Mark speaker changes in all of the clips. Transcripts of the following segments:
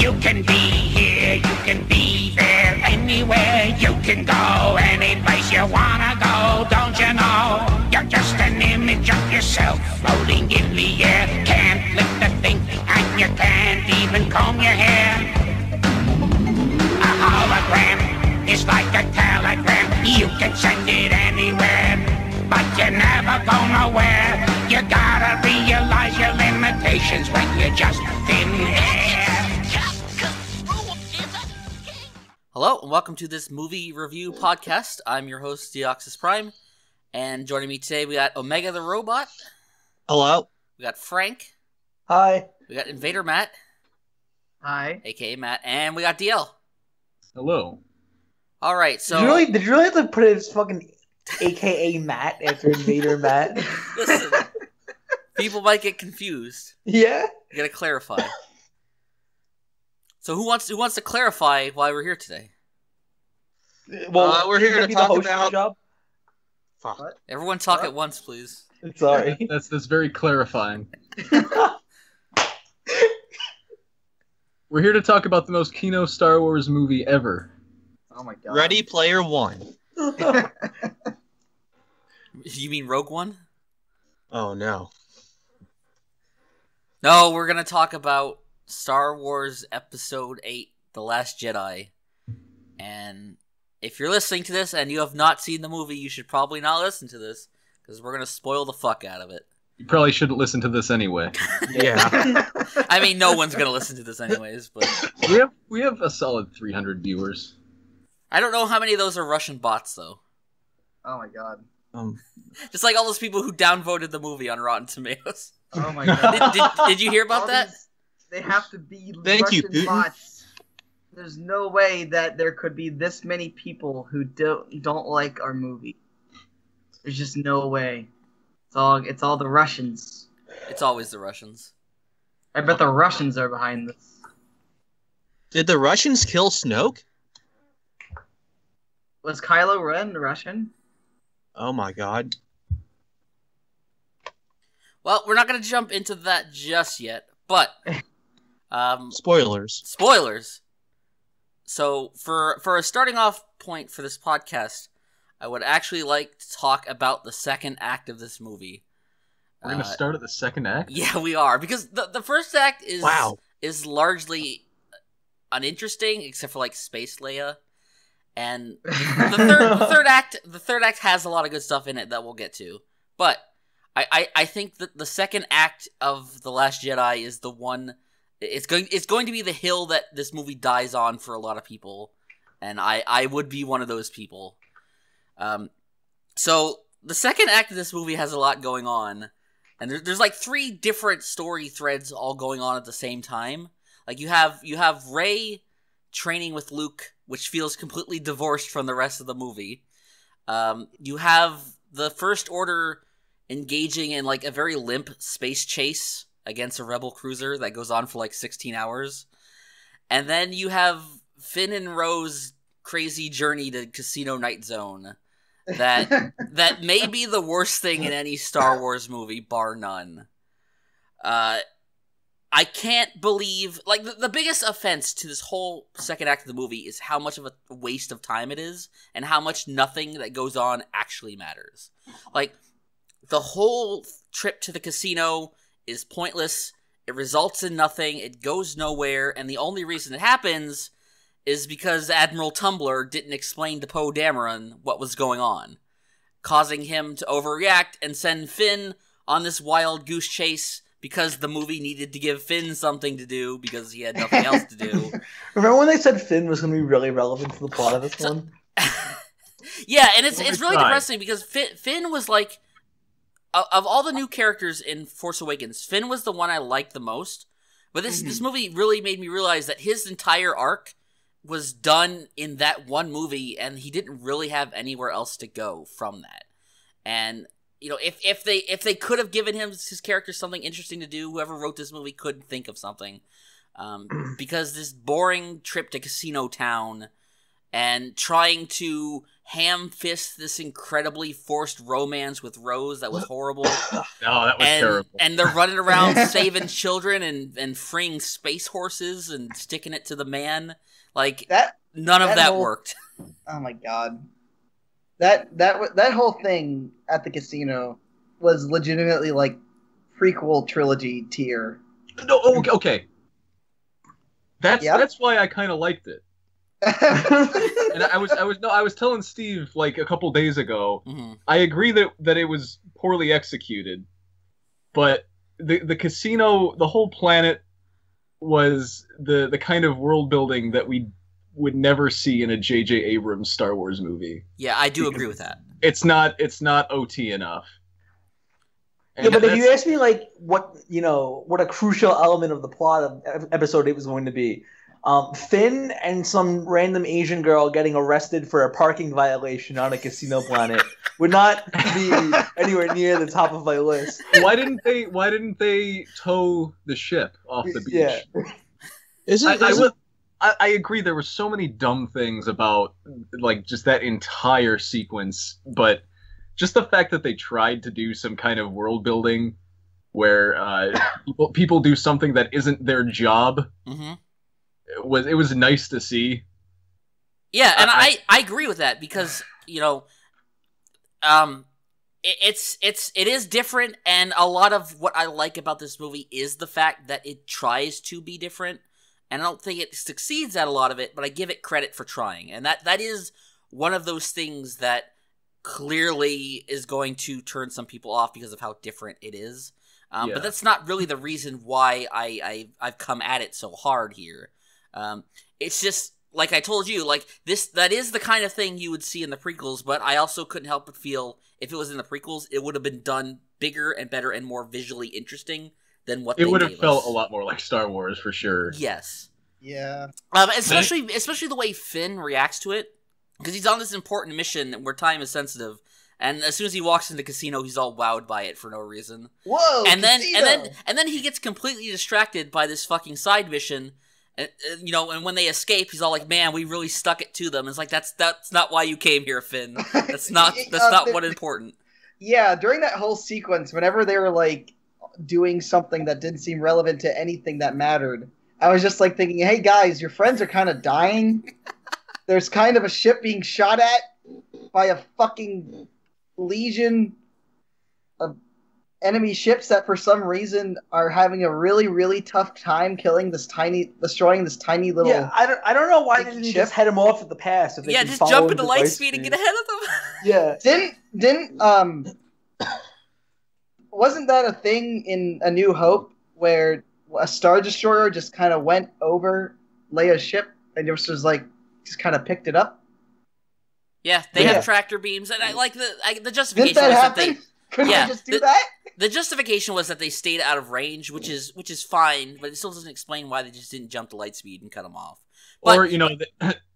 Speaker 1: You can be here, you can be there, anywhere. You can go any place you wanna go, don't you know? You're just an image of yourself floating in the air. Can't lift a thing and you can't even comb your hair. A hologram is like a telegram. You can send it anywhere, but you never go nowhere. You gotta realize your limitations when you're just thin air.
Speaker 2: Hello, and welcome to this movie review podcast. I'm your host, DeoxysPrime, and joining me today, we got OmegatheRobot.
Speaker 3: Hello.
Speaker 2: We got Frank.
Speaker 4: Hi.
Speaker 2: We got Invader Matt.
Speaker 5: Hi.
Speaker 2: A.K.A. Matt. And we got DL.
Speaker 6: Hello.
Speaker 2: Alright, so...
Speaker 4: Did you really have to put his fucking A.K.A. Matt after Invader Matt?
Speaker 2: Listen, people might get confused.
Speaker 4: Yeah?
Speaker 2: You gotta clarify. So who wants to clarify why we're here today?
Speaker 4: Well,
Speaker 3: we're here to talk about...
Speaker 4: Job?
Speaker 3: Fuck.
Speaker 5: What?
Speaker 2: Everyone talk at once, please.
Speaker 4: Sorry.
Speaker 6: That's very clarifying. We're here to talk about the most Kino Star Wars movie ever.
Speaker 5: Oh my god.
Speaker 3: Ready Player One.
Speaker 2: You mean Rogue One?
Speaker 3: Oh no.
Speaker 2: No, we're gonna talk about Star Wars Episode 8, The Last Jedi. And if you're listening to this and you have not seen the movie, you should probably not listen to this, because we're going to spoil the fuck out of it.
Speaker 6: You probably shouldn't listen to this anyway.
Speaker 3: Yeah.
Speaker 2: I mean, no one's going to listen to this anyways, but...
Speaker 6: We have a solid 300 viewers.
Speaker 2: I don't know how many of those are Russian bots, though.
Speaker 5: Oh my god.
Speaker 2: Just like all those people who downvoted the movie on Rotten Tomatoes.
Speaker 5: Oh my god.
Speaker 2: Did you hear about
Speaker 5: All
Speaker 2: that?
Speaker 5: They have to be
Speaker 3: Thank you,
Speaker 5: Russian
Speaker 3: Putin.
Speaker 5: bots. There's no way that there could be this many people who don't like our movie. There's just no way. It's all the Russians.
Speaker 2: It's always the Russians.
Speaker 5: I bet the Russians are behind this.
Speaker 3: Did the Russians kill Snoke?
Speaker 5: Was Kylo Ren Russian?
Speaker 3: Oh my god.
Speaker 2: Well, we're not going to jump into that just yet, but...
Speaker 3: Spoilers.
Speaker 2: Spoilers. So, for a starting off point for this podcast, I would actually like to talk about the second act of this movie.
Speaker 6: We're going to start at the second act?
Speaker 2: Yeah, we are, because the first act is largely uninteresting, except for, like, Space Leia. And the third act has a lot of good stuff in it that we'll get to. But I think that the second act of The Last Jedi is the one... It's going to be the hill that this movie dies on for a lot of people, and I would be one of those people. So the second act of this movie has a lot going on, and there's like three different story threads all going on at the same time. Like you have Rey training with Luke, which feels completely divorced from the rest of the movie. You have the First Order engaging in like a very limp space chase against a rebel cruiser that goes on for like 16 hours. And then you have Finn and Rose crazy journey to Casino Night Zone that may be the worst thing in any Star Wars movie, bar none. I can't believe... Like, the biggest offense to this whole second act of the movie is how much of a waste of time it is, and how much nothing that goes on actually matters. Like, the whole trip to the casino is pointless, it results in nothing, it goes nowhere, and the only reason it happens is because Admiral Tumbler didn't explain to Poe Dameron what was going on, causing him to overreact and send Finn on this wild goose chase because the movie needed to give Finn something to do because he had nothing else to do.
Speaker 4: Remember when they said Finn was going to be really relevant to the plot of this one?
Speaker 2: Yeah, and it's really depressing because Finn was like... Of all the new characters in Force Awakens, Finn was the one I liked the most. But this movie really made me realize that his entire arc was done in that one movie, and he didn't really have anywhere else to go from that. And you know, if they could have given his character something interesting to do, whoever wrote this movie could think of something. Because this boring trip to Casino Town and trying to ham-fist this incredibly forced romance with Rose that was horrible.
Speaker 6: Oh, that was terrible.
Speaker 2: And they're running around saving children and freeing space horses and sticking it to the man. Like, none of that worked.
Speaker 5: Oh my god. That whole thing at the casino was legitimately like prequel trilogy tier.
Speaker 6: No, okay. That's why I kind of liked it. And I was telling Steve like a couple days ago.
Speaker 2: Mm-hmm.
Speaker 6: I agree that it was poorly executed, but the casino, the whole planet, was the kind of world building that we would never see in a J.J. Abrams Star Wars movie.
Speaker 2: Yeah, I do agree with that.
Speaker 6: It's not OT enough.
Speaker 4: Yeah, but if you ask me, like, what a crucial element of the plot of Episode 8 was going to be, Finn and some random Asian girl getting arrested for a parking violation on a casino planet would not be anywhere near the top of my list.
Speaker 6: Why didn't they tow the ship off the beach?
Speaker 3: Yeah.
Speaker 6: I agree. There were so many dumb things about like just that entire sequence, but just the fact that they tried to do some kind of world building where people do something that isn't their job.
Speaker 2: Mm-hmm.
Speaker 6: It was nice to see.
Speaker 2: Yeah, and I agree with that because it is different, and a lot of what I like about this movie is the fact that it tries to be different. And I don't think it succeeds at a lot of it, but I give it credit for trying. And that is one of those things that clearly is going to turn some people off because of how different it is. But that's not really the reason why I've come at it so hard here. It's just, like I told you, like that is the kind of thing you would see in the prequels, but I also couldn't help but feel if it was in the prequels, it would have been done bigger and better and more visually interesting than what
Speaker 6: it would have felt a lot more like Star Wars for sure.
Speaker 2: Yes.
Speaker 5: Yeah.
Speaker 2: Especially the way Finn reacts to it, because he's on this important mission where time is sensitive, and as soon as he walks into the casino, he's all wowed by it for no reason.
Speaker 5: Whoa!
Speaker 2: And then he gets completely distracted by this fucking side mission, and when they escape, he's all like, "Man, we really stuck it to them." It's like that's not why you came here, Finn. That's not what important.
Speaker 5: Yeah, during that whole sequence, whenever they were like doing something that didn't seem relevant to anything that mattered, I was just like thinking, hey guys, your friends are kind of dying. There's kind of a ship being shot at by a fucking legion of enemy ships that for some reason are having a really, really tough time destroying this tiny little.
Speaker 4: Yeah, I don't know why they didn't just head him off at the pass. If they
Speaker 2: just jump into light speed and get ahead of them.
Speaker 4: Yeah.
Speaker 5: Didn't wasn't that a thing in A New Hope where a Star Destroyer just kind of went over Leia's ship and just kind of picked it up?
Speaker 2: Yeah, they have tractor beams, and I like the justification.
Speaker 5: Didn't that
Speaker 2: was
Speaker 5: happen?
Speaker 2: that
Speaker 5: Couldn't they just do that?
Speaker 2: The justification was that they stayed out of range, which is fine, but it still doesn't explain why they just didn't jump to light speed and cut them off. But,
Speaker 6: or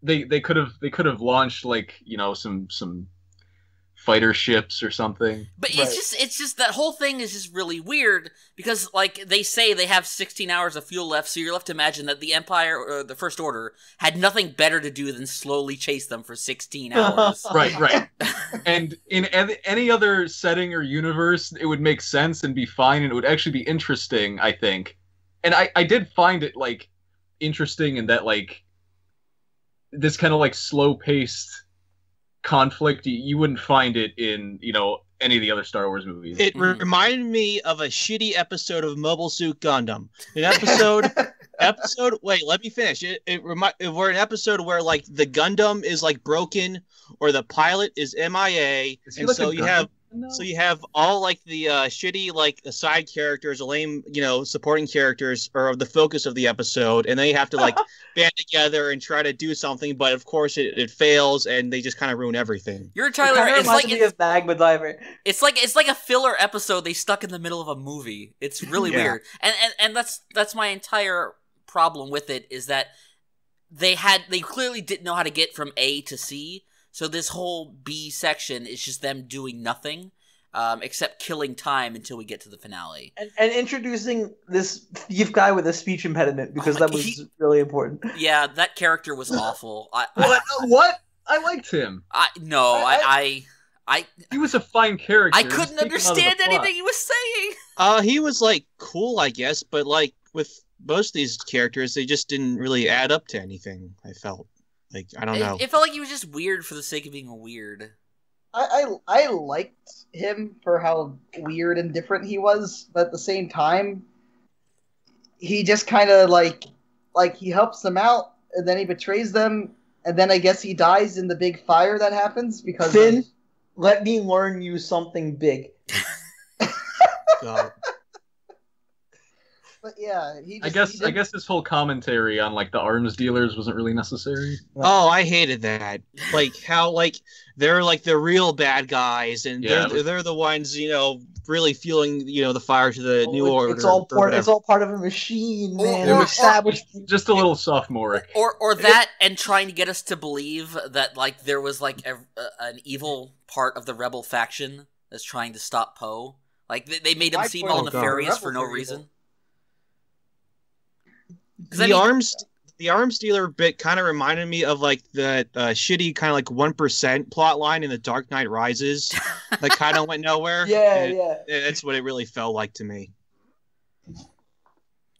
Speaker 6: they could have launched like some fighter ships or something.
Speaker 2: But it's just that whole thing is just really weird because like they say they have 16 hours of fuel left, so you're left to imagine that the Empire or the First Order had nothing better to do than slowly chase them for 16 hours.
Speaker 6: Right. And in any other setting or universe, it would make sense and be fine, and it would actually be interesting, I think. And I did find it like interesting in that like this kind of like slow-paced conflict, you wouldn't find it in any of the other Star Wars movies.
Speaker 3: It reminded me of a shitty episode of Mobile Suit Gundam. An episode. Wait, let me finish. We're an episode where like the Gundam is like broken or the pilot is MIA, and
Speaker 6: like
Speaker 3: so you have all like the shitty like side characters, lame supporting characters are the focus of the episode, and they have to like band together and try to do something, but of course it fails, and they just kind of ruin everything.
Speaker 2: You're Tyler. It's like
Speaker 4: Magma Diver.
Speaker 2: It's like a filler episode they stuck in the middle of a movie. It's really weird, and that's my entire problem with it is that they clearly didn't know how to get from A to C. So this whole B section is just them doing nothing, except killing time until we get to the finale.
Speaker 4: And introducing this thief guy with a speech impediment, because that was really important.
Speaker 2: Yeah, that character was awful.
Speaker 6: What? I liked him.
Speaker 2: He
Speaker 6: was a fine character.
Speaker 2: I couldn't understand anything he was saying.
Speaker 3: He was like cool, I guess, but like with most of these characters, they just didn't really add up to anything. I felt like I don't know.
Speaker 2: It felt like he was just weird for the sake of being weird.
Speaker 5: I liked him for how weird and different he was, but at the same time, he just kind of like he helps them out, and then he betrays them, and then I guess he dies in the big fire that happens because
Speaker 4: Finn, let me learn you something big.
Speaker 3: God.
Speaker 5: But yeah,
Speaker 6: I guess this whole commentary on like the arms dealers wasn't really necessary.
Speaker 3: Oh, I hated that. Like how like they're like the real bad guys, and they're the ones really fueling the fire to the new order.
Speaker 4: It's all part of a machine, man.
Speaker 6: It was just a little sophomoric.
Speaker 2: Or that, and trying to get us to believe that like there was like an evil part of the rebel faction that's trying to stop Poe. Like they made him seem all nefarious for no reason.
Speaker 3: The arms dealer bit kind of reminded me of like the shitty kind of like 1% plot line in The Dark Knight Rises that kind of went nowhere.
Speaker 4: Yeah.
Speaker 3: That's what it really felt like to me.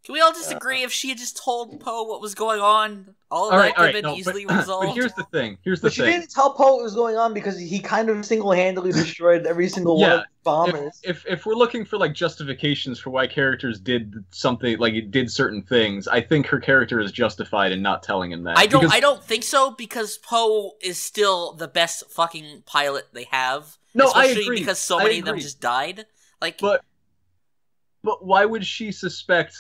Speaker 2: Can we all just agree if she had just told Poe what was going on, all of that could have been easily resolved?
Speaker 6: But here's the thing.
Speaker 4: She didn't tell Poe what was going on because he kind of single-handedly destroyed every single one of the bombers.
Speaker 6: If we're looking for like justifications for why characters did something, like it did certain things, I think her character is justified in not telling him that.
Speaker 2: I don't think so, because Poe is still the best fucking pilot they have.
Speaker 6: No,
Speaker 2: especially
Speaker 6: I agree.
Speaker 2: Because so many of them just died. Like,
Speaker 6: but why would she suspect?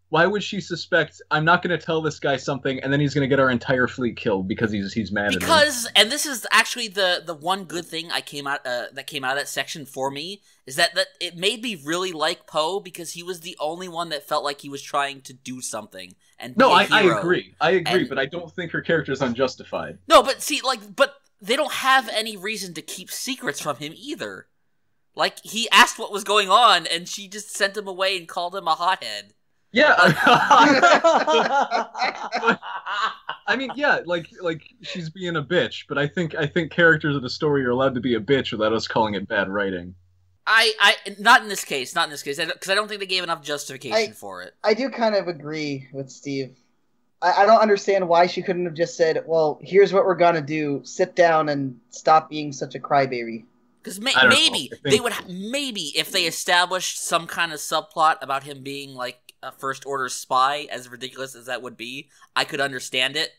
Speaker 6: Why would she suspect I'm not going to tell this guy something, and then he's going to get our entire fleet killed because he's mad at him?
Speaker 2: And this is actually the one good thing that came out of that section for me, is that it made me really like Poe, because he was the only one that felt like he was trying to do something and be a hero.
Speaker 6: I agree, but I don't think her character is unjustified.
Speaker 2: No, but see, but they don't have any reason to keep secrets from him either. Like, he asked what was going on, and she just sent him away and called him a hothead.
Speaker 6: Yeah, I mean, yeah, like she's being a bitch, but I think characters of the story are allowed to be a bitch without us calling it bad writing.
Speaker 2: I not in this case, because I don't think they gave enough justification for it.
Speaker 5: I do kind of agree with Steve. I don't understand why she couldn't have just said, "Well, here's what we're gonna do. Sit down and stop being such a crybaby."
Speaker 2: Because maybe they would if they established some kind of subplot about him being like a First Order spy, as ridiculous as that would be, I could understand it.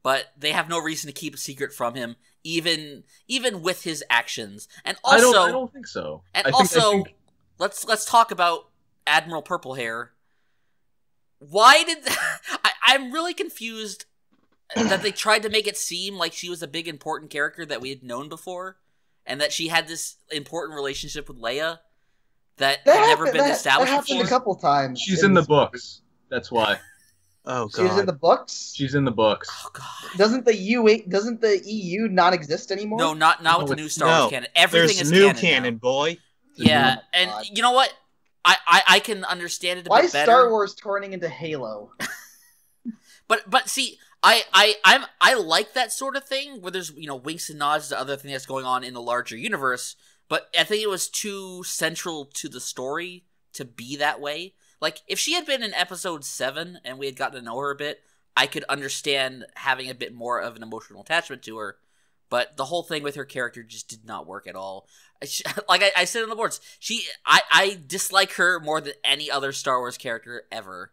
Speaker 2: But they have no reason to keep a secret from him, even with his actions. And also,
Speaker 6: I don't think so.
Speaker 2: And
Speaker 6: I think...
Speaker 2: let's talk about Admiral Purplehair. Why did I'm really confused that they tried to make it seem like she was a big important character that we had known before, and that she had this important relationship with Leia that had never been established
Speaker 5: that happened
Speaker 2: before.
Speaker 5: A couple times.
Speaker 6: She's in the books. That's why.
Speaker 3: Oh god.
Speaker 5: She's in the books?
Speaker 6: She's in the books.
Speaker 2: Oh god.
Speaker 5: Doesn't the EU not exist anymore?
Speaker 2: No, not with the new Star Wars canon. Everything
Speaker 3: There's
Speaker 2: is
Speaker 3: new
Speaker 2: canon
Speaker 3: now. Boy.
Speaker 2: Yeah, and you know what? I can understand it a
Speaker 5: Why
Speaker 2: bit better.
Speaker 5: Why is Star Wars turning into Halo?
Speaker 2: But see, I like that sort of thing where there's winks and nods to other things that's going on in the larger universe. But I think it was too central to the story to be that way. Like, if she had been in episode 7 and we had gotten to know her a bit, I could understand having a bit more of an emotional attachment to her. But the whole thing with her character just did not work at all. Like I said on the boards, I dislike her more than any other Star Wars character ever.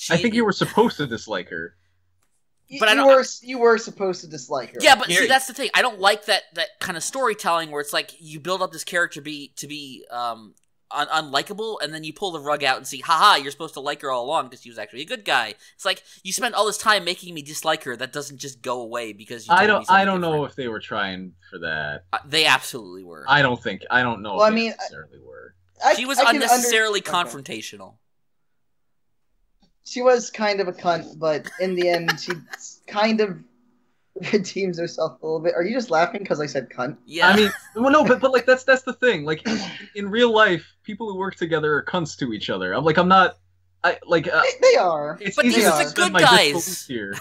Speaker 6: I think you were supposed to dislike her.
Speaker 5: But you were supposed to dislike her.
Speaker 2: Yeah, but see, that's the thing. I don't like that kind of storytelling where it's like you build up this character to be unlikable, and then you pull the rug out and see, haha, you're supposed to like her all along because she was actually a good guy. It's like you spent all this time making me dislike her. That doesn't just go away because you.
Speaker 6: I don't know if they were trying for that.
Speaker 2: They absolutely were.
Speaker 6: I don't know. Well, if they necessarily were.
Speaker 2: She was unnecessarily confrontational.
Speaker 5: She was kind of a cunt, but in the end, she kind of redeems herself a little bit. Are you just laughing because I said cunt?
Speaker 2: Yeah.
Speaker 6: I mean, well, no, but like that's the thing. Like in real life, people who work together are cunts to each other. I'm not.
Speaker 5: They are.
Speaker 6: It's
Speaker 2: but
Speaker 6: easy
Speaker 2: these
Speaker 6: to
Speaker 2: are the
Speaker 6: spend
Speaker 2: good
Speaker 6: my
Speaker 2: guys
Speaker 6: here.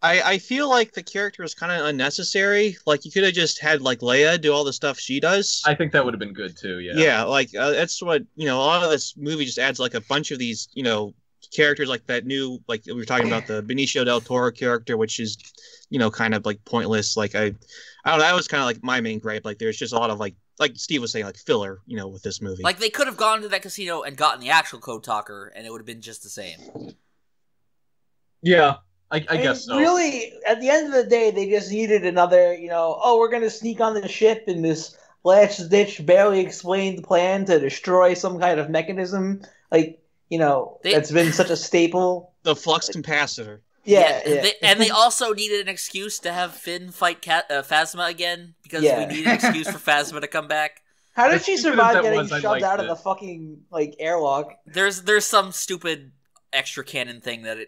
Speaker 3: I feel like the character is kind of unnecessary. Like you could have just had like Leia do all the stuff she does.
Speaker 6: I think that would have been good too. Yeah.
Speaker 3: Yeah, like that's what a lot of this movie just adds like a bunch of these characters like that new like we were talking about the Benicio del Toro character, which is kind of like pointless. Like I don't know, that was kind of like my main gripe. Like there's just a lot of like Steve was saying, like filler, with this movie.
Speaker 2: Like they could have gone to that casino and gotten the actual code talker, and it would have been just the same.
Speaker 6: Yeah. I guess so.
Speaker 4: Really, at the end of the day, they just needed another, we're going to sneak on the ship in this last-ditch, barely explained plan to destroy some kind of mechanism. Like, that's been such a staple.
Speaker 3: The flux capacitor.
Speaker 4: Yeah.
Speaker 2: And they also needed an excuse to have Finn fight Phasma again, because we needed an excuse for Phasma to come back.
Speaker 4: How did she survive getting shoved out of the fucking, airlock?
Speaker 2: There's some stupid extra canon thing that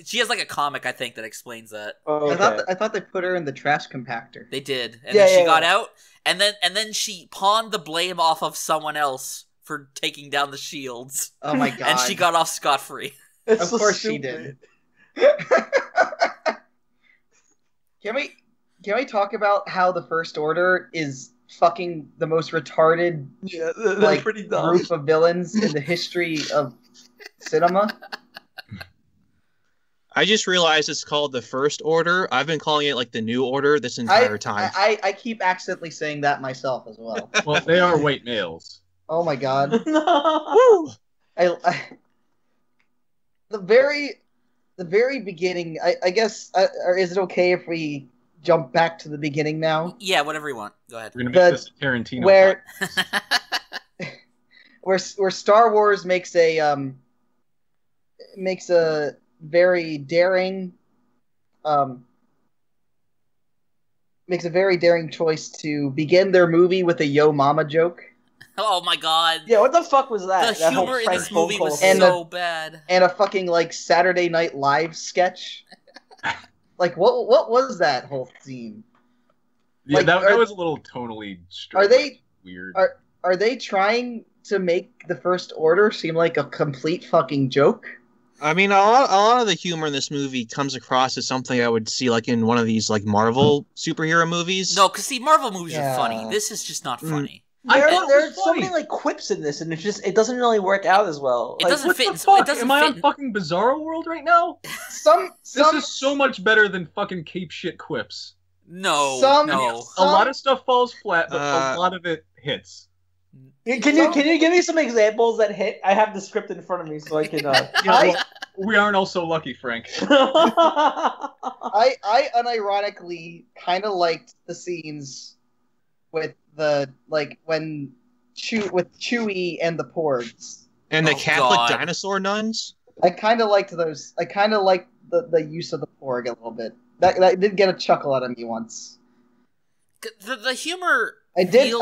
Speaker 2: she has a comic, I think, that explains that.
Speaker 4: Oh, okay.
Speaker 5: I thought they put her in the trash compactor.
Speaker 2: They did, and then she got out, and then she pawned the blame off of someone else for taking down the shields.
Speaker 5: Oh my god!
Speaker 2: And she got off scot-free.
Speaker 5: Of course she did. Can we talk about how the First Order is fucking the most retarded
Speaker 4: pretty dumb
Speaker 5: group of villains in the history of cinema?
Speaker 3: I just realized it's called the First Order. I've been calling it the New Order this entire time.
Speaker 5: I keep accidentally saying that myself as well.
Speaker 6: Well, they are white males.
Speaker 5: Oh my god.
Speaker 3: Woo!
Speaker 5: The very beginning, I guess, or is it okay if we jump back to the beginning now?
Speaker 2: Yeah, whatever you want. Go ahead.
Speaker 6: We're gonna make this a Tarantino.
Speaker 5: Where Star Wars makes a very daring choice to begin their movie with a Yo Mama joke.
Speaker 2: Oh my god.
Speaker 4: Yeah, what the fuck was that?
Speaker 2: The humor in this movie was so bad.
Speaker 5: And a fucking Saturday Night Live sketch. What was that whole scene?
Speaker 6: Yeah, that was a little tonally strange. Weird?
Speaker 5: Are they trying to make the First Order seem like a complete fucking joke?
Speaker 3: I mean, a lot of the humor in this movie comes across as something I would see in one of these Marvel superhero movies.
Speaker 2: No, because Marvel movies are funny. This is just not funny.
Speaker 4: There are so many quips in this, and it doesn't really work out as well.
Speaker 2: It doesn't fit.
Speaker 6: Fuck? Am I on fucking Bizarro World right now? This is so much better than fucking cape shit quips.
Speaker 2: No.
Speaker 6: A lot of stuff falls flat, but a lot of it hits.
Speaker 4: Can you give me some examples that hit? I have the script in front of me, so I can.
Speaker 6: We aren't all so lucky, Frank.
Speaker 5: I unironically kind of liked the scenes with the when Chewie and the Porgs
Speaker 3: and the Catholic dinosaur nuns.
Speaker 5: I kind of liked those. I kind of liked the use of the Porg a little bit. That did get a chuckle out of me once.
Speaker 2: The humor.
Speaker 5: I did.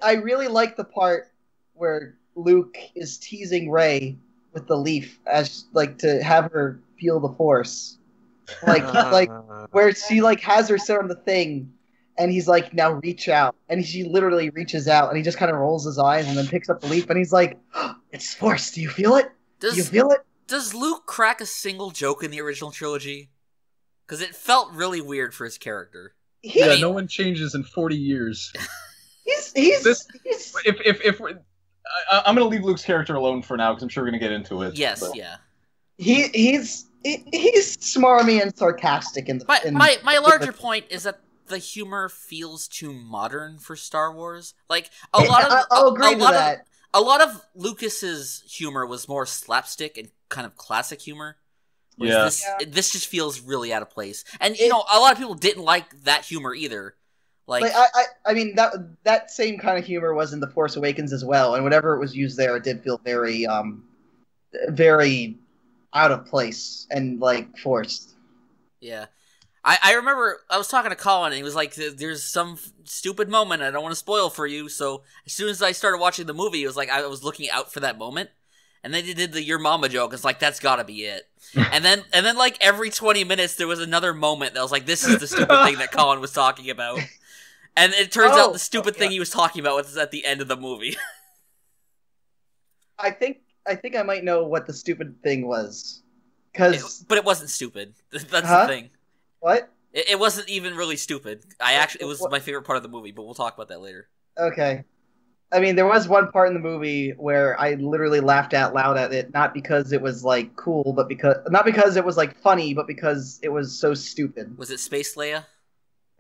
Speaker 5: I really liked the part where Luke is teasing Rey with the leaf as to have her feel the Force, where she has her sit on the thing, and he's now reach out, and she literally reaches out, and he just kind of rolls his eyes and then picks up the leaf, and he's like, oh, "It's Force. Do you feel it? Do you feel it?"
Speaker 2: Does Luke crack a single joke in the original trilogy? Because it felt really weird for his character.
Speaker 6: No one changes in 40 years. I'm gonna leave Luke's character alone for now because I'm sure we're gonna get into it.
Speaker 2: Yes,
Speaker 6: but.
Speaker 2: yeah.
Speaker 5: He's smarmy and sarcastic.
Speaker 2: My larger point is that the humor feels too modern for Star Wars.
Speaker 5: I'll agree to that.
Speaker 2: A lot of Lucas's humor was more slapstick and kind of classic humor. This just feels really out of place. And a lot of people didn't like that humor either.
Speaker 5: I mean that same kind of humor was in The Force Awakens as well, and whenever it was used there, it did feel very, very out of place and forced.
Speaker 2: Yeah, I remember I was talking to Collin, and he was like, "There's some stupid moment I don't want to spoil for you." So as soon as I started watching the movie, it was I was looking out for that moment, and then they did the "Your Mama" joke. It's that's gotta be it. and then every 20 minutes there was another moment that was this is the stupid thing that Collin was talking about. And it turns out the stupid thing he was talking about was at the end of the movie.
Speaker 5: I think I might know what the stupid thing was.
Speaker 2: But it wasn't stupid. That's the thing.
Speaker 5: What?
Speaker 2: It wasn't even really stupid. It was my favorite part of the movie, but we'll talk about that later.
Speaker 5: Okay. I mean, there was one part in the movie where I literally laughed out loud at it, not because it was like cool, but not because it was like funny, but because it was so stupid.
Speaker 2: Was it Space Leia?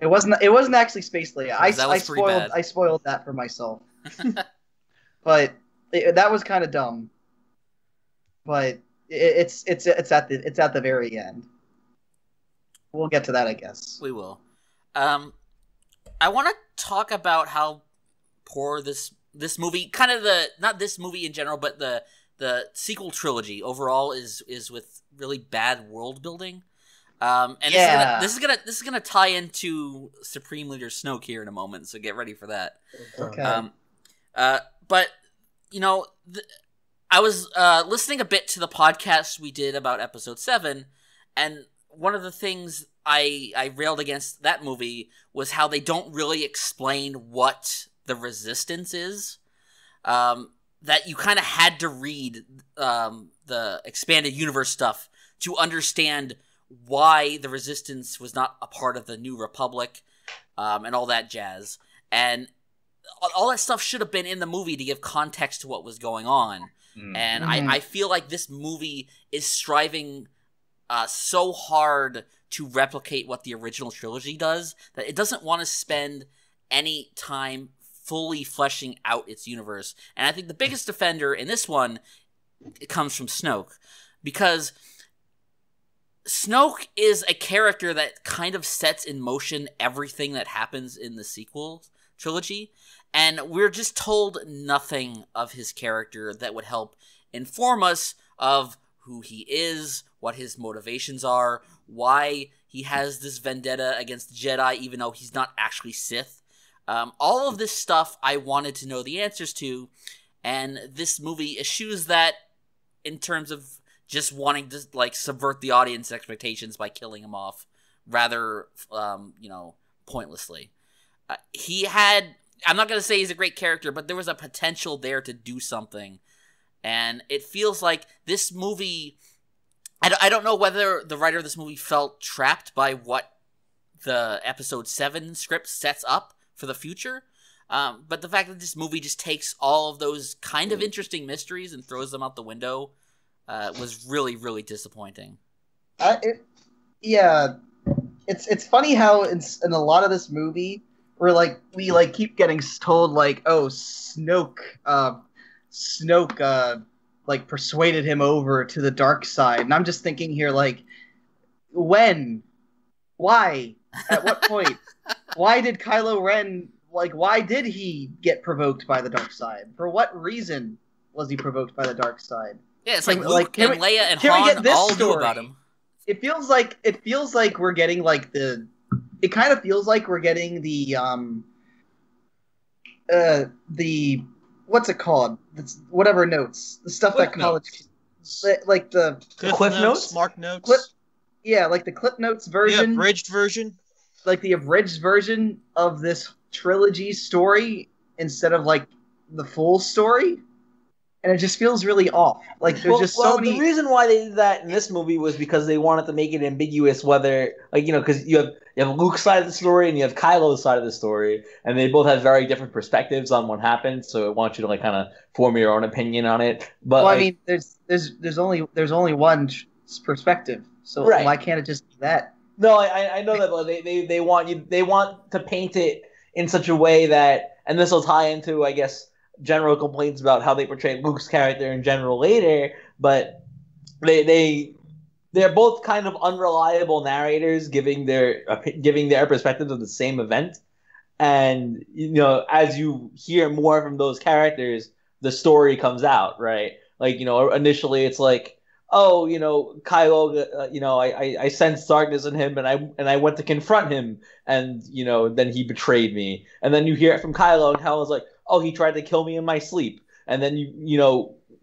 Speaker 5: It wasn't actually Space Leia. I spoiled that for myself. But that was kind of dumb. But it's at the very end. We'll get to that, I guess.
Speaker 2: We will. I want to talk about how poor this movie, kind of not this movie in general, but the sequel trilogy overall is with really bad world building. And this is gonna tie into Supreme Leader Snoke here in a moment, so get ready for that.
Speaker 5: Okay.
Speaker 2: But I was listening a bit to the podcast we did about Episode 7, and one of the things I railed against that movie was how they don't really explain what the Resistance is. That you kind of had to read the expanded universe stuff to understand why the Resistance was not a part of the New Republic, and all that jazz. And all that stuff should have been in the movie to give context to what was going on. And I feel like this movie is striving so hard to replicate what the original trilogy does that it doesn't want to spend any time fully fleshing out its universe. And I think the biggest defender in this one, it comes from Snoke, because Snoke is a character that kind of sets in motion everything that happens in the sequel trilogy, and we're just told nothing of his character that would help inform us of who he is, what his motivations are, why he has this vendetta against the Jedi even though he's not actually Sith. All of this stuff I wanted to know the answers to, and this movie eschews that in terms of just wanting to subvert the audience expectations by killing him off rather pointlessly. I'm not going to say he's a great character, but there was a potential there to do something. And it feels like this movie, I don't know whether the writer of this movie felt trapped by what the Episode 7 script sets up for the future. But the fact that this movie just takes all of those kind of interesting mysteries and throws them out the window was really, really disappointing.
Speaker 5: It's funny how in a lot of this movie, we keep getting told Snoke persuaded him over to the dark side, and I'm just thinking here when, why, at what point, why did Kylo Ren why did he get provoked by the dark side? For what reason was he provoked by the dark side?
Speaker 2: Yeah, it's Luke and Leia and Han all knew about him.
Speaker 5: It feels like we're getting it kind of feels like we're getting the what's it called? Whatever notes. The stuff
Speaker 3: Cliff
Speaker 5: that college
Speaker 3: notes.
Speaker 5: the
Speaker 3: Cliff notes, Mark notes.
Speaker 5: The Clip Notes version.
Speaker 3: Yeah, abridged version.
Speaker 5: The abridged version of this trilogy story instead of the full story. And it just feels really off. So many.
Speaker 4: The reason why they did that in this movie was because they wanted to make it ambiguous whether, because you have Luke's side of the story and you have Kylo's side of the story, and they both have very different perspectives on what happened. So it wants you to kind of form your own opinion on it. But
Speaker 5: there's only one perspective. So
Speaker 4: right.
Speaker 5: Why can't it just be that?
Speaker 4: No, I know that, but they want to paint it in such a way that, and this will tie into, I guess, general complaints about how they portray Luke's character in general later, but they're both kind of unreliable narrators giving their perspectives of the same event. And as you hear more from those characters, the story comes out, right? Initially it's Kylo, I sensed darkness in him, and I went to confront him, and then he betrayed me. And then you hear it from Kylo, and Kylo's like, oh, he tried to kill me in my sleep. And then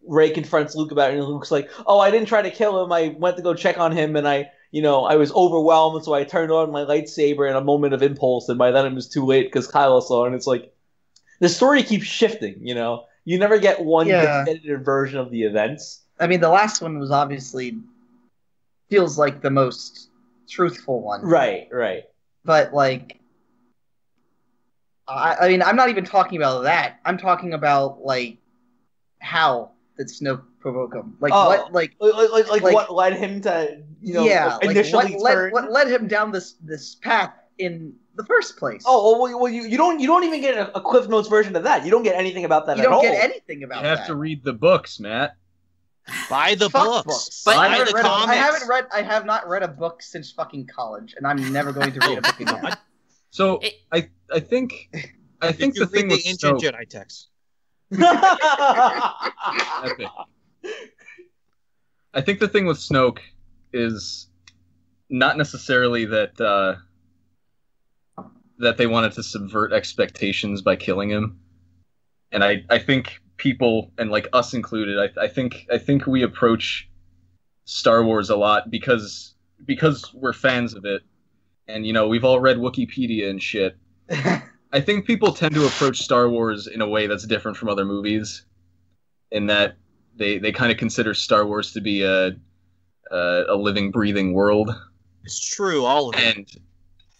Speaker 4: Rey confronts Luke about it, and Luke's like, oh, I didn't try to kill him. I went to go check on him, and I was overwhelmed, so I turned on my lightsaber in a moment of impulse, and by then it was too late because Kylo saw it. And it's the story keeps shifting. You never get one definitive version of the events.
Speaker 5: I mean, the last one was obviously feels like the most truthful one.
Speaker 4: Right.
Speaker 5: But like, I mean, I'm not even talking about that. I'm talking about like how did Snoke provoke him? Like what? Like
Speaker 4: what led him to initially turn?
Speaker 5: What led him down this path in the first place?
Speaker 4: Oh well, you don't even get a Cliff Notes version of that. You don't get anything about that.
Speaker 5: You don't get anything about that.
Speaker 6: You have to read the books, Matt.
Speaker 3: Buy the books.
Speaker 2: But
Speaker 3: Buy the comics.
Speaker 5: I have not read a book since fucking college, and I'm never going to read a book again.
Speaker 6: So I think the thing with
Speaker 3: ancient
Speaker 6: Snoke,
Speaker 3: Jedi texts.
Speaker 6: Epic. I think the thing with Snoke is not necessarily that they wanted to subvert expectations by killing him, and I think people, and like us included, I think we approach Star Wars a lot because we're fans of it, and we've all read Wikipedia and shit. I think people tend to approach Star Wars in a way that's different from other movies, in that they kind of consider Star Wars to be a living, breathing world.
Speaker 3: It's true, all of it.
Speaker 6: And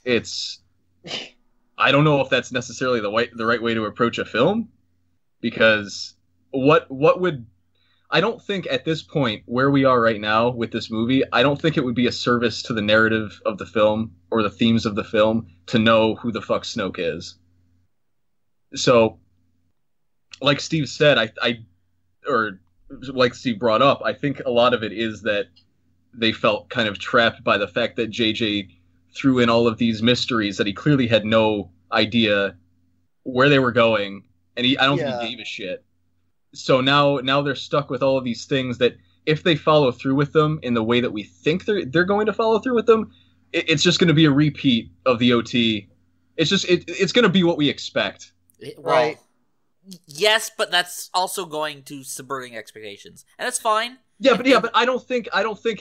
Speaker 6: it's, I don't know if that's necessarily the right way to approach a film, because what would, I don't think at this point where we are right now with this movie, I don't think it would be a service to the narrative of the film or the themes of the film to know who the fuck Snoke is. So, like Steve said, or like Steve brought up, I think a lot of it is that they felt kind of trapped by the fact that JJ threw in all of these mysteries that he clearly had no idea where they were going, and I don't think he gave a shit. So now they're stuck with all of these things that if they follow through with them in the way that we think they're going to follow through with them, it's just going to be a repeat of the OT. It's just it's going to be what we expect.
Speaker 5: Right.
Speaker 2: Yes, but that's also going to subverting expectations, and that's fine.
Speaker 6: But I don't think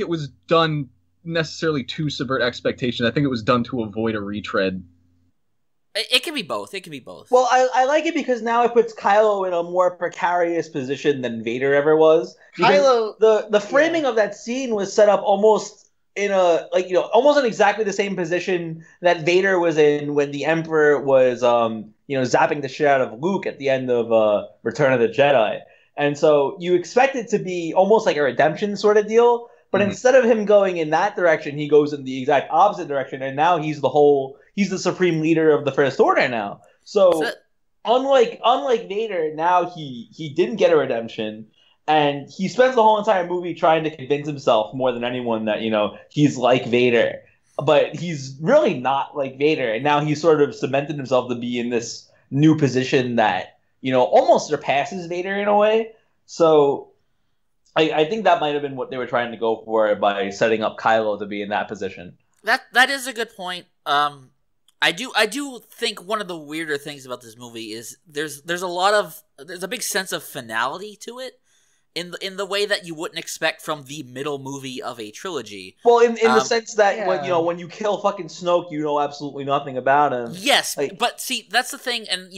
Speaker 6: it was done necessarily to subvert expectations. I think it was done to avoid a retread.
Speaker 2: It can be both.
Speaker 4: Well, I like it because now it puts Kylo in a more precarious position than Vader ever was.
Speaker 5: Kylo,
Speaker 4: the framing of that scene was set up almost in almost in exactly the same position that Vader was in when the Emperor was zapping the shit out of Luke at the end of Return of the Jedi. And so you expect it to be almost like a redemption sort of deal, but instead of him going in that direction, he goes in the exact opposite direction, and now he's the supreme leader of the First Order now. So unlike Vader, now he didn't get a redemption, and he spends the whole entire movie trying to convince himself more than anyone that he's like Vader, but he's really not like Vader, and now he's sort of cemented himself to be in this new position that almost surpasses Vader in a way. So I think that might have been what they were trying to go for by setting up Kylo to be in that position.
Speaker 2: That is a good point. I do think one of the weirder things about this movie is there's a big sense of finality to it in the way that you wouldn't expect from the middle movie of a trilogy.
Speaker 4: Well, in the sense that when you kill fucking Snoke, you know absolutely nothing about him.
Speaker 2: Yes, but see, that's the thing, and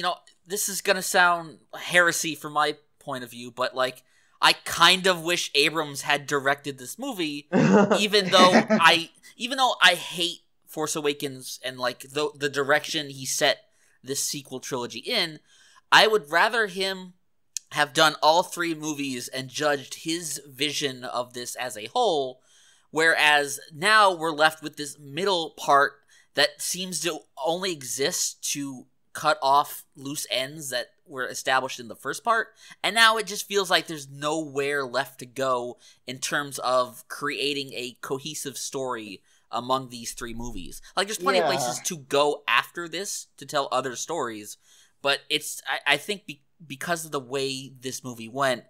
Speaker 2: this is gonna sound heresy from my point of view, but I kind of wish Abrams had directed this movie, even though I hate Force Awakens and the direction he set this sequel trilogy in. I would rather him have done all three movies and judged his vision of this as a whole, whereas now we're left with this middle part that seems to only exist to cut off loose ends that were established in the first part, and now it just feels like there's nowhere left to go in terms of creating a cohesive story among these three movies. There's plenty of places to go after this to tell other stories, but I think because of the way this movie went,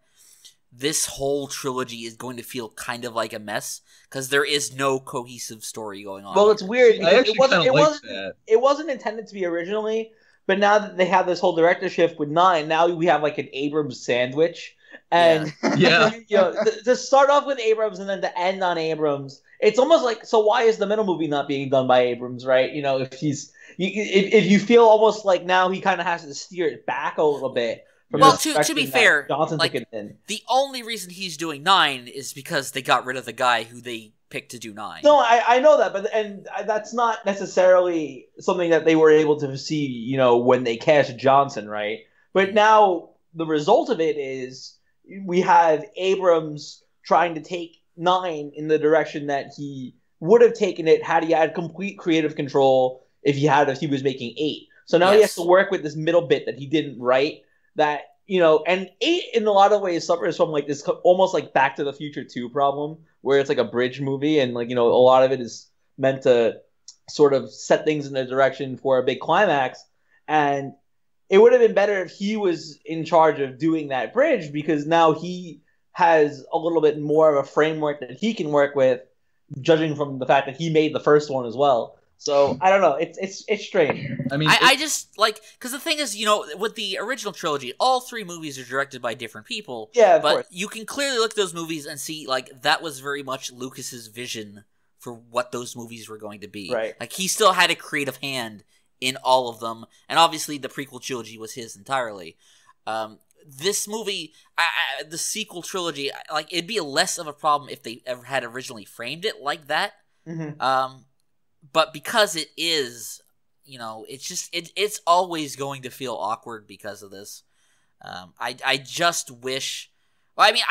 Speaker 2: this whole trilogy is going to feel kind of like a mess because there is no cohesive story going on.
Speaker 4: Well, it's weird.
Speaker 6: It
Speaker 4: wasn't intended to be originally, but now that they have this whole directorship with 9, now we have an Abrams sandwich. And to start off with Abrams and then to end on Abrams, it's almost like, so why is the middle movie not being done by Abrams, right? If you feel almost like now he kind of has to steer it back a little bit. from
Speaker 2: Well,
Speaker 4: the
Speaker 2: to be
Speaker 4: perspective that
Speaker 2: fair,
Speaker 4: Johnson
Speaker 2: like,
Speaker 4: took it in.
Speaker 2: the only reason he's doing 9 is because they got rid of the guy who they picked to do 9.
Speaker 4: No, I know that, but that's not necessarily something that they were able to see, when they cast Johnson, right? But now the result of it is we have Abrams trying to take 9 in the direction that he would have taken it had he had complete creative control if he was making 8. So now he has to work with this middle bit that he didn't write. That and 8 in a lot of ways suffers from like this almost like Back to the Future 2 problem, where it's like a bridge movie, and like a lot of it is meant to sort of set things in a direction for a big climax. And it would have been better if he was in charge of doing that bridge, because now he has a little bit more of a framework that he can work with, judging from the fact that he made the first one as well. So I don't know. It's strange.
Speaker 6: I mean,
Speaker 2: I just like, because the thing is, with the original trilogy, all 3 movies are directed by different people.
Speaker 4: Yeah, of
Speaker 2: but
Speaker 4: course.
Speaker 2: you can clearly look at those movies and see like that was very much Lucas's vision for what those movies were going to be.
Speaker 4: Right.
Speaker 2: Like he still had a creative hand in all of them, and obviously the prequel trilogy was his entirely. This movie, the sequel trilogy, like it'd be less of a problem if they ever had originally framed it like that.
Speaker 4: Mm-hmm.
Speaker 2: But because it is, it's just it's always going to feel awkward because of this. I just wish. Well, I mean,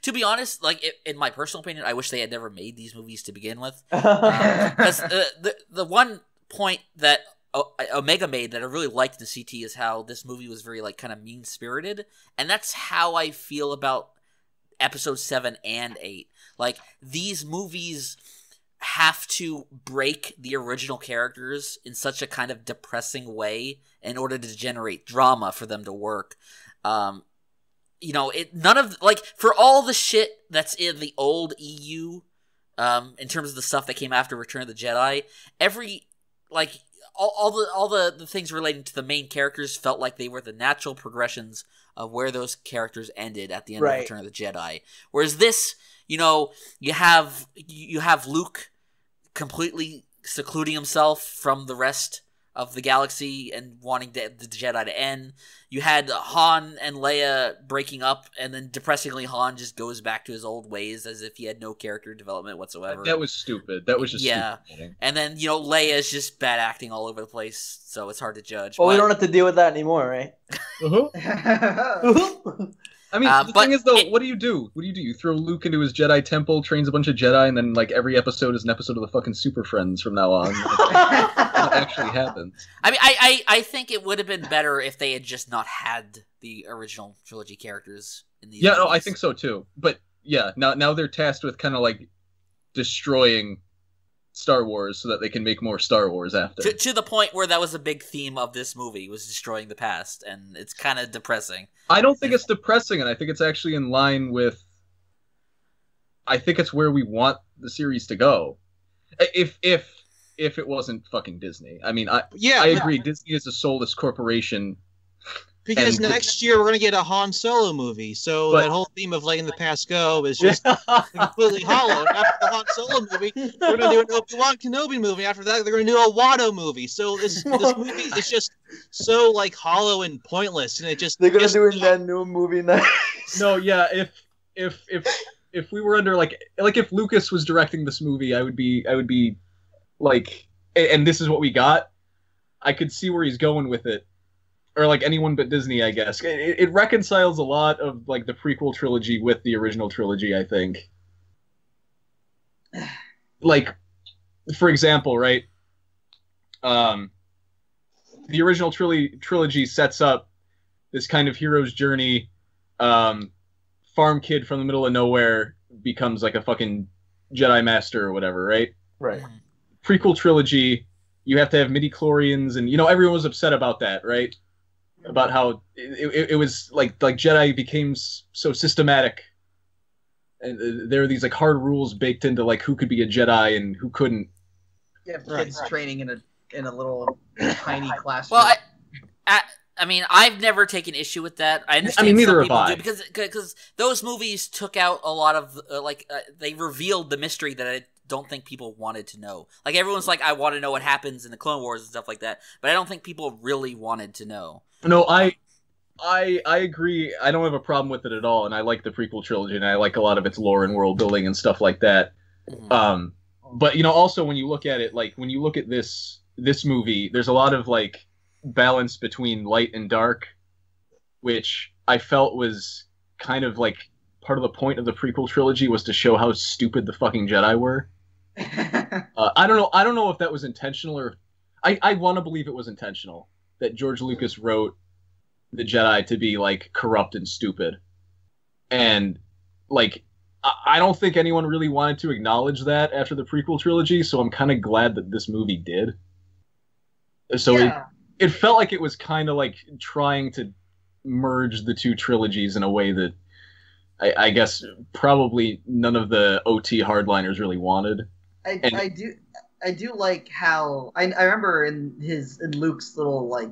Speaker 2: to be honest, like in my personal opinion, I wish they had never made these movies to begin with. Because the one point that Omega made that I really liked in CT is how this movie was very like kind of mean spirited, and that's how I feel about episode 7 and 8. Like these movies have to break the original characters in such a kind of depressing way in order to generate drama for them to work. None of like for all the shit that's in the old EU, in terms of the stuff that came after Return of the Jedi, all the things relating to the main characters felt like they were the natural progressions of where those characters ended at the end of Return of the Jedi. Whereas this, you have Luke completely secluding himself from the rest of the galaxy and wanting the Jedi to end. You had Han and Leia breaking up, and then depressingly Han just goes back to his old ways as if he had no character development whatsoever.
Speaker 6: That was stupid. That was just stupid.
Speaker 2: And then, Leia is just bad acting all over the place, so it's hard to judge.
Speaker 4: Well, we don't have to deal with that anymore, right?
Speaker 6: I mean, the thing is, though, what do you do? You throw Luke into his Jedi temple, trains a bunch of Jedi, and then, like, every episode is an episode of the fucking Super Friends from now on. What actually happens?
Speaker 2: I mean, I think it would have been better if they had just not had the original trilogy characters in these movies.
Speaker 6: No, I think so, too. But, yeah, now they're tasked with kind of, like, destroying Star Wars so that they can make more Star Wars after.
Speaker 2: To the point where that was a big theme of this movie, was destroying the past, and it's kind of depressing.
Speaker 6: I don't think it's depressing, and I think it's actually in line with... I think it's where we want the series to go. If it wasn't fucking Disney. I mean, I agree, Disney is a soulless corporation.
Speaker 3: Because next year we're going to get a Han Solo movie, so that whole theme of letting the past go is just completely hollow. After the Han Solo movie, we're going to do an Obi-Wan Kenobi movie. After that, they're going to do a Watto movie. So this movie is just so like hollow and pointless, and it just
Speaker 4: they're going to do that new movie next.
Speaker 6: No, yeah, if we were under like if Lucas was directing this movie, I would be like, and this is what we got. I could see where he's going with it. Or, like, anyone but Disney, I guess. It reconciles a lot of, like, the prequel trilogy with the original trilogy, I think. Like, for example, right? The original trilogy sets up this kind of hero's journey. Farm kid from the middle of nowhere becomes, like, a fucking Jedi Master or whatever, right?
Speaker 4: Right.
Speaker 6: Prequel trilogy, you have to have midi-chlorians, and, everyone was upset about that, right? About how it was like Jedi became so systematic, and there are these like hard rules baked into like who could be a Jedi and who couldn't.
Speaker 5: You have kids training in a little tiny classroom.
Speaker 2: Well, I mean, I've never taken issue with that. I understand.
Speaker 6: I mean, neither
Speaker 2: some
Speaker 6: have
Speaker 2: people
Speaker 6: I.
Speaker 2: do because those movies took out a lot of they revealed the mystery that I don't think people wanted to know. Like everyone's like, I want to know what happens in the Clone Wars and stuff like that, but I don't think people really wanted to know.
Speaker 6: No, I I agree. I don't have a problem with it at all, and I like the prequel trilogy, and I like a lot of its lore and world building and stuff like that. But also when you look at it, like when you look at this movie, there's a lot of like balance between light and dark, which I felt was kind of like part of the point of the prequel trilogy was to show how stupid the fucking Jedi were. I don't know if that was intentional or I want to believe it was intentional that George Lucas wrote the Jedi to be like corrupt and stupid, and like I don't think anyone really wanted to acknowledge that after the prequel trilogy, so I'm kind of glad that this movie did. So it felt like it was kind of like trying to merge the two trilogies in a way that I guess probably none of the OT hardliners really wanted.
Speaker 5: I do like how I remember in Luke's little like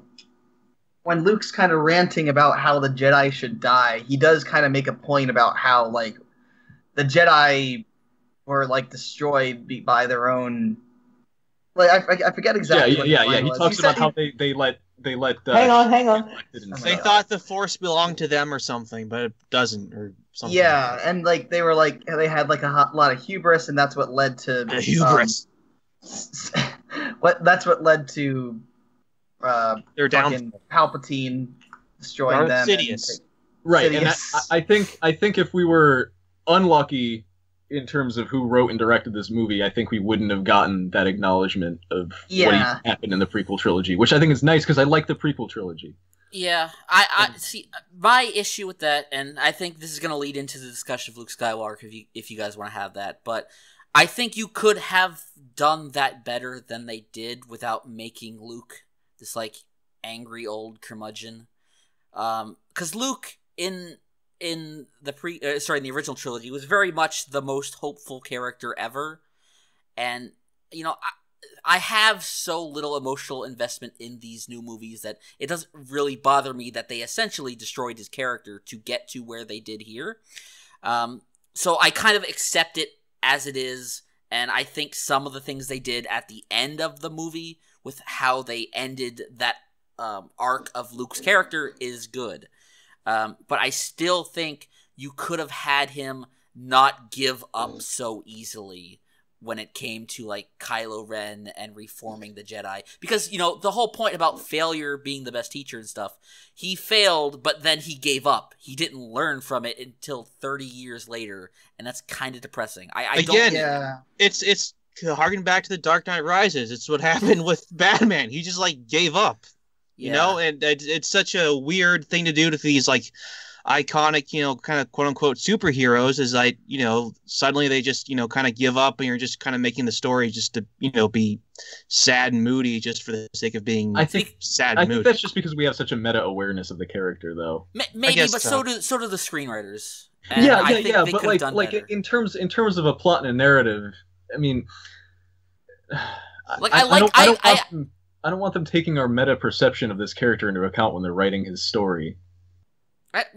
Speaker 5: when Luke's kind of ranting about how the Jedi should die, he does kind of make a point about how like the Jedi were like destroyed by their own. Like I forget exactly.
Speaker 6: Yeah. He talks about how they let.
Speaker 4: Hang on.
Speaker 3: They thought the Force belonged to them or something, but it doesn't, or something.
Speaker 5: Yeah, and like they were like they had like a lot of hubris, and that's what led to
Speaker 3: hubris.
Speaker 5: That's what led to
Speaker 3: their downfall.
Speaker 5: Palpatine destroying them.
Speaker 3: Sidious.
Speaker 6: Right, and I think if we were unlucky in terms of who wrote and directed this movie, I think we wouldn't have gotten that acknowledgement of what happened in the prequel trilogy, which I think is nice because I like the prequel trilogy.
Speaker 2: Yeah, I see my issue with that, and I think this is going to lead into the discussion of Luke Skywalker if you guys want to have that, but I think you could have done that better than they did without making Luke this like angry old curmudgeon. Because Luke in the original trilogy was very much the most hopeful character ever, and I have so little emotional investment in these new movies that it doesn't really bother me that they essentially destroyed his character to get to where they did here. So I kind of accept it as it is, and I think some of the things they did at the end of the movie with how they ended that arc of Luke's character is good. But I still think you could have had him not give up so easily when it came to like Kylo Ren and reforming the Jedi. Because, the whole point about failure being the best teacher and stuff, he failed, but then he gave up. He didn't learn from it until 30 years later, and that's kind of depressing.
Speaker 3: It's harking back to the Dark Knight Rises. It's what happened with Batman. He just like gave up. And it's such a weird thing to do to these like iconic, kind of quote unquote superheroes is like, suddenly they just, kind of give up and you're just kind of making the story just to, be sad and moody just for the sake of being sad and moody. I think
Speaker 6: that's just because we have such a meta awareness of the character though.
Speaker 2: Maybe, but so do the screenwriters.
Speaker 6: And but like in terms of a plot and a narrative, I mean, I don't want them taking our meta perception of this character into account when they're writing his story.
Speaker 2: But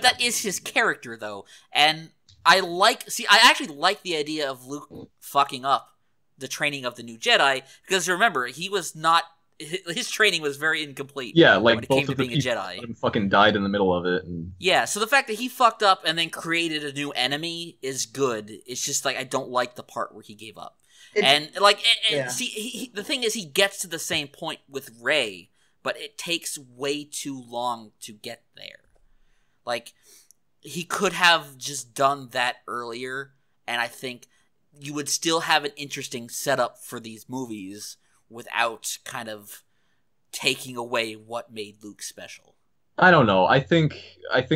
Speaker 2: that is his character, though, and I actually like the idea of Luke fucking up the training of the new Jedi, because remember, his training was very incomplete.
Speaker 6: Yeah, like
Speaker 2: when it
Speaker 6: both
Speaker 2: came to
Speaker 6: of the
Speaker 2: being a Jedi.
Speaker 6: Fucking died in the middle of it. And...
Speaker 2: Yeah, so the fact that he fucked up and then created a new enemy is good. It's just like I don't like the part where he gave up. See, the thing is, he gets to the same point with Rey, but it takes way too long to get there. Like, he could have just done that earlier, and I think you would still have an interesting setup for these movies without kind of taking away what made Luke special.
Speaker 6: I don't know. I think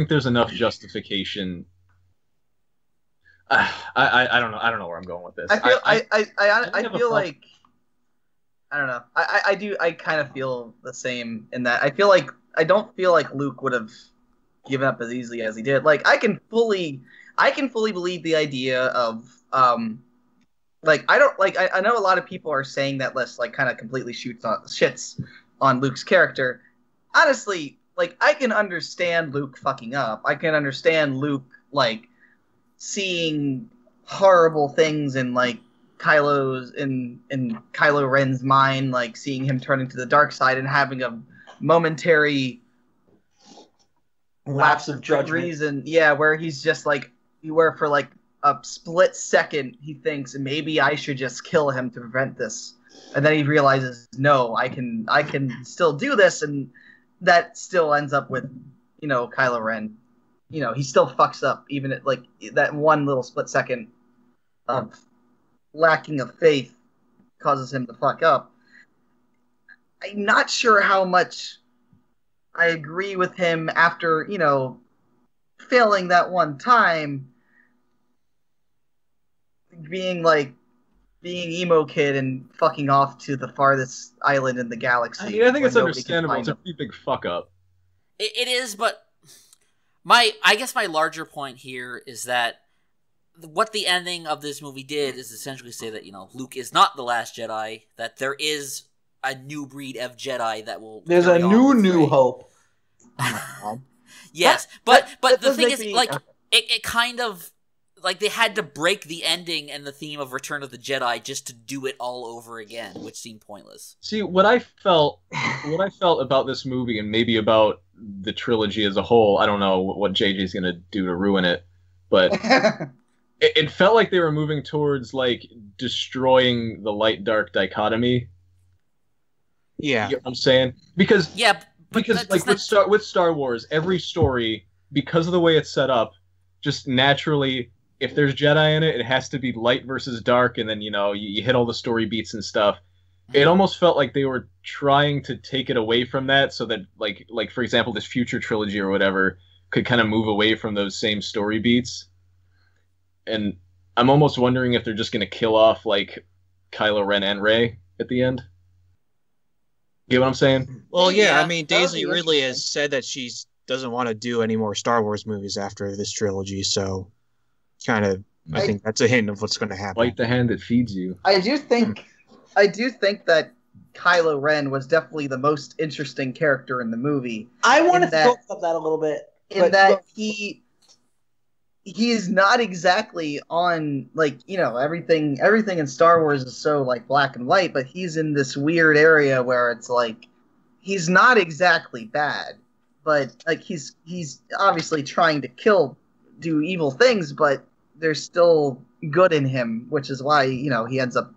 Speaker 6: there's enough justification. I don't know. I don't know where I'm going with this.
Speaker 5: I feel like I don't know. I kind of feel the same in that I don't feel like Luke would have given up as easily as he did. Like I can fully believe the idea of I know a lot of people are saying that list like kind of completely shits on Luke's character. Honestly, like I can understand Luke fucking up. I can understand Luke like seeing horrible things in like Kylo Ren's mind, like seeing him turning to the dark side and having a momentary
Speaker 4: lapse of judgment
Speaker 5: reason. Yeah, where he's just like, where for like a split second he thinks maybe I should just kill him to prevent this, and then he realizes no, I can still do this, and that still ends up with, you know, Kylo Ren. You know, he still fucks up even at like that one little split second of lacking of faith causes him to fuck up. I'm not sure how much I agree with him after, you know, failing that one time, being emo kid and fucking off to the farthest island in the galaxy.
Speaker 6: I mean, I think it's understandable. It's a pretty big fuck up.
Speaker 2: It is, but I guess my larger point here is that what the ending of this movie did is essentially say that, you know, Luke is not the Last Jedi, that there is a new breed of Jedi that will...
Speaker 4: There's a new hope.
Speaker 2: Yes, but the thing is, like, it kind of... Like, they had to break the ending and the theme of Return of the Jedi just to do it all over again, which seemed pointless.
Speaker 6: See, what I felt about this movie, and maybe about the trilogy as a whole, I don't know what JJ's gonna do to ruin it, but it felt like they were moving towards, like, destroying the light-dark dichotomy.
Speaker 3: Yeah.
Speaker 6: You know what I'm saying? Because like, with Star Wars, every story, because of the way it's set up, just naturally... If there's Jedi in it, it has to be light versus dark, and then, you know, you hit all the story beats and stuff. It almost felt like they were trying to take it away from that, so that, like for example, this future trilogy or whatever could kind of move away from those same story beats. And I'm almost wondering if they're just going to kill off, like, Kylo Ren and Rey at the end. You get what I'm saying?
Speaker 3: Well, yeah, I mean, Daisy Ridley has said that she doesn't want to do any more Star Wars movies after this trilogy, so... kind of, I think that's a hint of what's going to happen.
Speaker 6: Bite the hand that feeds you.
Speaker 5: I do think that Kylo Ren was definitely the most interesting character in the movie.
Speaker 4: I wanted to talk about that a little bit.
Speaker 5: In that he's not exactly on, like, you know, everything in Star Wars is so, like, black and white, but he's in this weird area where it's like he's not exactly bad, but like he's obviously trying to do evil things, but there's still good in him, which is why, you know, he ends up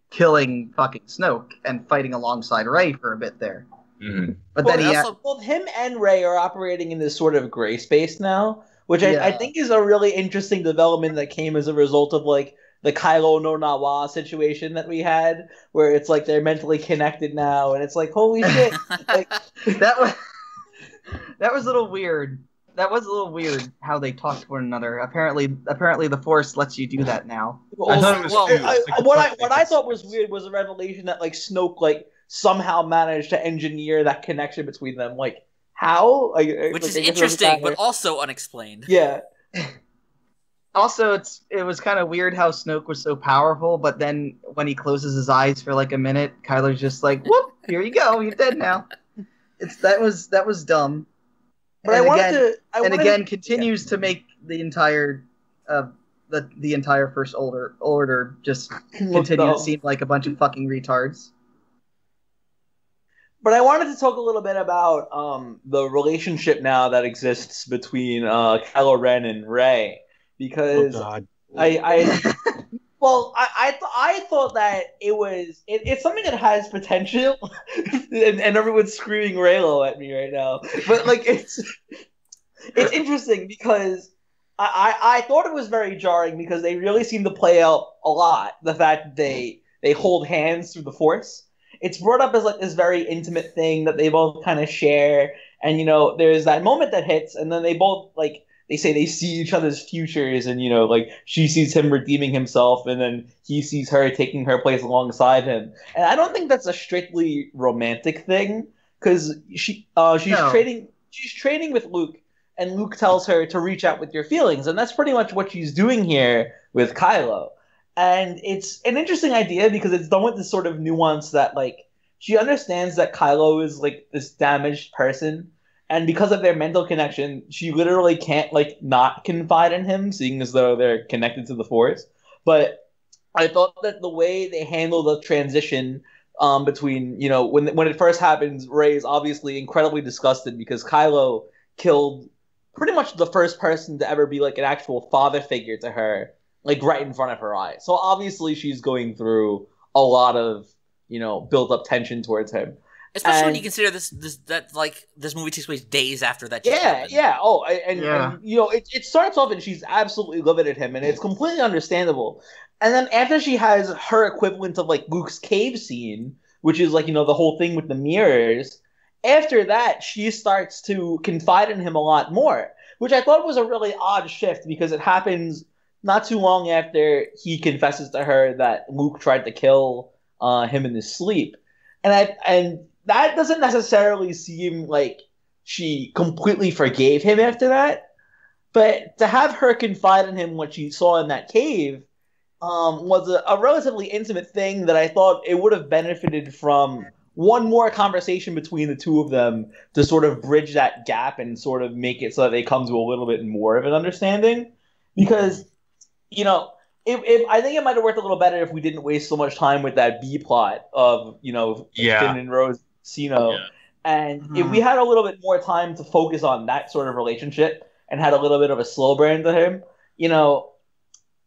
Speaker 5: killing fucking Snoke and fighting alongside Rey for a bit there.
Speaker 6: Mm-hmm.
Speaker 5: But then
Speaker 4: both him and Rey are operating in this sort of gray space now, which I think is a really interesting development that came as a result of, like, the Kylo no Nawa situation that we had, where it's like they're mentally connected now, and it's like, holy shit. Like,
Speaker 5: that was a little weird. That was a little weird how they talked to one another. Apparently the Force lets you do that now.
Speaker 6: I thought it was
Speaker 4: what I thought was weird was the revelation that, like, Snoke, like, somehow managed to engineer that connection between them. Like, how?
Speaker 2: Which is interesting, but also unexplained.
Speaker 4: Yeah.
Speaker 5: Also, it was kind of weird how Snoke was so powerful, but then when he closes his eyes for like a minute, Kylo's just like, "Whoop! Here you go. You're dead now." That was dumb.
Speaker 4: But
Speaker 5: and continues to make the entire the entire First Order just continue to seem like a bunch of fucking retards.
Speaker 4: But I wanted to talk a little bit about the relationship now that exists between Kylo Ren and Rey, because I thought that it's something that has potential, and everyone's screaming Reylo at me right now. But, like, it's interesting because I thought it was very jarring because they really seem to play out a lot the fact that they hold hands through the Force. It's brought up as, like, this very intimate thing that they both kind of share, and, you know, there's that moment that hits, and then they both, like, they say they see each other's futures, and, you know, like, she sees him redeeming himself, and then he sees her taking her place alongside him. And I don't think that's a strictly romantic thing, because she's training with Luke, and Luke tells her to reach out with your feelings, and that's pretty much what she's doing here with Kylo. And it's an interesting idea because it's done with this sort of nuance that, like, she understands that Kylo is, like, this damaged person, and because of their mental connection, she literally can't, like, not confide in him, seeing as though they're connected to the Force. But I thought that the way they handle the transition between, you know, when it first happens, Rey is obviously incredibly disgusted because Kylo killed pretty much the first person to ever be like an actual father figure to her, like right in front of her eyes. So obviously she's going through a lot of, built up tension towards him.
Speaker 2: Especially when you consider this movie takes place days after that. Happened.
Speaker 4: Yeah. Oh, and it starts off and she's absolutely livid at him, and it's completely understandable. And then after she has her equivalent of like Luke's cave scene, which is like, the whole thing with the mirrors, after that, she starts to confide in him a lot more, which I thought was a really odd shift because it happens not too long after he confesses to her that Luke tried to kill him in his sleep. And that doesn't necessarily seem like she completely forgave him after that. But to have her confide in him what she saw in that cave was a relatively intimate thing that I thought it would have benefited from one more conversation between the two of them to sort of bridge that gap and sort of make it so that they come to a little bit more of an understanding. Because, I think it might have worked a little better if we didn't waste so much time with that B plot of, Finn and Rose Sino. Yeah. And if we had a little bit more time to focus on that sort of relationship and had a little bit of a slow burn to him,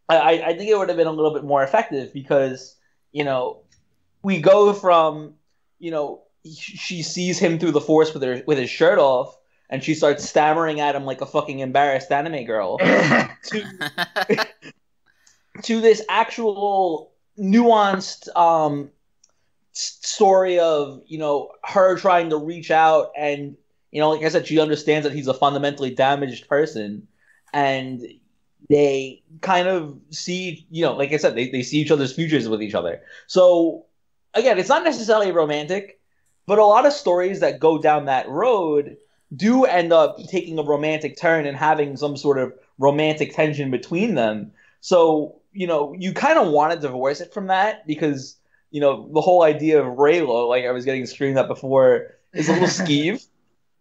Speaker 4: I think it would have been a little bit more effective because, we go from, she sees him through the Force with his shirt off, and she starts stammering at him like a fucking embarrassed anime girl, to this actual nuanced story of, her trying to reach out and, like I said, she understands that he's a fundamentally damaged person, and they kind of see, like I said, they see each other's futures with each other. So, again, it's not necessarily romantic, but a lot of stories that go down that road do end up taking a romantic turn and having some sort of romantic tension between them. So, you kind of want to divorce it from that because, the whole idea of Raylo, like I was getting screamed at before, is a little skeeve.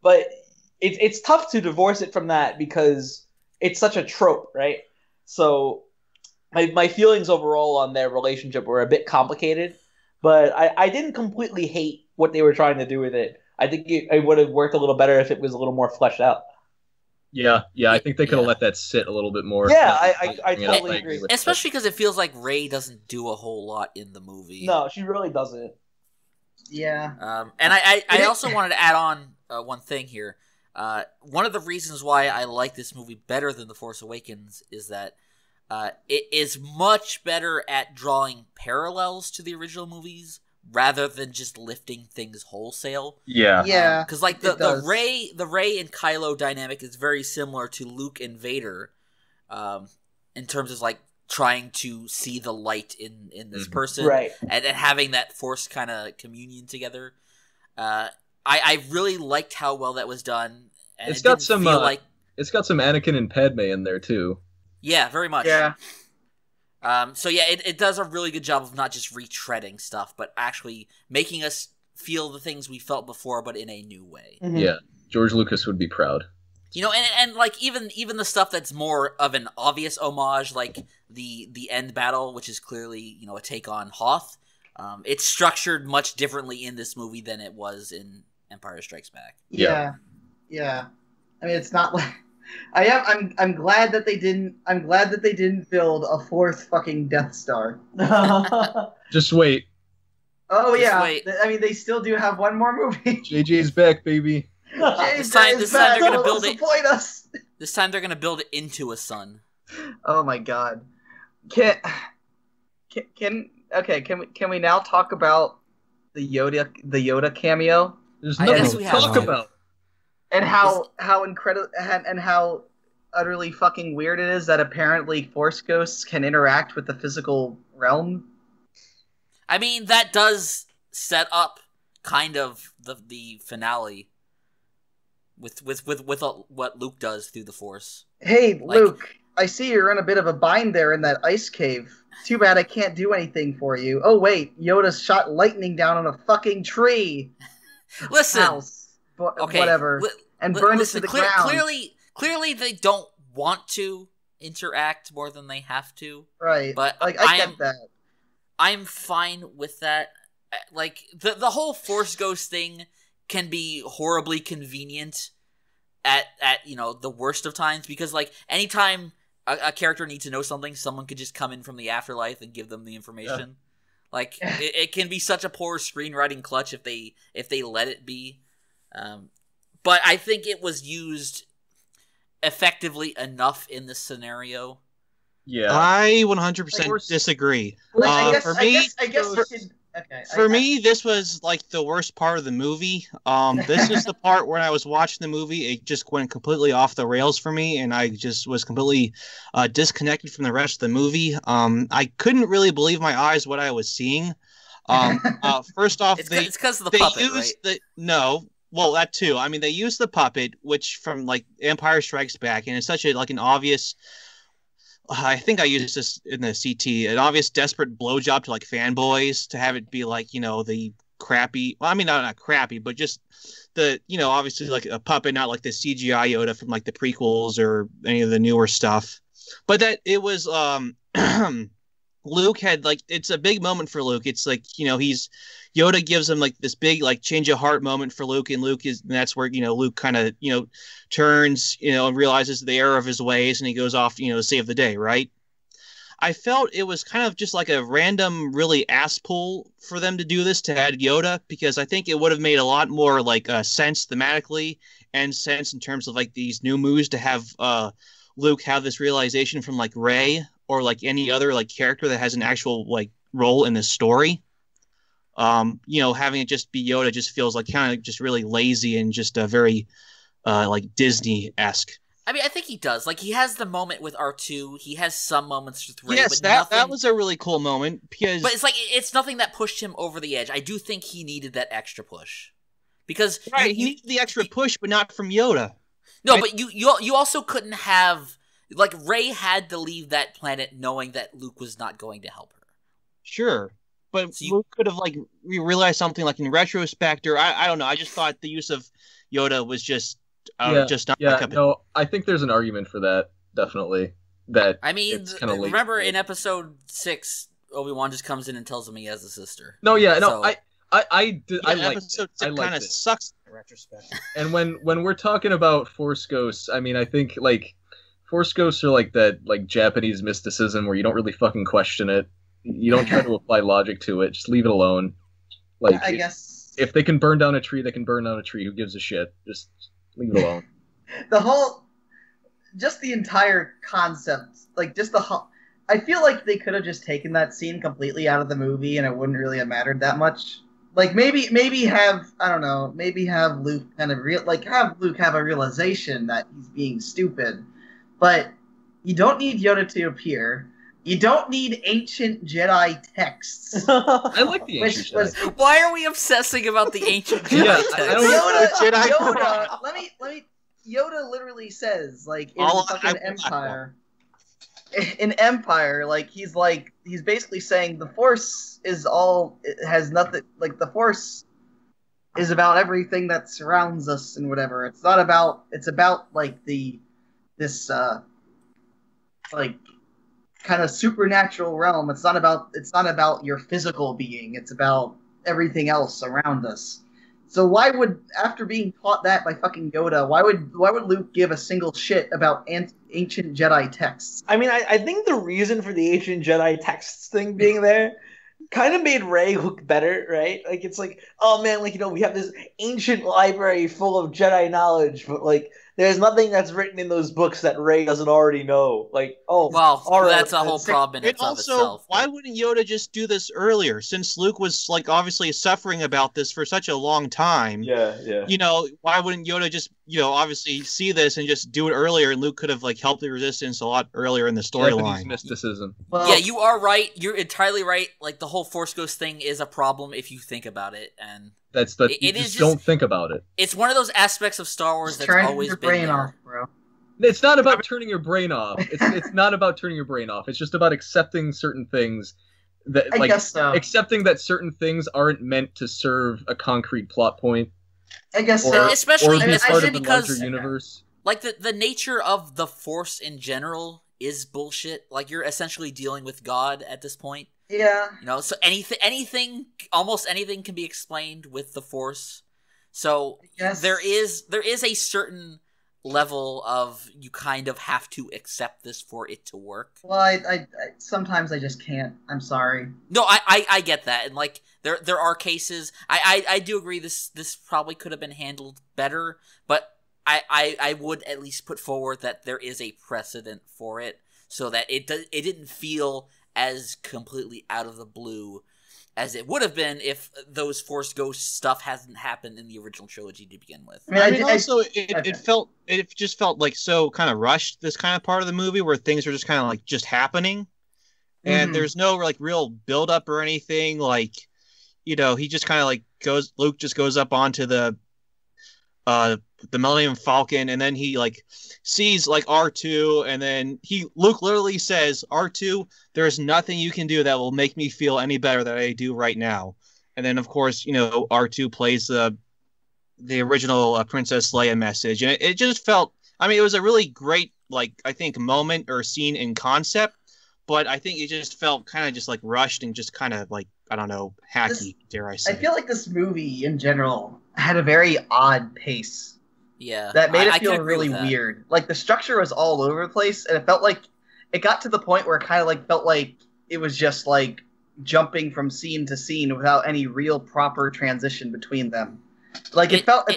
Speaker 4: But it's tough to divorce it from that because it's such a trope, right? So my feelings overall on their relationship were a bit complicated, but I didn't completely hate what they were trying to do with it. I think it would have worked a little better if it was a little more fleshed out.
Speaker 6: Yeah, I think they could have let that sit a little bit more.
Speaker 4: Yeah, I totally agree.
Speaker 2: Especially because it feels like Rey doesn't do a whole lot in the movie.
Speaker 4: No, she really doesn't.
Speaker 5: Yeah.
Speaker 2: And I also wanted to add on one thing here. One of the reasons why I like this movie better than The Force Awakens is that it is much better at drawing parallels to the original movies rather than just lifting things wholesale.
Speaker 5: Yeah.
Speaker 2: Because like the Rey and Kylo dynamic is very similar to Luke and Vader, in terms of like trying to see the light in this person,
Speaker 4: right?
Speaker 2: And having that Force kind of communion together. I really liked how well that was done. And
Speaker 6: it's got some it's got some Anakin and Padme in there too.
Speaker 2: Yeah, very much.
Speaker 5: Yeah.
Speaker 2: So yeah, it does a really good job of not just retreading stuff, but actually making us feel the things we felt before, but in a new way.
Speaker 4: Mm-hmm.
Speaker 6: Yeah, George Lucas would be proud.
Speaker 2: And like even the stuff that's more of an obvious homage, like the end battle, which is clearly a take on Hoth. It's structured much differently in this movie than it was in Empire Strikes Back.
Speaker 5: Yeah. I mean, it's not like. I'm glad that they didn't. I'm glad that they didn't build a fourth fucking Death Star.
Speaker 6: Just wait.
Speaker 5: Oh
Speaker 2: Just
Speaker 5: yeah.
Speaker 2: wait.
Speaker 5: I mean, they still do have one more movie.
Speaker 6: JJ's back, baby.
Speaker 2: This time they're gonna build it.
Speaker 5: Disappoint us.
Speaker 2: This time they're gonna build it into a sun.
Speaker 5: Oh my god. Can we now talk about the Yoda cameo?
Speaker 6: There's
Speaker 2: I
Speaker 6: nothing
Speaker 2: guess
Speaker 6: to
Speaker 2: we have
Speaker 6: talk
Speaker 2: to.
Speaker 6: about.
Speaker 5: And how incredible and how utterly fucking weird it is that apparently Force ghosts can interact with the physical realm.
Speaker 2: I mean, that does set up kind of the finale with what Luke does through the Force.
Speaker 5: Hey,
Speaker 2: Like-
Speaker 5: Luke, I see you're in a bit of a bind there in that ice cave. Too bad I can't do anything for you. Oh wait, Yoda shot lightning down on a fucking tree.
Speaker 2: Listen,
Speaker 5: House.
Speaker 2: okay,
Speaker 5: Whatever. And burned it to the ground.
Speaker 2: Clearly, they don't want to interact more than they have to.
Speaker 5: Right.
Speaker 2: But
Speaker 5: like, I get that.
Speaker 2: I'm fine with that. Like the whole Force Ghost thing can be horribly convenient, at the worst of times, because like anytime a character needs to know something, someone could just come in from the afterlife and give them the information. Like it can be such a poor screenwriting clutch if they let it be. But I think it was used effectively enough in this scenario.
Speaker 3: Yeah, I 100% disagree. For me, this was like the worst part of the movie. This is the part where I was watching the movie, it just went completely off the rails for me, and I just was completely disconnected from the rest of the movie. I couldn't really believe my eyes what I was seeing. First off, it's
Speaker 2: because of the puppet, right?
Speaker 3: Well, that too. I mean, they used the puppet, which from like Empire Strikes Back, and it's such a like an obvious. I think I used this in the CT, an obvious desperate blowjob to like fanboys, to have it be like, the crappy. Well, I mean, not crappy, but just the, obviously like a puppet, not like the CGI Yoda from like the prequels or any of the newer stuff. But that it was Luke had like, it's a big moment for Luke. It's like, Yoda gives him like this big like change of heart moment for Luke, and that's where Luke kind of turns and realizes the error of his ways, and he goes off to save the day, right? I felt it was kind of just like a random really ass pull for them to do this, to add Yoda, because I think it would have made a lot more like sense thematically and sense in terms of like these new moves to have Luke have this realization from like Rey or like any other like character that has an actual like role in this story. Having it just be Yoda just feels like kind of just really lazy and just a very like Disney-esque.
Speaker 2: I mean, I think he does. Like, he has the moment with R2. He has some moments with Rey.
Speaker 3: Yes,
Speaker 2: but
Speaker 3: that was a really cool moment, because...
Speaker 2: But it's like, it's nothing that pushed him over the edge. I do think he needed that extra push. Because...
Speaker 3: Right, he needed the extra push, but not from Yoda.
Speaker 2: No, right? But you also couldn't have... Like, Rey had to leave that planet knowing that Luke was not going to help her.
Speaker 3: Sure. But so Luke could have, like, realized something, like, in retrospect, or I don't know. I just thought the use of Yoda was just not...
Speaker 6: No, I think there's an argument for that, definitely. That
Speaker 2: I mean, remember in episode 6, Obi-Wan just comes in and tells him he has a sister.
Speaker 6: No, yeah, no, so... I like
Speaker 3: episode 6 kind of sucks in retrospect.
Speaker 6: And when we're talking about Force Ghosts, I mean, I think, like, Force Ghosts are like that, like, Japanese mysticism where you don't really fucking question it. You don't try to apply logic to it. Just leave it alone. Like,
Speaker 5: I guess
Speaker 6: if they can burn down a tree, they can burn down a tree. Who gives a shit? Just leave it alone.
Speaker 5: The entire concept, like, I feel like they could have just taken that scene completely out of the movie and it wouldn't really have mattered that much. Like, maybe have, I don't know, maybe have Luke kind of have Luke have a realization that he's being stupid. But you don't need Yoda to appear. You don't need ancient Jedi texts.
Speaker 6: I like the ancient Jedi.
Speaker 2: Why are we obsessing about the ancient Jedi texts?
Speaker 5: Yoda, let me. Yoda literally says, like, in fucking Empire. In Empire, like, he's basically saying the Force is all. It has nothing. Like, the Force is about everything that surrounds us and whatever. It's not about. It's about like this like kind of supernatural realm. It's not about your physical being. It's about everything else around us. So why would, after being taught that by fucking Yoda, why would Luke give a single shit about ancient Jedi texts?
Speaker 4: I mean, I think the reason for the ancient Jedi texts thing being there kind of made Rey look better, right? Like, it's like, oh man, like, we have this ancient library full of Jedi knowledge, but like, there's nothing that's written in those books that Rey doesn't already know. Like, oh,
Speaker 2: well, that's a whole problem in itself.
Speaker 3: Why wouldn't Yoda just do this earlier? Since Luke was like obviously suffering about this for such a long time.
Speaker 4: Yeah.
Speaker 3: Why wouldn't Yoda just obviously see this and just do it earlier? And Luke could have like helped the Resistance a lot earlier in the storyline.
Speaker 6: Mysticism.
Speaker 2: Well, yeah, you are right. You're entirely right. Like, the whole Force Ghost thing is a problem if you think about it, and
Speaker 6: don't think about it.
Speaker 2: It's one of those aspects of Star Wars that's always been there.
Speaker 5: Off, bro.
Speaker 6: It's not about turning your brain off. It's not about turning your brain off. It's just about accepting certain things that, like,
Speaker 5: guess so.
Speaker 6: Accepting that certain things aren't meant to serve a concrete plot point.
Speaker 5: I guess so.
Speaker 2: Especially
Speaker 6: because
Speaker 2: because
Speaker 6: universe.
Speaker 2: Like, the nature of the Force in general is bullshit. Like, you're essentially dealing with God at this point.
Speaker 5: Yeah.
Speaker 2: So almost anything can be explained with the Force. So there is a certain level of you kind of have to accept this for it to work.
Speaker 5: Well, I sometimes I just can't. I'm sorry.
Speaker 2: No, I get that, and like there are cases. I do agree this probably could have been handled better, but I would at least put forward that there is a precedent for it, so that it didn't feel as completely out of the blue as it would have been if those Force Ghost stuff hasn't happened in the original trilogy to begin with.
Speaker 3: It just felt like so kind of rushed, this kind of part of the movie where things are just kind of like just happening, and there's no like real build up or anything. Like, he just kind of like Luke just goes up onto the Millennium Falcon, and then he like sees like R2, and then Luke literally says, "R2, there's nothing you can do that will make me feel any better than I do right now." And then of course, R2 plays the original Princess Leia message, and it just felt, it was a really great, like, I think moment or scene in concept, but I think it just felt kind of just like rushed and just kind of like, I don't know, hacky, dare I say.
Speaker 5: I feel like this movie in general had a very odd pace.
Speaker 2: Yeah.
Speaker 5: That made it feel really weird. Like, the structure was all over the place, and it felt like it got to the point where it kind of like felt like it was just like jumping from scene to scene without any real proper transition between them. Like it felt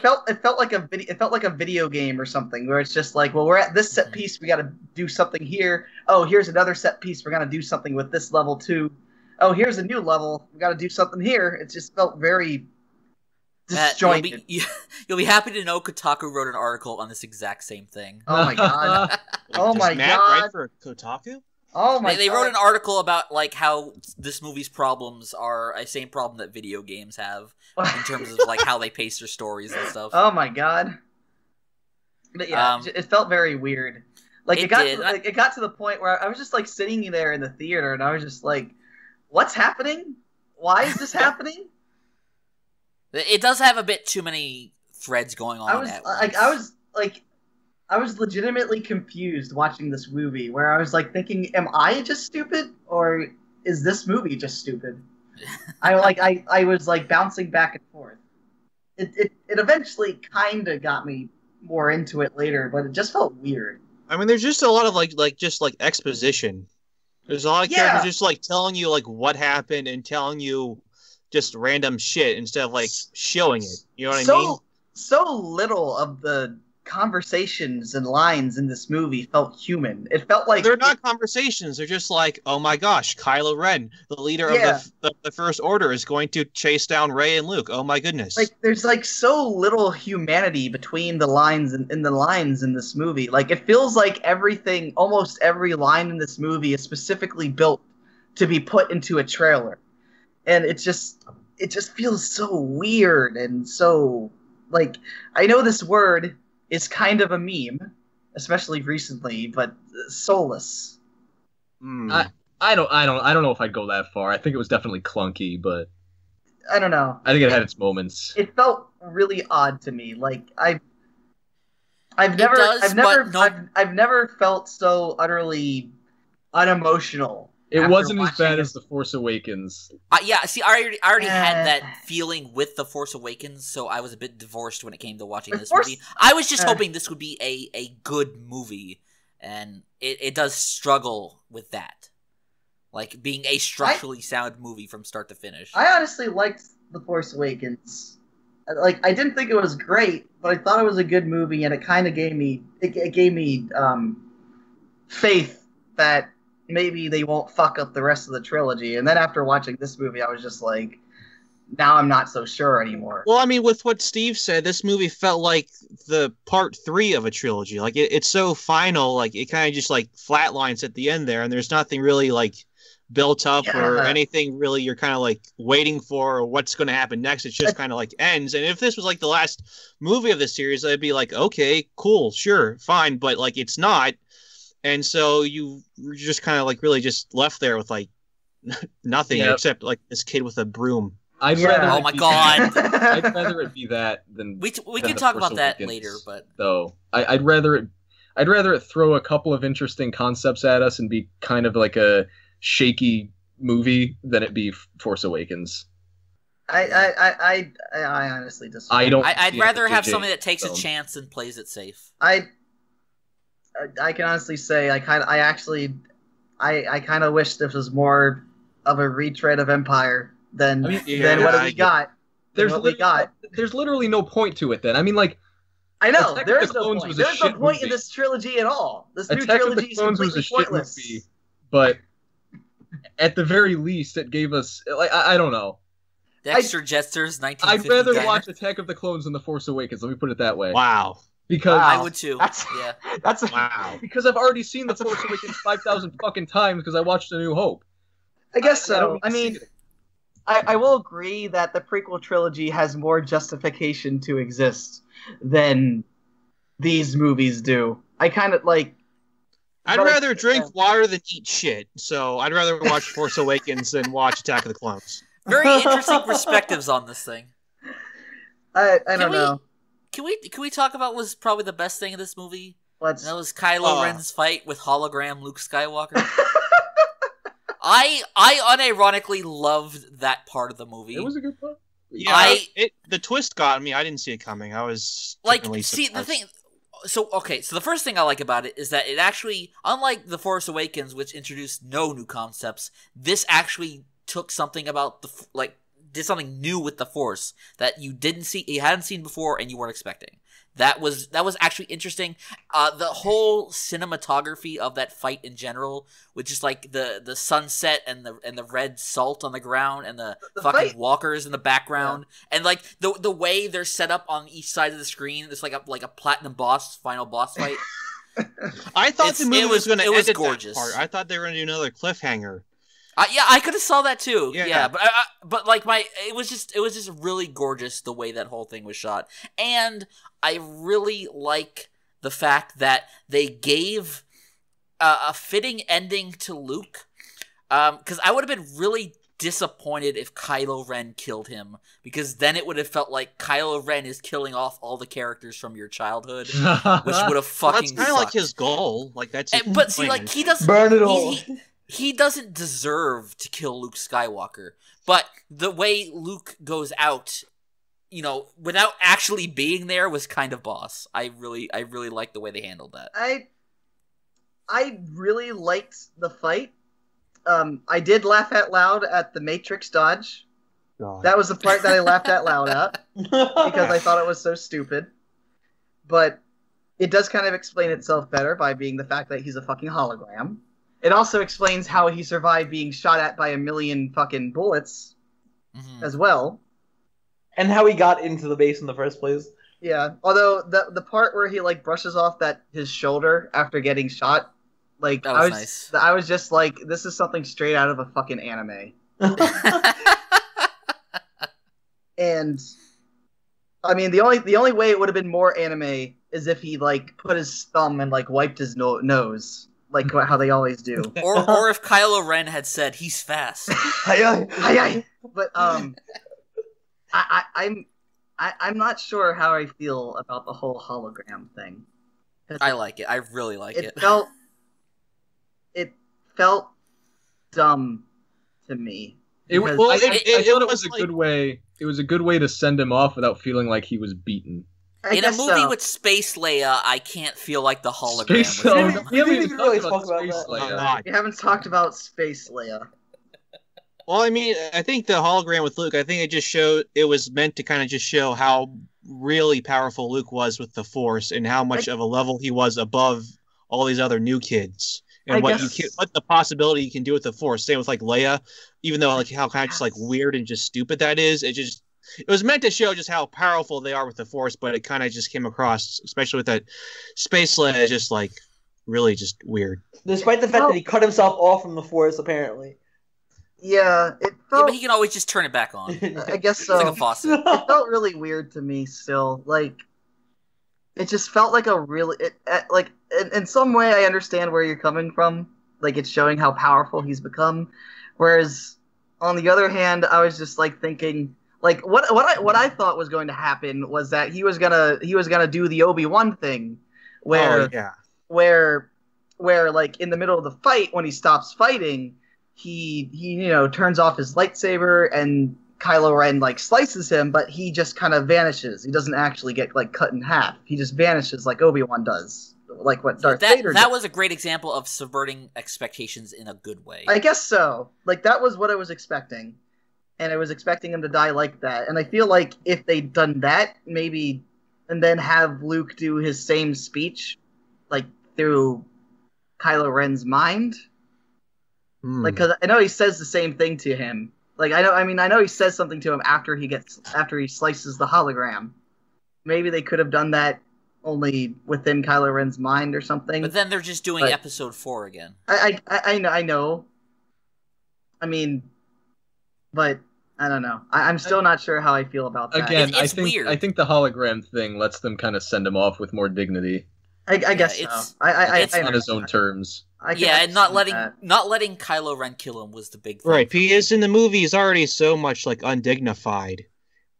Speaker 5: like a video game or something, where it's just like, well, we're at this set piece, we got to do something here. Oh, here's another set piece, we're gonna do something with this level too. Oh, here's a new level, we got to do something here. It just felt very disjointed.
Speaker 2: You'll be happy to know Kotaku wrote an article on this exact same thing.
Speaker 5: Oh my god! Oh my
Speaker 3: Matt
Speaker 5: god!
Speaker 3: write for Kotaku?
Speaker 5: Oh my!
Speaker 2: They wrote an article about like how this movie's problems are a same problem that video games have in terms of like how they pace their stories and stuff.
Speaker 5: Oh my god! But yeah, it felt very weird. Like it got to the point where I was just like sitting there in the theater, and I was just like, "What's happening? Why is this happening?"
Speaker 2: It does have a bit too many threads going on.
Speaker 5: I was legitimately confused watching this movie, where I was like thinking, am I just stupid, or is this movie just stupid? I was like bouncing back and forth. It eventually kind of got me more into it later, but it just felt weird.
Speaker 3: There's just a lot of like exposition. There's a lot of characters just like telling you like what happened and telling you just random shit instead of like showing it. You know what I mean?
Speaker 5: So little of the conversations and lines in this movie felt human. It felt like
Speaker 3: they're not conversations. They're just like, oh my gosh, Kylo Ren, the leader of the First Order, is going to chase down Rey and Luke. Oh my goodness!
Speaker 5: Like, there's like so little humanity between the lines in the lines in this movie. Like, it feels like almost every line in this movie is specifically built to be put into a trailer, and it just feels so weird and so like, I know this word is kind of a meme, especially recently, but soulless.
Speaker 6: I don't know if I'd go that far. I think it was definitely clunky, but
Speaker 5: I don't know.
Speaker 6: I think it had its moments.
Speaker 5: It felt really odd to me. Like I've never felt so utterly unemotional.
Speaker 6: It wasn't as bad as The Force Awakens.
Speaker 2: Yeah, see, I already had that feeling with The Force Awakens, so I was a bit divorced when it came to watching this movie. I was just hoping this would be a good movie, and it does struggle with that. Like, being a structurally sound movie from start to finish.
Speaker 5: I honestly liked The Force Awakens. Like, I didn't think it was great, but I thought it was a good movie, and it kind of gave me faith that maybe they won't fuck up the rest of the trilogy. And then after watching this movie, I was just like, now I'm not so sure anymore.
Speaker 3: Well, with what Steve said, this movie felt like the part 3 of a trilogy. Like, it's so final, like, it kind of just, like, flatlines at the end there, and there's nothing really, like, built up or anything really you're kind of, like, waiting for or what's going to happen next. It just kind of, like, ends. And if this was, like, the last movie of the series, I'd be like, okay, cool, sure, fine. But, like, it's not. And so you're just kind of like really just left there with like nothing except like this kid with a broom.
Speaker 2: Oh my god!
Speaker 6: I'd rather it be that than
Speaker 2: we can talk about that later. But
Speaker 6: though I'd rather it throw a couple of interesting concepts at us and be kind of like a shaky movie than it be Force Awakens.
Speaker 5: I honestly disagree.
Speaker 6: I don't.
Speaker 2: I'd
Speaker 6: see
Speaker 2: rather
Speaker 6: it
Speaker 2: have
Speaker 6: JJ
Speaker 2: something that takes a
Speaker 6: film.
Speaker 2: chance and plays it safe.
Speaker 5: I can honestly say I kind of wish this was more of a retread of Empire than
Speaker 6: I mean,
Speaker 5: than what we got.
Speaker 6: There's literally no point to it then. I mean, like,
Speaker 5: I know
Speaker 6: Attack of
Speaker 5: there's
Speaker 6: the
Speaker 5: no
Speaker 6: Clones
Speaker 5: point.
Speaker 6: was a
Speaker 5: There's no
Speaker 6: shit
Speaker 5: point in
Speaker 6: movie.
Speaker 5: this trilogy at all. This new
Speaker 6: Attack of the
Speaker 5: trilogy is
Speaker 6: Clones was
Speaker 5: completely
Speaker 6: a shit
Speaker 5: pointless.
Speaker 6: movie, but at the very least, it gave us like I don't know.
Speaker 2: Dexter Jettster's 1950.
Speaker 6: I'd rather
Speaker 2: diner.
Speaker 6: watch Attack of the Clones than The Force Awakens. Let me put it that way.
Speaker 3: Wow.
Speaker 6: Because
Speaker 4: Wow.
Speaker 2: I would too.
Speaker 4: That's
Speaker 2: Yeah.
Speaker 4: that's
Speaker 3: Wow.
Speaker 6: because I've already seen The Force Awakens 5,000 fucking times because I watched A New Hope.
Speaker 5: I guess
Speaker 6: I don't
Speaker 5: so.
Speaker 6: need
Speaker 5: I
Speaker 6: to see
Speaker 5: mean,
Speaker 6: it.
Speaker 5: I will agree that the prequel trilogy has more justification to exist than these movies do. I kind of like.
Speaker 3: I'd
Speaker 5: but
Speaker 3: rather drink water than eat shit, so I'd rather watch Force Awakens than watch Attack of the Clones.
Speaker 2: Very interesting perspectives on this thing.
Speaker 5: I don't know.
Speaker 2: Can we talk about what was probably the best thing in this movie?
Speaker 5: Let's.
Speaker 2: And that was Kylo Ren's fight with hologram Luke Skywalker. I unironically loved that part of the movie.
Speaker 6: It was a good part.
Speaker 3: Yeah, the twist got me. I didn't see it coming. I was
Speaker 2: like,
Speaker 3: genuinely
Speaker 2: see, the
Speaker 3: surprised.
Speaker 2: thing. So the first thing I like about it is that it actually, unlike The Force Awakens, which introduced no new concepts, this actually took something about did something new with the Force that you hadn't seen before, and you weren't expecting. That was actually interesting. The whole cinematography of that fight in general, with just like the sunset and the red salt on the ground and the fucking
Speaker 5: fight.
Speaker 2: walkers in the background, and like the way they're set up on each side of the screen, it's like a platinum final boss fight.
Speaker 3: I thought the movie was going to end at
Speaker 2: gorgeous.
Speaker 3: that part. I thought they were going to do another cliffhanger.
Speaker 2: Yeah, I could have saw that too.
Speaker 3: Yeah.
Speaker 2: Yeah, but like it was just really gorgeous the way that whole thing was shot, and I really like the fact that they gave a fitting ending to Luke, because I would have been really disappointed if Kylo Ren killed him, because then it would have felt like Kylo Ren is killing off all the characters from your childhood, which would have
Speaker 3: Well,
Speaker 2: fucking.
Speaker 3: that's kind of like
Speaker 2: sucked.
Speaker 3: his goal. Like that's. His
Speaker 2: But see,
Speaker 3: plan.
Speaker 2: like he doesn't
Speaker 4: burn it all.
Speaker 2: He doesn't deserve to kill Luke Skywalker, but the way Luke goes out, without actually being there, was kind of boss. I really like the way they handled that.
Speaker 5: I really liked the fight. I did laugh out loud at the Matrix dodge.
Speaker 3: God.
Speaker 5: That was the part that I laughed out loud at because I thought it was so stupid. But it does kind of explain itself better by being the fact that he's a fucking hologram. It also explains how he survived being shot at by a million fucking bullets as well.
Speaker 4: And how he got into the base in the first place.
Speaker 5: Yeah, although the part where he like brushes off his shoulder after getting shot, like
Speaker 2: That was nice.
Speaker 5: I was just like, this is something straight out of a fucking anime. And I mean, the only way it would have been more anime is if he like put his thumb and like wiped his nose, like how they always do.
Speaker 2: or if Kylo Ren had said he's fast.
Speaker 5: But I'm not sure how I feel about the whole hologram thing.
Speaker 2: I like it. I really like it.
Speaker 5: It felt dumb to me.
Speaker 6: I
Speaker 5: Because-
Speaker 6: thought it
Speaker 3: was
Speaker 6: was a
Speaker 3: like-
Speaker 6: good way. It was a good way to send him off without feeling like he was beaten.
Speaker 5: I
Speaker 2: In a
Speaker 5: guess
Speaker 2: movie
Speaker 5: so.
Speaker 2: with Space Leia, I can't feel like the hologram.
Speaker 6: Space
Speaker 2: was
Speaker 6: Leia.
Speaker 2: him.
Speaker 6: We haven't
Speaker 4: We
Speaker 6: even
Speaker 4: didn't really
Speaker 6: talked
Speaker 4: talk
Speaker 6: about
Speaker 4: about
Speaker 6: Space
Speaker 4: that.
Speaker 3: Oh,
Speaker 6: Leia.
Speaker 3: God.
Speaker 5: We haven't talked about Space Leia.
Speaker 3: Well, I mean, I think the hologram with Luke, I think it was meant to kind of just show how really powerful Luke was with the Force and how much of a level he was above all these other new kids. And what the possibility you can do with the Force. Same with like Leia, even though like how kind of just like weird and just stupid that is. It was meant to show just how powerful they are with the Force, but it kind of just came across, especially with that Space Leia, just like really just weird.
Speaker 4: Despite the fact that he cut himself off from the Force, apparently.
Speaker 5: Yeah, it
Speaker 2: Yeah,
Speaker 5: felt.
Speaker 2: but he can always just turn it back on. It's
Speaker 5: I guess so.
Speaker 2: like a faucet.
Speaker 5: It felt really weird to me still. Like, it just felt like in some way I understand where you're coming from. Like, it's showing how powerful he's become. Whereas, on the other hand, I was just like thinking, like, what I thought was going to happen was that he was gonna do the Obi-Wan thing, where
Speaker 3: Oh, yeah.
Speaker 5: where like in the middle of the fight when he stops fighting, he turns off his lightsaber and Kylo Ren like slices him, but he just kind of vanishes. He doesn't actually get like cut in half. He just vanishes like Obi-Wan does, like what Darth Vader
Speaker 2: That
Speaker 5: does.
Speaker 2: was a great example of subverting expectations in a good way.
Speaker 5: I guess so. Like that was what I was expecting, and I was expecting him to die like that. And I feel like if they'd done that, maybe, and then have Luke do his same speech, like through Kylo Ren's mind, like because I know he says the same thing to him. Like I know he says something to him after he slices the hologram. Maybe they could have done that only within Kylo Ren's mind or something.
Speaker 2: But then they're just doing Episode 4 again.
Speaker 5: I know. I mean, but I don't know. I'm still not sure how I feel about that.
Speaker 6: Again,
Speaker 2: It's weird.
Speaker 6: I think the hologram thing lets them kind of send him off with more dignity.
Speaker 5: I guess so.
Speaker 2: It's
Speaker 6: on his own terms.
Speaker 2: And not letting Kylo Ren kill him was the big thing.
Speaker 3: Right, he is in the movie. He's already so much like undignified,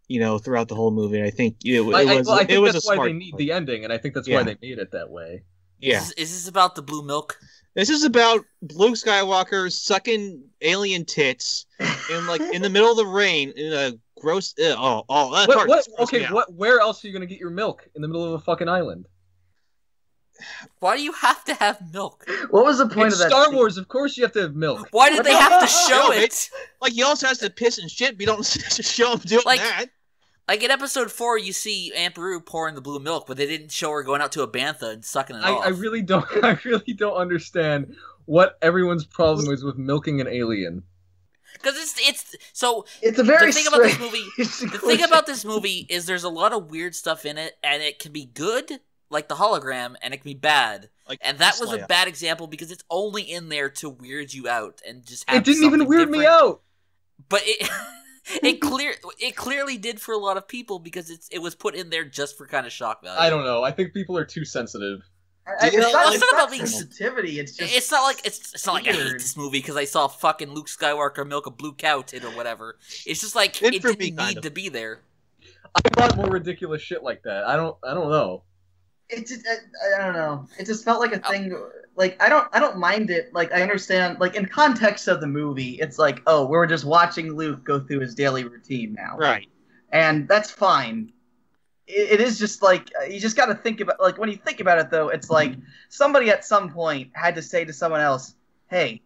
Speaker 3: throughout the whole movie. I think it was
Speaker 6: that's
Speaker 3: a
Speaker 6: why
Speaker 3: smart
Speaker 6: they need the ending, and I think that's why they made it that way.
Speaker 3: Yeah,
Speaker 2: is this about the blue milk?
Speaker 3: This is about Luke Skywalker sucking alien tits in the middle of the rain in a gross. Where
Speaker 6: else are you gonna get your milk in the middle of a fucking island?
Speaker 2: Why do you have to have milk?
Speaker 5: What was the point of that?
Speaker 6: Star Wars, of course you have to have milk.
Speaker 2: Why did they have to show it?
Speaker 3: Like, he also has to piss and shit, but you don't show him doing that.
Speaker 2: Like in Episode 4, you see Aunt Beru pouring the blue milk, but they didn't show her going out to a bantha and sucking it off.
Speaker 6: I really don't understand what everyone's problem is with milking an alien.
Speaker 2: Because
Speaker 5: it's a very
Speaker 2: the thing about this movie. The thing about this movie is there's a lot of weird stuff in it, and it can be good, like the hologram, and it can be bad. And that was a bad example because it's only in there to weird you out and just have
Speaker 6: it didn't even weird me out.
Speaker 2: But it clearly did for a lot of people because it was put in there just for kind of shock value.
Speaker 6: I don't know. I think people are too sensitive.
Speaker 5: It's not about being sensitivity.
Speaker 2: It's not like I hate this movie because I saw fucking Luke Skywalker milk a blue cow tit or whatever. It's just like it didn't need to be there.
Speaker 6: I thought more ridiculous shit like that. I don't know.
Speaker 5: It just, I don't know. It just felt like a thing. Like I don't mind it. Like I understand. Like in context of the movie, it's like, oh, we're just watching Luke go through his daily routine now,
Speaker 3: right?
Speaker 5: And that's fine. It is just like you just got to think about. Like when you think about it, though, it's like somebody at some point had to say to someone else, "Hey,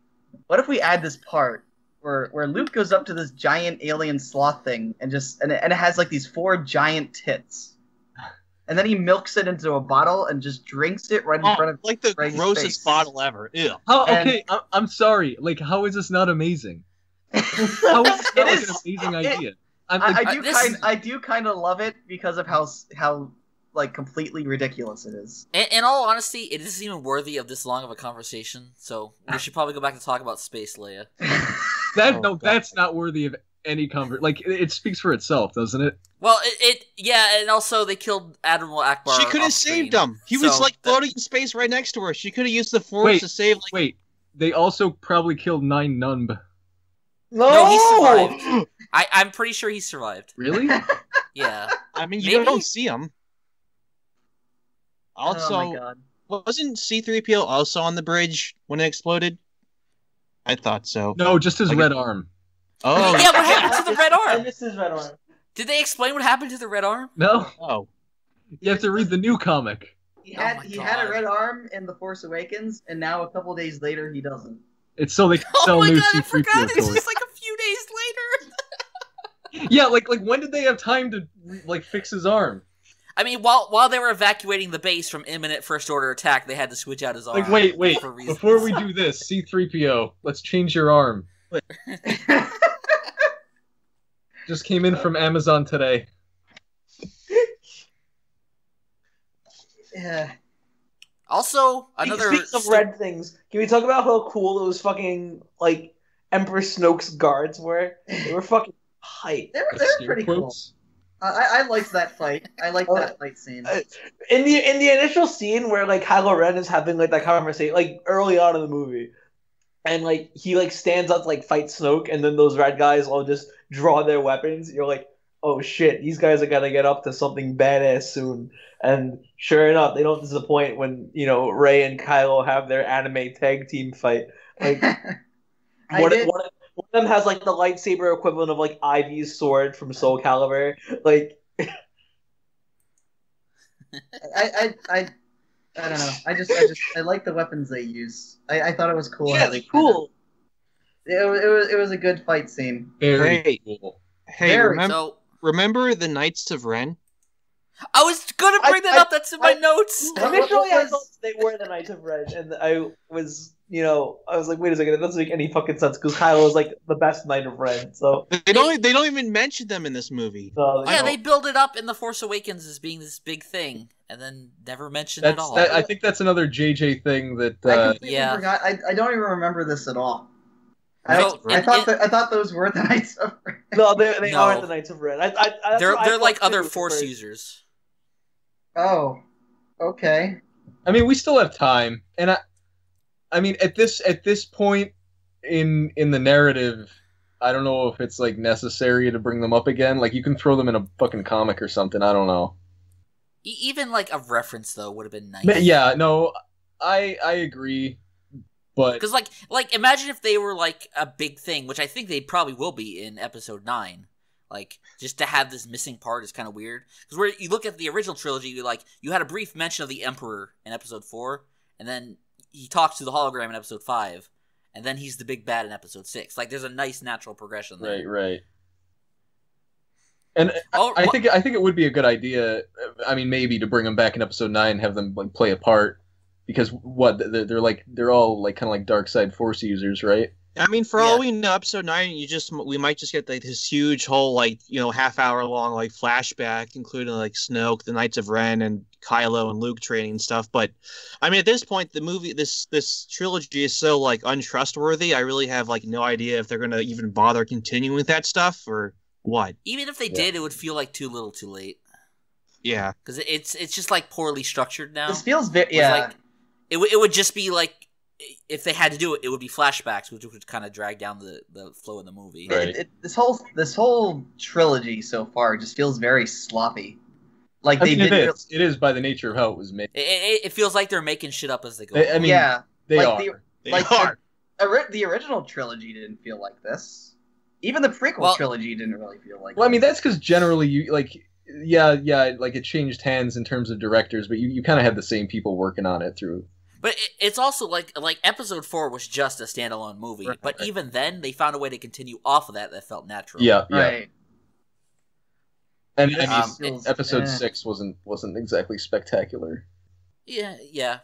Speaker 5: what if we add this part where Luke goes up to this giant alien sloth thing and it has like these 4 giant tits." And then he milks it into a bottle and just drinks it right in front of
Speaker 3: like the grossest bottle ever. Ew.
Speaker 6: I'm sorry. Like, how is this not amazing? How is this not an amazing idea?
Speaker 5: I do kind of love it because of how like completely ridiculous it is.
Speaker 2: In all honesty, it isn't even worthy of this long of a conversation. So we should probably go back to talk about Space Leia.
Speaker 6: That's not worthy of any conversation. Like, it speaks for itself, doesn't it?
Speaker 2: Well, and also they killed Admiral Akbar.
Speaker 3: She could have saved him. He was floating in space right next to her. She could have used the Force to save.
Speaker 6: Wait, they also probably killed Nine Numb.
Speaker 2: No, he survived. I'm pretty sure he survived.
Speaker 6: Really?
Speaker 2: Yeah.
Speaker 3: I mean, you don't see him. Also,
Speaker 5: oh my God.
Speaker 3: Wasn't C-3PO also on the bridge when it exploded? I thought so.
Speaker 6: No, just his red arm.
Speaker 3: Oh,
Speaker 2: yeah. What happened to the red arm?
Speaker 4: I missed his red arm.
Speaker 2: Did they explain what happened to the red arm?
Speaker 6: No.
Speaker 3: Oh.
Speaker 6: You have to read the new comic.
Speaker 5: He had a red arm in The Force Awakens, and now a couple days later he doesn't.
Speaker 6: It's so they can sell new C-3PO
Speaker 2: I forgot.
Speaker 6: toys.
Speaker 2: It's just like a few days later.
Speaker 6: Yeah, like when did they have time to fix his arm?
Speaker 2: I mean, while they were evacuating the base from imminent First Order attack, they had to switch out his arm.
Speaker 6: Like, wait. Before we do this, C-3PO, let's change your arm. Just came in from Amazon today.
Speaker 5: Yeah.
Speaker 2: Also, another...
Speaker 4: Speaking of red things, can we talk about how cool those fucking, like, Emperor Snoke's guards were? They were fucking hype.
Speaker 5: They were pretty cool. I liked that fight. I liked that fight scene.
Speaker 4: In the initial scene where, like, Kylo Ren is having, like, that conversation, like, early on in the movie, and, like, he, like, stands up to, like, fight Snoke, and then those red guys all just draw their weapons, you're like, oh shit, these guys are gonna get up to something badass soon. And sure enough, they don't disappoint when, Rey and Kylo have their anime tag team fight. Like, One of them has like the lightsaber equivalent of like Ivy's sword from Soul Calibur. Like,
Speaker 5: I don't know. I like the weapons they use. I thought it was cool.
Speaker 4: yeah,
Speaker 5: how they
Speaker 4: it's cool.
Speaker 5: It was a good fight scene.
Speaker 6: Very
Speaker 3: Hey.
Speaker 6: cool.
Speaker 3: Hey,
Speaker 5: Very.
Speaker 3: remember the Knights of Ren?
Speaker 2: I was gonna bring that up. That's in my notes.
Speaker 4: Initially, I thought they were the Knights of Ren, and I was, I was like, wait a second, that doesn't make any fucking sense because Kylo is like the best Knight of Ren. So
Speaker 3: They don't even mention them in this movie.
Speaker 2: Yeah, they build it up in The Force Awakens as being this big thing, and then never mention it at all.
Speaker 6: I think that's another JJ thing that.
Speaker 5: I completely forgot. I don't even remember this at all. I thought those were the Knights of Ren.
Speaker 4: No, they aren't the Knights of Ren.
Speaker 2: They're like other Force users.
Speaker 5: Oh, okay.
Speaker 6: I mean, we still have time, and I mean, at this point in the narrative, I don't know if it's like necessary to bring them up again. Like, you can throw them in a fucking comic or something. I don't know.
Speaker 2: Even like a reference though would have been nice.
Speaker 6: Yeah, no, I agree, but
Speaker 2: because like imagine if they were like a big thing, which I think they probably will be in Episode 9. Like, just to have this missing part is kind of weird. Because where you look at the original trilogy, you had a brief mention of the Emperor in Episode 4, and then he talks to the hologram in Episode 5, and then he's the big bad in Episode 6. Like, there's a nice natural progression there.
Speaker 6: Right. And I think it would be a good idea. I mean, maybe to bring them back in Episode 9 and have them like play a part, because they're all like kind of like dark side Force users, right?
Speaker 3: I mean, for all we know, Episode 9, we might just get like this huge whole like half-hour long like flashback, including like Snoke, the Knights of Ren, and Kylo and Luke training and stuff. But I mean, at this point, the movie, this trilogy is so like untrustworthy. I really have like no idea if they're gonna even bother continuing with that stuff or what.
Speaker 2: Even if they did, it would feel like too little, too late.
Speaker 3: Yeah,
Speaker 2: because it's just like poorly structured now.
Speaker 5: This feels very
Speaker 2: Like, it would just be like. If they had to do it, it would be flashbacks, which would kind of drag down the flow of the movie.
Speaker 6: Right.
Speaker 5: This whole trilogy so far just feels very sloppy. Like
Speaker 6: it is by the nature of how it was made.
Speaker 2: It feels like they're making shit up as they go.
Speaker 6: I mean, yeah, they are.
Speaker 5: The original trilogy didn't feel like this. Even the prequel trilogy didn't really feel like.
Speaker 6: Well, I mean, that's because generally you like. Yeah, like it changed hands in terms of directors, but you kind of had the same people working on it through.
Speaker 2: But it's also like Episode 4 was just a standalone movie, right. But even then they found a way to continue off of that felt natural.
Speaker 6: Yeah.
Speaker 5: Right.
Speaker 6: And Episode 6 wasn't exactly spectacular.
Speaker 2: Yeah.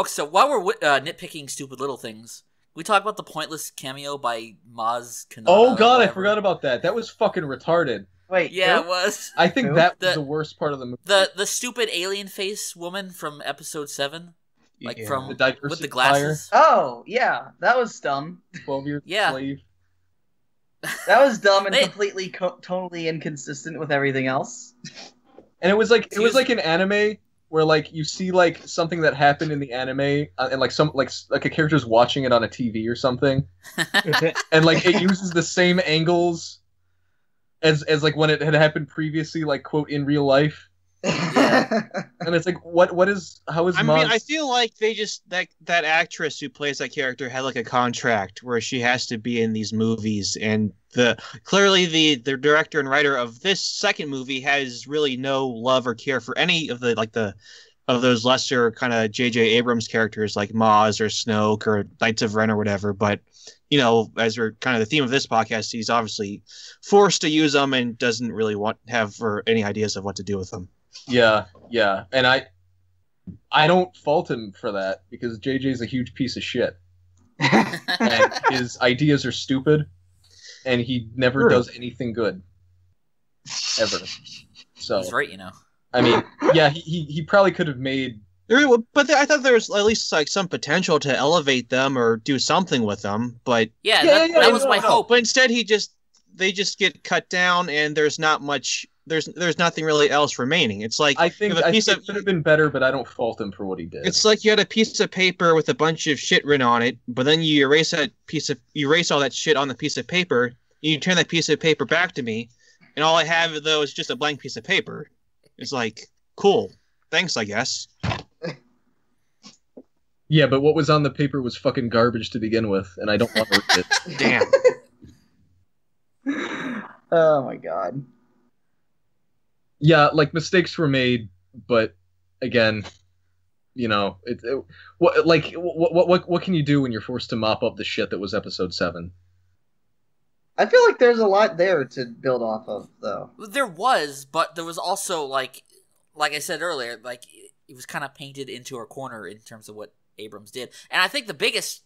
Speaker 2: So while we're nitpicking stupid little things, we talk about the pointless cameo by Maz Kanata.
Speaker 6: Oh god, I forgot about that. That was fucking retarded.
Speaker 5: Wait,
Speaker 2: yeah, it was.
Speaker 6: I think that was the worst part of the movie.
Speaker 2: The stupid alien face woman from Episode 7. Like from with the glasses.
Speaker 5: Oh yeah, that was dumb.
Speaker 6: 12 years slave.
Speaker 5: That was dumb and completely totally inconsistent with everything else.
Speaker 6: And it was like an anime where like you see like something that happened in the anime and like some like a character's watching it on a TV or something, and like it uses the same angles as like when it had happened previously, like quote in real life.
Speaker 2: Yeah.
Speaker 6: And it's like, how is
Speaker 3: I
Speaker 6: Maz...
Speaker 3: mean, I feel like they just that actress who plays that character had like a contract where she has to be in these movies, and clearly the director and writer of this second movie has really no love or care for any of of those lesser kind of J.J. Abrams characters like Maz or Snoke or Knights of Ren or whatever. But as we're kind of the theme of this podcast, he's obviously forced to use them and doesn't really have any ideas of what to do with them.
Speaker 6: Yeah, and I don't fault him for that because JJ's a huge piece of shit, and his ideas are stupid, and he never does anything good, ever. So
Speaker 2: he's right,
Speaker 6: I mean, yeah, he probably could have made.
Speaker 3: But I thought there was at least like some potential to elevate them or do something with them. But
Speaker 2: that was my hope.
Speaker 3: But instead, they just get cut down, and there's not much. There's nothing really else remaining. It's like
Speaker 6: I think it could have been better, but I don't fault him for what he did.
Speaker 3: It's like you had a piece of paper with a bunch of shit written on it, but then you erase all that shit on the piece of paper. And you turn that piece of paper back to me, and all I have though is just a blank piece of paper. It's like, cool, thanks, I guess.
Speaker 6: Yeah, but what was on the paper was fucking garbage to begin with, and I don't want to read it.
Speaker 3: Damn.
Speaker 5: Oh my god.
Speaker 6: Yeah, like mistakes were made, but again, what can you do when you're forced to mop up the shit that was episode 7?
Speaker 5: I feel like there's a lot there to build off of, though.
Speaker 2: There was, but there was also like I said earlier, like it was kind of painted into a corner in terms of what Abrams did, and I think the biggest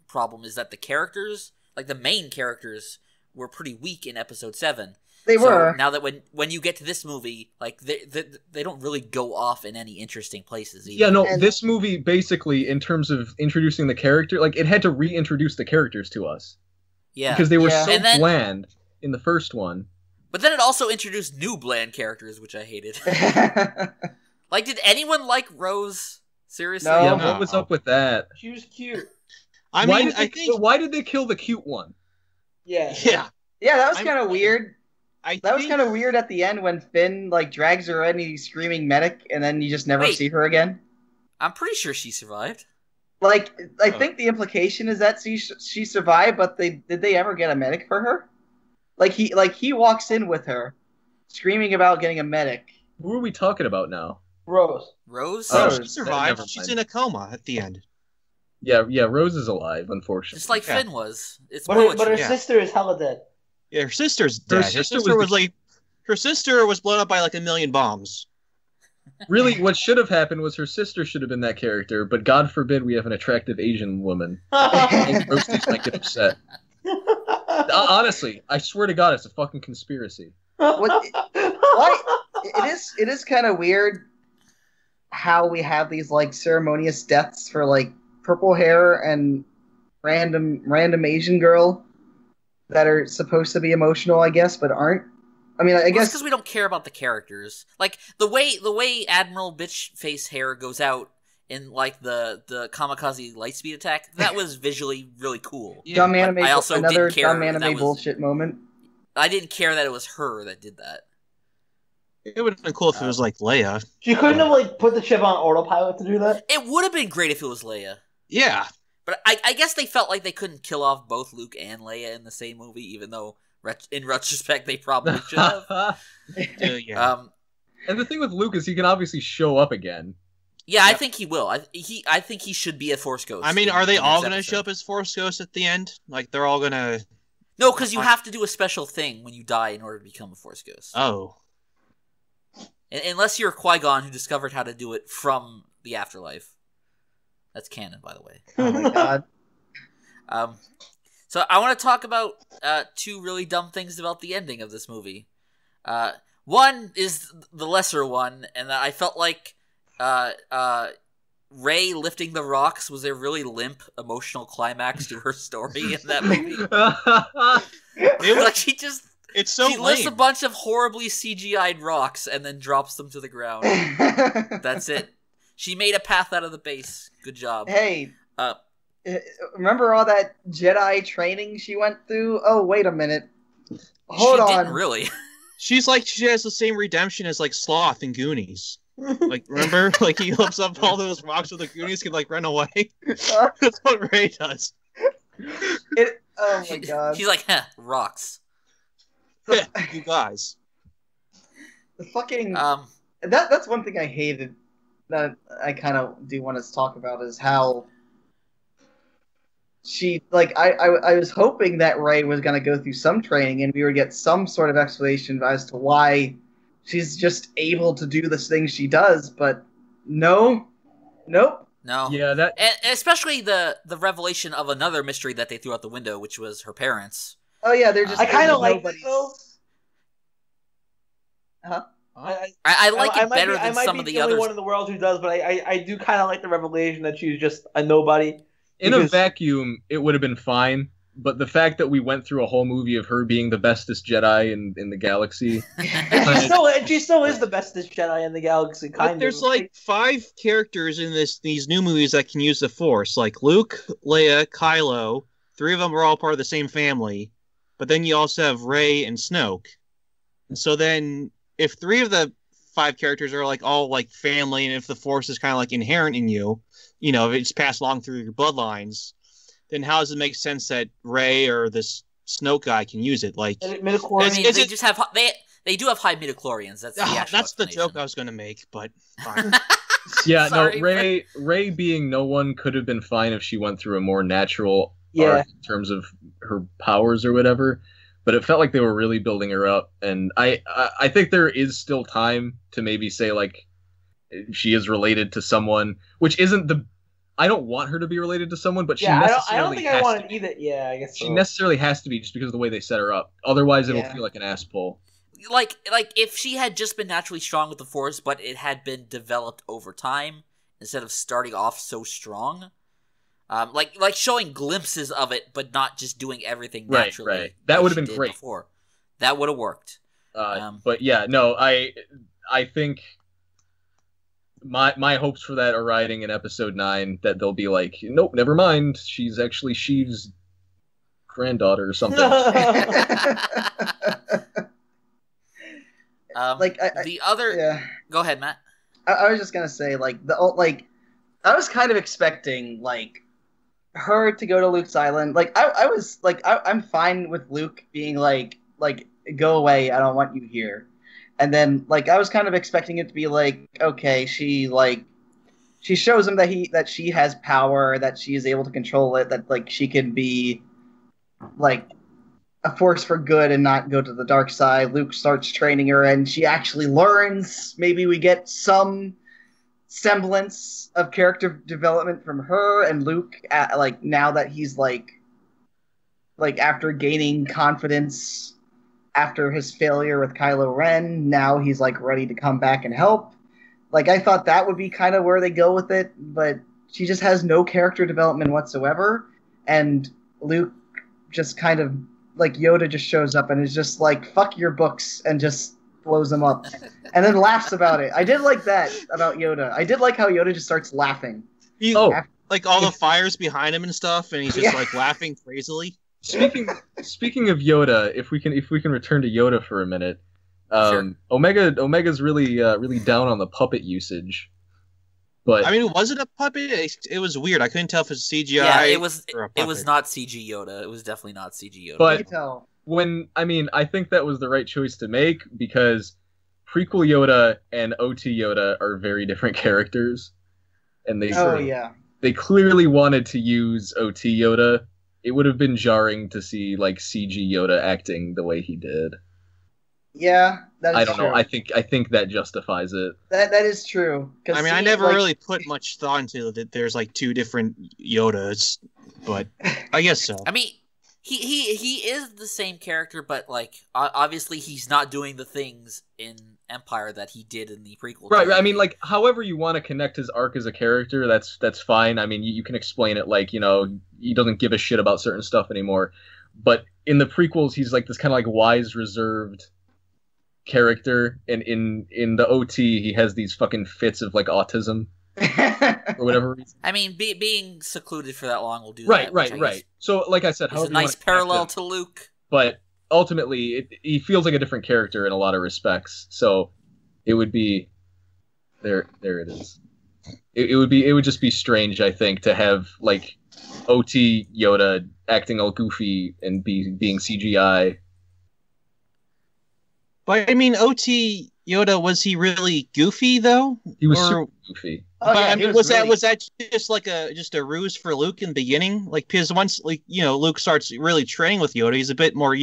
Speaker 2: problem is that the characters, like the main characters, were pretty weak in episode 7.
Speaker 5: They were.
Speaker 2: Now that when you get to this movie, like they don't really go off in any interesting places either.
Speaker 6: Yeah, no, this movie basically, in terms of introducing the character, like it had to reintroduce the characters to us.
Speaker 2: Yeah,
Speaker 6: because they were so bland in the first one.
Speaker 2: But then it also introduced new bland characters, which I hated. Like, did anyone like Rose? Seriously?
Speaker 5: No.
Speaker 6: Yeah, what was up with that?
Speaker 4: She was cute.
Speaker 6: Why did they kill the cute one?
Speaker 4: Yeah.
Speaker 3: Yeah.
Speaker 5: Yeah, that was kind of weird.
Speaker 3: That
Speaker 5: was kind of weird at the end when Finn like drags her in and he's screaming medic, and then you just never see her again.
Speaker 2: I'm pretty sure she survived.
Speaker 5: Like, I think the implication is that she survived, but did they ever get a medic for her? Like he walks in with her, screaming about getting a medic.
Speaker 6: Who are we talking about now?
Speaker 4: Rose.
Speaker 2: Rose?
Speaker 3: Oh, she survived. She's in a coma at the end.
Speaker 6: Yeah, Rose is alive, unfortunately.
Speaker 2: Just like Finn was.
Speaker 4: But her sister is hella dead.
Speaker 3: Yeah, her sister's dead. Her sister was blown up by like 1 million bombs.
Speaker 6: Really, what should have happened was her sister should have been that character, but God forbid we have an attractive Asian woman. Roasties might get upset. Honestly, I swear to God, it's a fucking conspiracy.
Speaker 5: It is kind of weird how we have these like ceremonious deaths for like purple hair and random Asian girl that are supposed to be emotional, I guess, but aren't. I mean, I guess
Speaker 2: because we don't care about the characters. Like the way Admiral Bitchface hair goes out in like the kamikaze lightspeed attack, that was visually really cool.
Speaker 5: Yeah. Dumb anime.
Speaker 2: I also
Speaker 5: another
Speaker 2: didn't care
Speaker 5: dumb anime bullshit moment.
Speaker 2: I didn't care that it was her that did that.
Speaker 3: It would have been cool if it was like Leia.
Speaker 4: She couldn't have like put the ship on autopilot to do that.
Speaker 2: It would have been great if it was Leia.
Speaker 3: Yeah,
Speaker 2: but I guess they felt like they couldn't kill off both Luke and Leia in the same movie, even though in retrospect they probably should have.
Speaker 3: Yeah.
Speaker 6: And the thing with Luke is he can obviously show up again.
Speaker 2: Yeah, I think he will. I think he should be a Force Ghost.
Speaker 3: I mean, are they all going to show up as Force Ghosts at the end? Like, they're all going to...
Speaker 2: No, because you have to do a special thing when you die in order to become a Force Ghost.
Speaker 3: Oh.
Speaker 2: Unless you're Qui-Gon, who discovered how to do it from the afterlife. That's canon, by the way.
Speaker 5: Oh my god.
Speaker 2: So I want to talk about 2 really dumb things about the ending of this movie. One is the lesser one, and I felt like Rey lifting the rocks was a really limp, emotional climax to her story in that movie. Like she lifts a bunch of horribly CGI'd rocks and then drops them to the ground. That's it. She made a path out of the base. Good job.
Speaker 5: Hey, remember all that Jedi training she went through? Oh, wait a minute. Hold on.
Speaker 2: She didn't really.
Speaker 3: She has the same redemption as like Sloth in Goonies. Like, remember? Like, he lifts up all those rocks so the Goonies can like run away. That's what Rey does.
Speaker 5: Oh my god.
Speaker 2: She's like, rocks.
Speaker 3: You guys.
Speaker 5: The fucking that's one thing I hated that I kind of do want to talk about is how she like I was hoping that Rey was going to go through some training and we would get some sort of explanation as to why she's just able to do this thing she does, but nope.
Speaker 2: No.
Speaker 6: Yeah, that
Speaker 2: and especially the revelation of another mystery that they threw out the window, which was her parents.
Speaker 5: Oh yeah, they're just.
Speaker 4: I kind of like that though.
Speaker 5: Huh?
Speaker 2: I like it better than some of the others.
Speaker 4: I might be the only one in the world who does, but I do kind of like the revelation that she's just a nobody.
Speaker 6: In a vacuum, it would have been fine, but the fact that we went through a whole movie of her being the bestest Jedi in the galaxy...
Speaker 4: she still is the bestest Jedi in the galaxy, kind of.
Speaker 3: There's like 5 characters in these new movies that can use the Force, like Luke, Leia, Kylo. 3 of them are all part of the same family, but then you also have Rey and Snoke. And so then, if 3 of the 5 characters are like all like family, and if the Force is kind of like inherent in you, if it's passed along through your bloodlines, then how does it make sense that Rey or this Snoke guy can use it. Like,
Speaker 4: And
Speaker 2: I
Speaker 4: midichlorians.
Speaker 2: mean, they just have they do have high midichlorians. That's the actual
Speaker 3: that's the
Speaker 2: explanation.
Speaker 3: joke I was going to make, but fine.
Speaker 6: Yeah,
Speaker 2: Sorry,
Speaker 6: no, Ray being no one could have been fine if she went through a more natural
Speaker 4: Yeah.
Speaker 6: arc in terms of her powers or whatever. But it felt like they were really building her up, and I think there is still time to maybe say like she is related to someone, which isn't the. I don't want her to be related to someone, but she
Speaker 4: Yeah, I
Speaker 6: necessarily
Speaker 4: don't think I
Speaker 6: has
Speaker 4: wanted
Speaker 6: to be.
Speaker 4: either. Yeah, I guess
Speaker 6: She
Speaker 4: so.
Speaker 6: necessarily has to be just because of the way they set her up. Otherwise, it'll
Speaker 4: Yeah.
Speaker 6: feel like an ass pull.
Speaker 2: Like if she had just been naturally strong with the Force, but it had been developed over time instead of starting off so strong. Like showing glimpses of it, but not just doing everything
Speaker 6: Right,
Speaker 2: naturally.
Speaker 6: right. That
Speaker 2: like
Speaker 6: would've
Speaker 2: she
Speaker 6: been
Speaker 2: did
Speaker 6: great.
Speaker 2: Before. That would have worked.
Speaker 6: But yeah, no, I think my hopes for that are riding in episode 9 that they'll be like, nope, never mind. She's actually Sheev's granddaughter or something.
Speaker 5: Like
Speaker 2: the other.
Speaker 5: yeah.
Speaker 2: Go ahead, Matt.
Speaker 5: I was just gonna say, like I was kind of expecting like her to go to Luke's island. Like I was like I'm fine with Luke being like go away, I don't want you here. And then like I was kind of expecting it to be like, okay, she shows him that she has power, that she is able to control it, that like she can be like a force for good and not go to the dark side. Luke starts training her and she actually learns. Maybe we get some semblance of character development from her and Luke like now that he's like after gaining confidence after his failure with Kylo Ren, now he's like ready to come back and help. Like I thought that would be kind of where they go with it, but she just has no character development whatsoever, and Luke just kind of like Yoda just shows up and is just like, fuck your books, and just blows them up and then laughs about it. I did like that about Yoda. I did like how Yoda just starts laughing.
Speaker 3: Like all the fires behind him and stuff, and he's just like laughing crazily.
Speaker 6: Speaking of Yoda, if we can return to Yoda for a minute,
Speaker 2: Sure.
Speaker 6: Omega's really down on the puppet usage. But
Speaker 3: I mean, was it a puppet? It was weird. I couldn't tell if it was CGI.
Speaker 2: Yeah, it was.
Speaker 3: or a
Speaker 2: It was
Speaker 3: puppet.
Speaker 2: not CG Yoda. It was definitely not CG Yoda.
Speaker 6: But-
Speaker 5: You can tell.
Speaker 6: I think that was the right choice to make because prequel Yoda and OT Yoda are very different characters, and they clearly wanted to use OT Yoda. It would have been jarring to see like CG Yoda acting the way he did.
Speaker 5: Yeah, that is
Speaker 6: I don't
Speaker 5: true.
Speaker 6: know. I think that justifies it.
Speaker 5: That is true. 'Cause
Speaker 3: I mean, I
Speaker 5: see,
Speaker 3: never
Speaker 5: like,
Speaker 3: really put much thought into that. There's like two different Yodas, but I guess so.
Speaker 2: I mean, he is the same character, but like obviously he's not doing the things in Empire that he did in the prequel.
Speaker 6: Right. I
Speaker 2: trilogy.
Speaker 6: mean, like, however you want to connect his arc as a character, that's fine. I mean, you can explain it like, you know, he doesn't give a shit about certain stuff anymore. But in the prequels, he's like this kind of like wise, reserved character, and in the OT, he has these fucking fits of like autism for whatever reason.
Speaker 2: I mean, being secluded for that long will do
Speaker 6: Right,
Speaker 2: that. which I
Speaker 6: right.
Speaker 2: guess
Speaker 6: So, like I said,
Speaker 2: is
Speaker 6: however
Speaker 2: a
Speaker 6: you wanna
Speaker 2: nice
Speaker 6: connect
Speaker 2: parallel
Speaker 6: them,
Speaker 2: to Luke.
Speaker 6: but ultimately, he feels like a different character in a lot of respects. So, it would be there. There it is. It would just be strange, I think, to have like OT Yoda acting all goofy and being CGI.
Speaker 3: But I mean, OT Yoda, was he really goofy though?
Speaker 6: He was
Speaker 3: Or-
Speaker 6: super goofy.
Speaker 5: Oh,
Speaker 3: but
Speaker 5: yeah,
Speaker 3: I
Speaker 5: he
Speaker 3: mean, was
Speaker 5: really-
Speaker 3: that just like a ruse for Luke in the beginning? Like, because once like Luke starts really training with Yoda, he's a bit more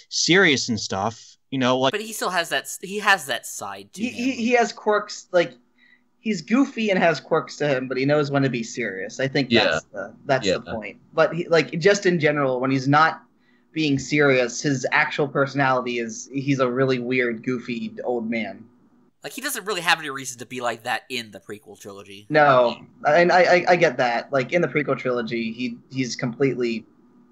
Speaker 3: serious and stuff. Like
Speaker 2: But he still has that. He has that side to him.
Speaker 5: he has quirks. Like he's goofy and has quirks to him, but he knows when to be serious. I think that's
Speaker 6: Yeah.
Speaker 5: the point. But he, like just in general, when he's not being serious, his actual personality is he's a really weird, goofy old man.
Speaker 2: Like he doesn't really have any reason to be like that in the prequel trilogy.
Speaker 5: No, and I get that. Like in the prequel trilogy, he's completely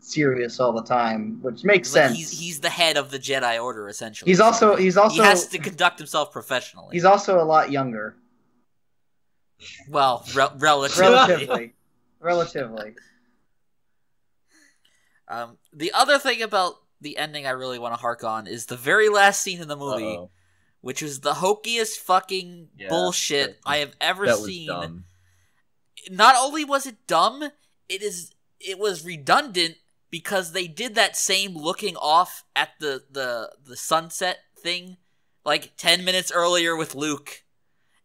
Speaker 5: serious all the time, which makes
Speaker 2: Like,
Speaker 5: sense.
Speaker 2: he's the head of the Jedi Order essentially.
Speaker 5: He's also
Speaker 2: he has to conduct himself professionally.
Speaker 5: he's also a lot younger,
Speaker 2: well, relatively.
Speaker 5: relatively.
Speaker 2: The other thing about the ending I really want to hark on is the very last scene in the movie,
Speaker 6: Uh-oh.
Speaker 2: which is the hokiest fucking
Speaker 6: Yeah,
Speaker 2: bullshit I have ever
Speaker 6: That was
Speaker 2: seen.
Speaker 6: dumb.
Speaker 2: Not only was it dumb, it was redundant because they did that same looking off at the sunset thing like 10 minutes earlier with Luke.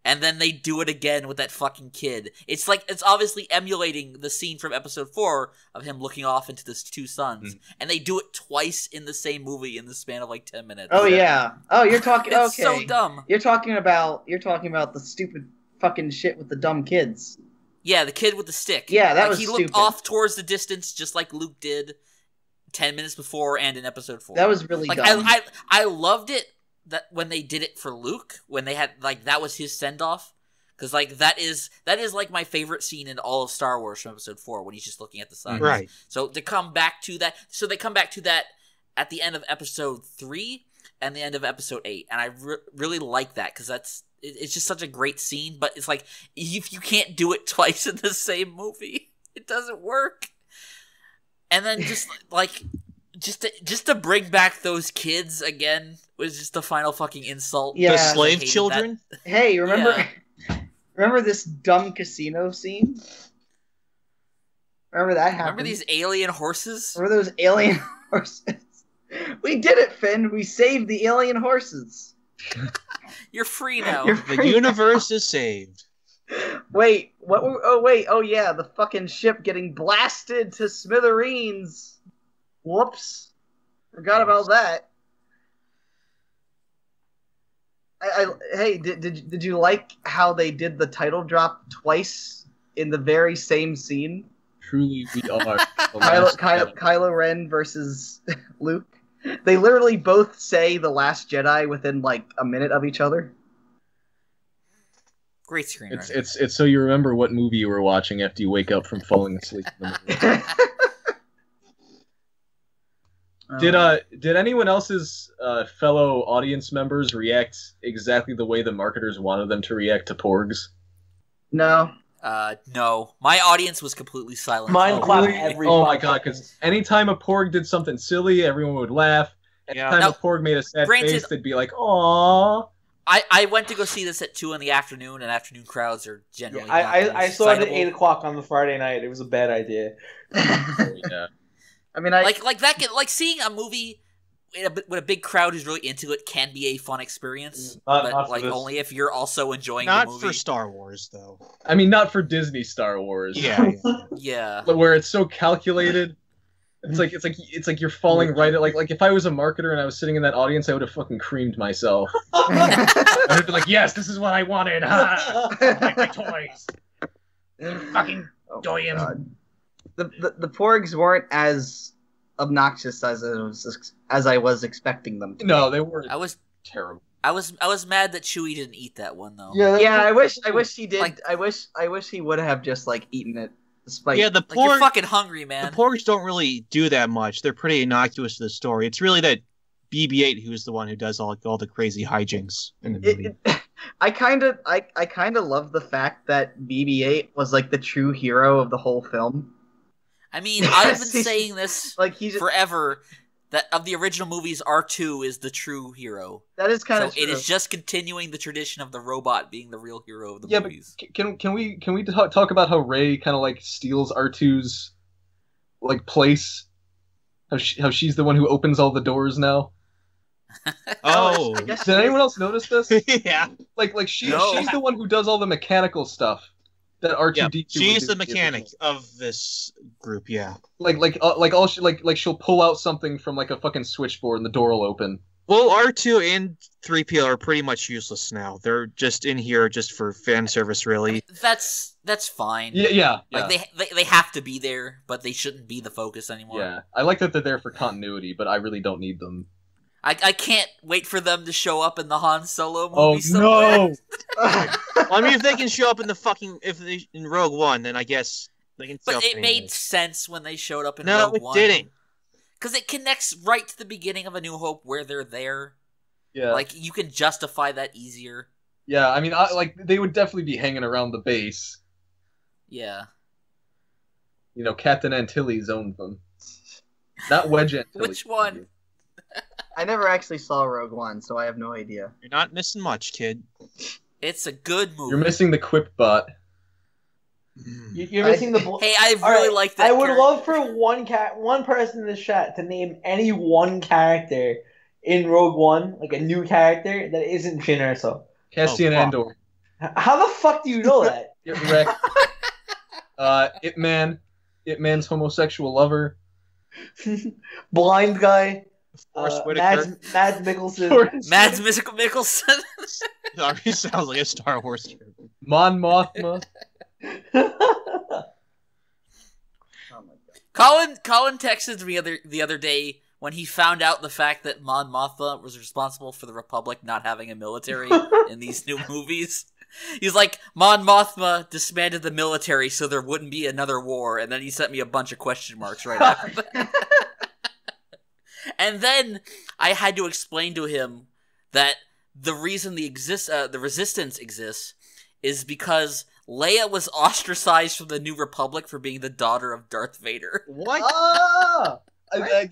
Speaker 2: And then they do it again with that fucking kid. It's like, it's obviously emulating the scene from episode 4 of him looking off into the two suns. And they do it twice in the same movie in the span of like 10 minutes.
Speaker 5: Oh yeah. Oh, you're talking.
Speaker 2: It's
Speaker 5: okay.
Speaker 2: so dumb.
Speaker 5: You're talking about the stupid fucking shit with the dumb kids.
Speaker 2: Yeah, the kid with the stick.
Speaker 5: Yeah, that
Speaker 2: like,
Speaker 5: was
Speaker 2: he
Speaker 5: stupid.
Speaker 2: looked off towards the distance just like Luke did 10 minutes before and in episode 4.
Speaker 5: That was really
Speaker 2: like,
Speaker 5: dumb.
Speaker 2: I loved it that when they did it for Luke, when they had like that was his send off, because like that is like my favorite scene in all of Star Wars from episode 4 when he's just looking at the sun.
Speaker 3: Right.
Speaker 2: So they come back to that. So they come back to that at the end of episode 3 and the end of episode 8, and I really like that because it's just such a great scene. But it's like if you can't do it twice in the same movie, it doesn't work. And then just like. Just to bring back those kids again was just the final fucking insult.
Speaker 5: Yeah.
Speaker 3: The slave children?
Speaker 5: That. Hey, remember this dumb casino scene? Remember that happened?
Speaker 2: Remember these alien horses?
Speaker 5: Remember those alien horses? We did it, Finn. We saved the alien horses.
Speaker 2: You're free now.
Speaker 3: The universe is saved.
Speaker 5: Wait, what? Oh yeah, the fucking ship getting blasted to smithereens. Whoops. Forgot about that. Hey, did you like how they did the title drop twice in the very same scene?
Speaker 6: Truly, we are.
Speaker 5: Kylo Ren versus Luke. They literally both say The Last Jedi within like a minute of each other.
Speaker 2: Great screen.
Speaker 6: It's so you remember what movie you were watching after you wake up from falling asleep in the movie. Did anyone else's fellow audience members react exactly the way the marketers wanted them to react to Porgs?
Speaker 5: No.
Speaker 2: No. My audience was completely silent.
Speaker 4: Mine clapped every.
Speaker 6: Oh my god! Because anytime a Porg did something silly, everyone would laugh. Anytime a Porg made a sad face, they'd be like, "Aww."
Speaker 2: I went to go see this at 2 in the afternoon, and afternoon crowds are generally.
Speaker 4: I saw it at 8 o'clock on the Friday night. It was a bad idea.
Speaker 6: Yeah.
Speaker 5: I mean,
Speaker 2: like seeing a movie with a big crowd who's really into it can be a fun experience, but like only if you're also enjoying the movie.
Speaker 3: Not for Star Wars, though.
Speaker 6: I mean, not for Disney Star Wars.
Speaker 2: Yeah.
Speaker 6: Where it's so calculated. It's like you're falling right at like if I was a marketer and I was sitting in that audience, I would have fucking creamed myself. I would be like, yes, this is what I wanted. Like my toys. Fucking doyum.
Speaker 5: The Porgs weren't as obnoxious as I was expecting them to be.
Speaker 6: No, they weren't.
Speaker 2: I was
Speaker 6: terrible.
Speaker 2: I was mad that Chewie didn't eat that one though.
Speaker 5: Yeah, I wish he did. Like, I wish he would have just like eaten it. Despite,
Speaker 3: yeah, the
Speaker 2: Porg, like, you're fucking hungry, man.
Speaker 3: The Porgs don't really do that much. They're pretty innocuous to the story. It's really that BB-8 who's the one who does all the crazy hijinks in the movie.
Speaker 5: I kind of love the fact that BB-8 was like the true hero of the whole film.
Speaker 2: I mean, I've been saying this
Speaker 5: like
Speaker 2: forever. That of the original movies, R2 is the true hero.
Speaker 5: That is kind of
Speaker 2: true. It is just continuing the tradition of the robot being the real hero of the movies.
Speaker 6: But can we talk about how Rey kind of like steals R2's like place? How she's the one who opens all the doors now.
Speaker 3: Oh,
Speaker 6: did anyone else notice this?
Speaker 3: Yeah,
Speaker 6: like she's the one who does all the mechanical stuff. That R2D2.
Speaker 3: She's the mechanic of this group. Yeah,
Speaker 6: she'll pull out something from like a fucking switchboard and the door will open.
Speaker 3: Well, R2 and 3PO are pretty much useless now. They're just in here just for fan service, really.
Speaker 2: That's fine.
Speaker 6: Yeah.
Speaker 2: Like they have to be there, but they shouldn't be the focus anymore.
Speaker 6: Yeah, I like that they're there for continuity, but I really don't need them.
Speaker 2: I can't wait for them to show up in the Han Solo movie.
Speaker 6: Oh
Speaker 2: somewhere.
Speaker 6: no!
Speaker 3: I mean, if they can show up in Rogue One, then I guess they can.
Speaker 2: But it made sense when they showed up in
Speaker 3: Rogue One. No, it didn't.
Speaker 2: Because it connects right to the beginning of A New Hope, where they're there.
Speaker 6: Yeah,
Speaker 2: like you can justify that easier.
Speaker 6: Yeah, I mean, they would definitely be hanging around the base.
Speaker 2: Yeah.
Speaker 6: You know, Captain Antilles owned them. Not Wedge Antilles.
Speaker 2: Which one?
Speaker 5: I never actually saw Rogue One, so I have no idea.
Speaker 3: You're not missing much, kid.
Speaker 2: It's a good movie.
Speaker 6: You're missing the quip bot.
Speaker 4: You're missing the.
Speaker 2: Hey, I really like that.
Speaker 4: I would love for one person in the chat to name any one character in Rogue One, like a new character that isn't Jyn Erso.
Speaker 6: Cassian Andor.
Speaker 4: How the fuck do you know that?
Speaker 6: Get wrecked. Ip Man's homosexual lover.
Speaker 4: Blind guy.
Speaker 3: Forrest Whitaker.
Speaker 4: Mads Mikkelsen.
Speaker 2: Mads Mikkelsen.
Speaker 3: He sounds like a Star Wars character.
Speaker 6: Mon Mothma.
Speaker 2: Collin texted me the other day when he found out the fact that Mon Mothma was responsible for the Republic not having a military in these new movies. He's like, Mon Mothma disbanded the military so there wouldn't be another war, and then he sent me a bunch of question marks right after that. And then I had to explain to him that the reason the Resistance exists is because Leia was ostracized from the New Republic for being the daughter of Darth Vader.
Speaker 3: What?
Speaker 5: Ah!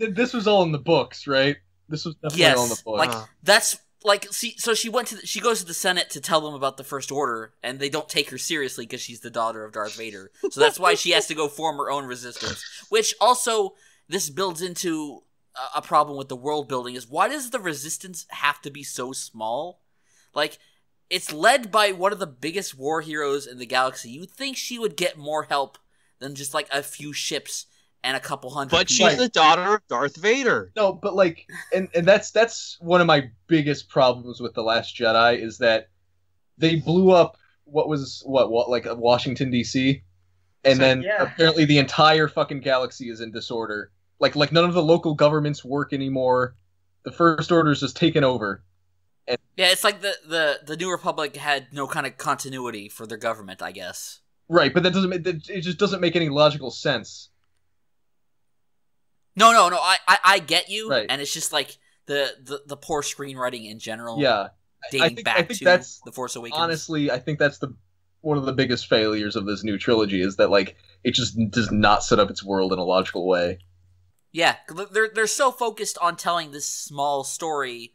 Speaker 6: This was all in the books, right? This was definitely all in the books.
Speaker 2: Like that's like so she goes to the Senate to tell them about the First Order, and they don't take her seriously because she's the daughter of Darth Vader. So that's why she has to go form her own resistance. Which also this builds into a problem with the world building is why does the Resistance have to be so small? Like, it's led by one of the biggest war heroes in the galaxy. You'd think she would get more help than just like a few ships and a couple hundred.
Speaker 3: But she's the daughter of Darth Vader.
Speaker 6: No, but like, and that's one of my biggest problems with The Last Jedi is that they blew up what like Washington D.C. and then apparently the entire fucking galaxy is in disorder. Like none of the local governments work anymore. The First Order's just taken over. And
Speaker 2: yeah, it's like the New Republic had no kind of continuity for their government, I guess.
Speaker 6: Right, but it just doesn't make any logical sense.
Speaker 2: No, I get you,
Speaker 6: right.
Speaker 2: And it's just like the poor screenwriting in general.
Speaker 6: Yeah,
Speaker 2: dating back to
Speaker 6: that's,
Speaker 2: The Force Awakens.
Speaker 6: Honestly, I think that's one of the biggest failures of this new trilogy is that like it just does not set up its world in a logical way.
Speaker 2: Yeah, they're so focused on telling this small story,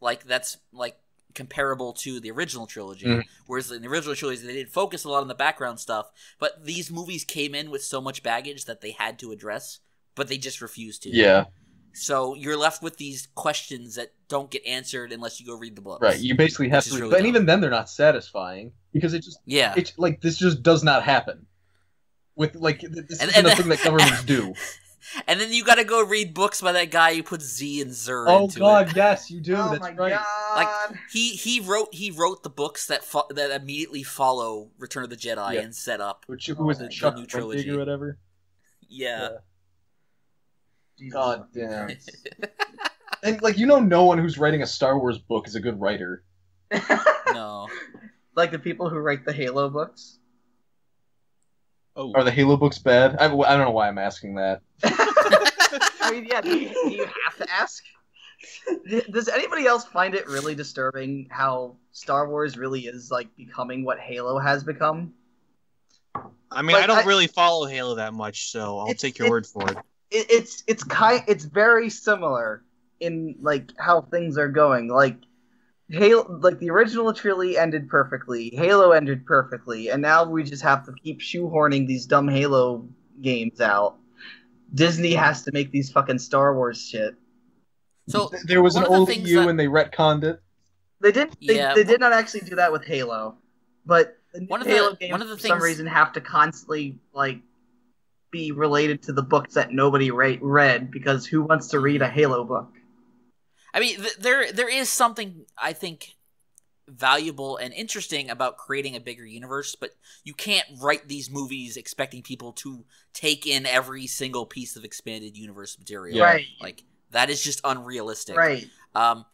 Speaker 2: like that's like comparable to the original trilogy. Whereas in the original trilogy, they didn't focus a lot on the background stuff. But these movies came in with so much baggage that they had to address, but they just refused to.
Speaker 6: Yeah.
Speaker 2: So you're left with these questions that don't get answered unless you go read the books.
Speaker 6: Right. You basically have to,
Speaker 2: really
Speaker 6: and even then they're not satisfying because it's like this just does not happen. With like this isn't a thing that governments do.
Speaker 2: And then you gotta go read books by that guy who puts Z and Zer into
Speaker 6: God,
Speaker 2: it.
Speaker 6: yes, you do.
Speaker 5: Oh
Speaker 6: That's
Speaker 5: my
Speaker 6: right.
Speaker 5: God.
Speaker 2: Like he wrote the books that immediately follow Return of the Jedi and set up
Speaker 6: who was it, Chuck
Speaker 2: new trilogy
Speaker 6: or whatever.
Speaker 2: Yeah.
Speaker 6: God damn. And like no one who's writing a Star Wars book is a good writer.
Speaker 2: No.
Speaker 5: Like the people who write the Halo books.
Speaker 3: Oh.
Speaker 6: Are the Halo books bad? I don't know why I'm asking that.
Speaker 5: I mean, yeah, do you have to ask? Does anybody else find it really disturbing how Star Wars really is like becoming what Halo has become?
Speaker 3: I mean, like, I don't really follow Halo that much, so I'll take your word for it.
Speaker 5: It's very similar in like how things are going. Like Halo, like the original trilogy ended perfectly, Halo ended perfectly, and now we just have to keep shoehorning these dumb Halo games out. Disney has to make these fucking Star Wars shit.
Speaker 6: So there was an old EU and they retconned it.
Speaker 5: They did not actually do that with Halo, but the Halo games for some reason have to constantly like be related to the books that nobody read because who wants to read a Halo book?
Speaker 2: I mean, there is something I think valuable and interesting about creating a bigger universe, but you can't write these movies expecting people to take in every single piece of expanded universe material.
Speaker 5: Yeah. Right.
Speaker 2: Like that is just unrealistic.
Speaker 5: Right.
Speaker 2: And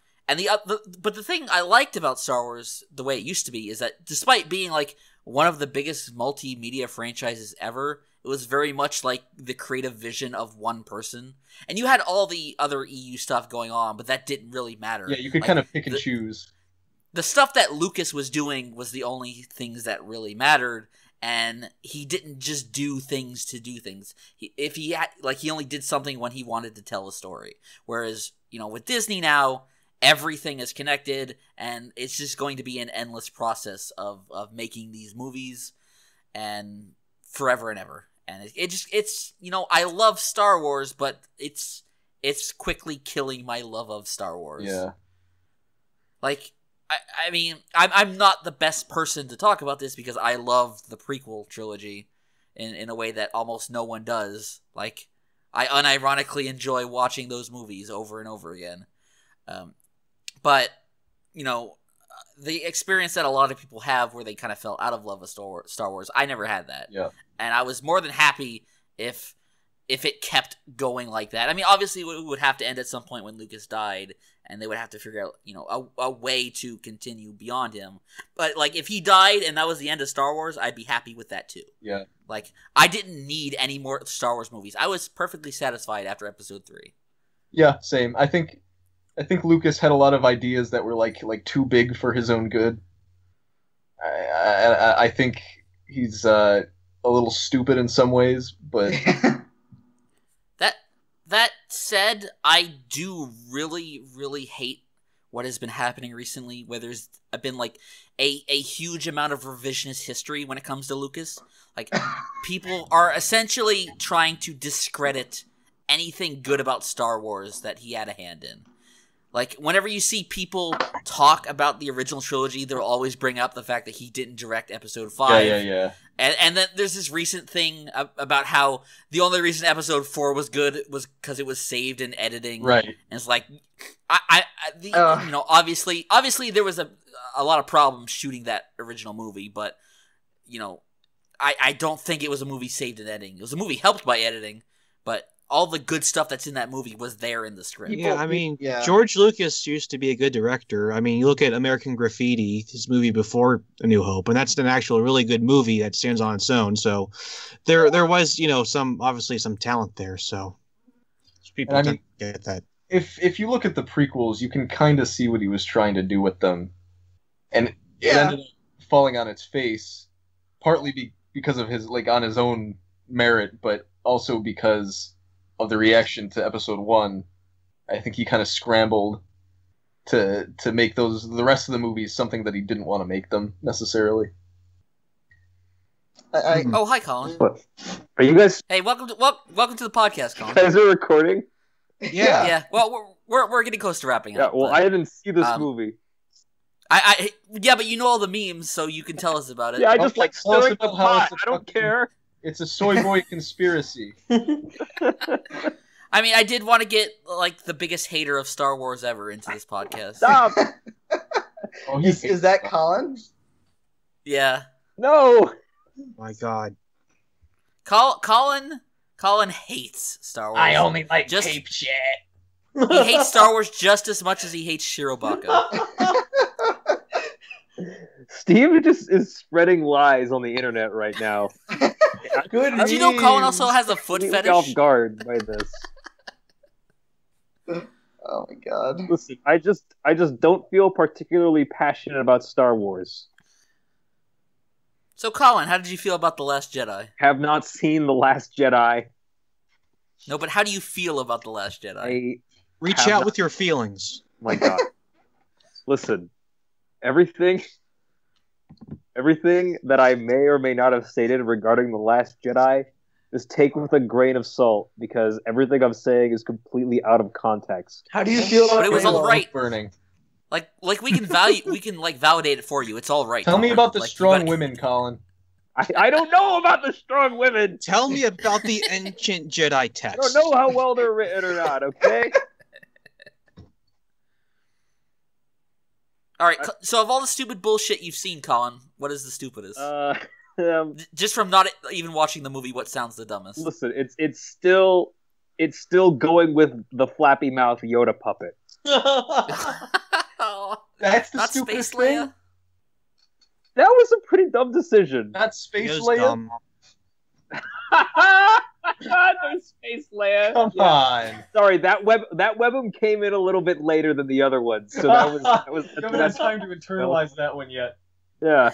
Speaker 2: but the thing I liked about Star Wars, the way it used to be, is that despite being like one of the biggest multimedia franchises ever, it was very much like the creative vision of one person. And you had all the other EU stuff going on, but that didn't really matter.
Speaker 6: Yeah, you could kind of pick and choose.
Speaker 2: The stuff that Lucas was doing was the only things that really mattered, and he didn't just do things to do things. He only did something when he wanted to tell a story. Whereas, with Disney now, everything is connected, and it's just going to be an endless process of making these movies. and forever and ever. And it's I love Star Wars, but it's quickly killing my love of Star Wars.
Speaker 6: Yeah.
Speaker 2: Like, I mean, I'm not the best person to talk about this because I love the prequel trilogy in a way that almost no one does. Like, I unironically enjoy watching those movies over and over again. But, the experience that a lot of people have where they kind of fell out of love of Star Wars, I never had that.
Speaker 6: Yeah.
Speaker 2: And I was more than happy if it kept going like that. I mean, obviously it would have to end at some point when Lucas died, and they would have to figure out, a way to continue beyond him. But, like, if he died and that was the end of Star Wars, I'd be happy with that too.
Speaker 6: Yeah.
Speaker 2: Like, I didn't need any more Star Wars movies. I was perfectly satisfied after Episode 3.
Speaker 6: Yeah, same. I think Lucas had a lot of ideas that were like too big for his own good. I think he's a little stupid in some ways, but
Speaker 2: That said, I do really, really hate what has been happening recently, where there's been like a huge amount of revisionist history when it comes to Lucas. Like, people are essentially trying to discredit anything good about Star Wars that he had a hand in. Like, whenever you see people talk about the original trilogy, they'll always bring up the fact that he didn't direct Episode 5.
Speaker 6: Yeah.
Speaker 2: And then there's this recent thing about how the only reason Episode 4 was good was because it was saved in editing.
Speaker 6: Right.
Speaker 2: And it's like, obviously there was a lot of problems shooting that original movie, but, I don't think it was a movie saved in editing. It was a movie helped by editing, but all the good stuff that's in that movie was there in the script.
Speaker 3: George Lucas used to be a good director. I mean, you look at American Graffiti, his movie before A New Hope, and that's an actual really good movie that stands on its own. So there was, some talent there. So people don't get that.
Speaker 6: If you look at the prequels, you can kind of see what he was trying to do with them, and it ended up falling on its face, partly because of his on his own merit, but also because of the reaction to Episode 1. I think he kind of scrambled to make the rest of the movies something that he didn't want to make them necessarily.
Speaker 2: Oh, hi, Collin.
Speaker 7: What? Are you guys?
Speaker 2: Hey, welcome to the podcast, Collin.
Speaker 7: You guys are recording?
Speaker 2: Yeah. Well, we're getting close to wrapping up.
Speaker 7: Yeah. Well, I didn't see this movie.
Speaker 2: But you know all the memes, so you can tell us about it.
Speaker 7: Yeah, I just like
Speaker 6: tell us
Speaker 7: stirring the
Speaker 6: about how
Speaker 7: pot.
Speaker 6: it's
Speaker 7: I don't care.
Speaker 6: It's a soy boy conspiracy.
Speaker 2: I mean, I did want to get the biggest hater of Star Wars ever into this podcast.
Speaker 7: Stop.
Speaker 5: Is that Collin?
Speaker 2: Yeah.
Speaker 7: No.
Speaker 3: My God.
Speaker 2: Collin hates Star Wars.
Speaker 4: I only like
Speaker 2: just
Speaker 4: tape shit.
Speaker 2: He hates Star Wars just as much as he hates Shirobako.
Speaker 7: Steve just is spreading lies on the internet right now.
Speaker 4: Good.
Speaker 2: Did you know Collin also has a foot
Speaker 7: Completely
Speaker 2: fetish?
Speaker 7: off guard by this.
Speaker 5: Oh my God.
Speaker 7: Listen, I just don't feel particularly passionate about Star Wars.
Speaker 2: So, Collin, how did you feel about The Last Jedi?
Speaker 7: Have not seen The Last Jedi.
Speaker 2: No, but how do you feel about The Last Jedi?
Speaker 3: Reach out with your feelings.
Speaker 7: My God. Listen, everything that I may or may not have stated regarding The Last Jedi, just take with a grain of salt, because everything I'm saying is completely out of context.
Speaker 4: How do you feel about
Speaker 2: But it was all right.
Speaker 6: Burning.
Speaker 2: Like we can validate it for you. It's all right.
Speaker 6: Tell me about the
Speaker 2: Like,
Speaker 6: strong women, Collin.
Speaker 7: I don't know about the strong women.
Speaker 3: Tell me about the ancient Jedi text.
Speaker 7: I don't know how well they're written or not, okay?
Speaker 2: All right. So, of all the stupid bullshit you've seen, Collin, what is the stupidest? Just from not even watching the movie, what sounds the dumbest?
Speaker 7: Listen, it's still going with the flappy mouth Yoda puppet.
Speaker 6: That's the
Speaker 2: Not
Speaker 6: stupidest
Speaker 2: Space
Speaker 6: thing?
Speaker 2: Leia?
Speaker 7: That was a pretty dumb decision.
Speaker 6: Not Space
Speaker 3: It was
Speaker 6: Leia?
Speaker 3: dumb.
Speaker 7: No Space Leia.
Speaker 6: Come on.
Speaker 7: Sorry, that webum came in a little bit later than the other ones, so that was
Speaker 6: You haven't had time to internalize that one yet.
Speaker 7: yeah.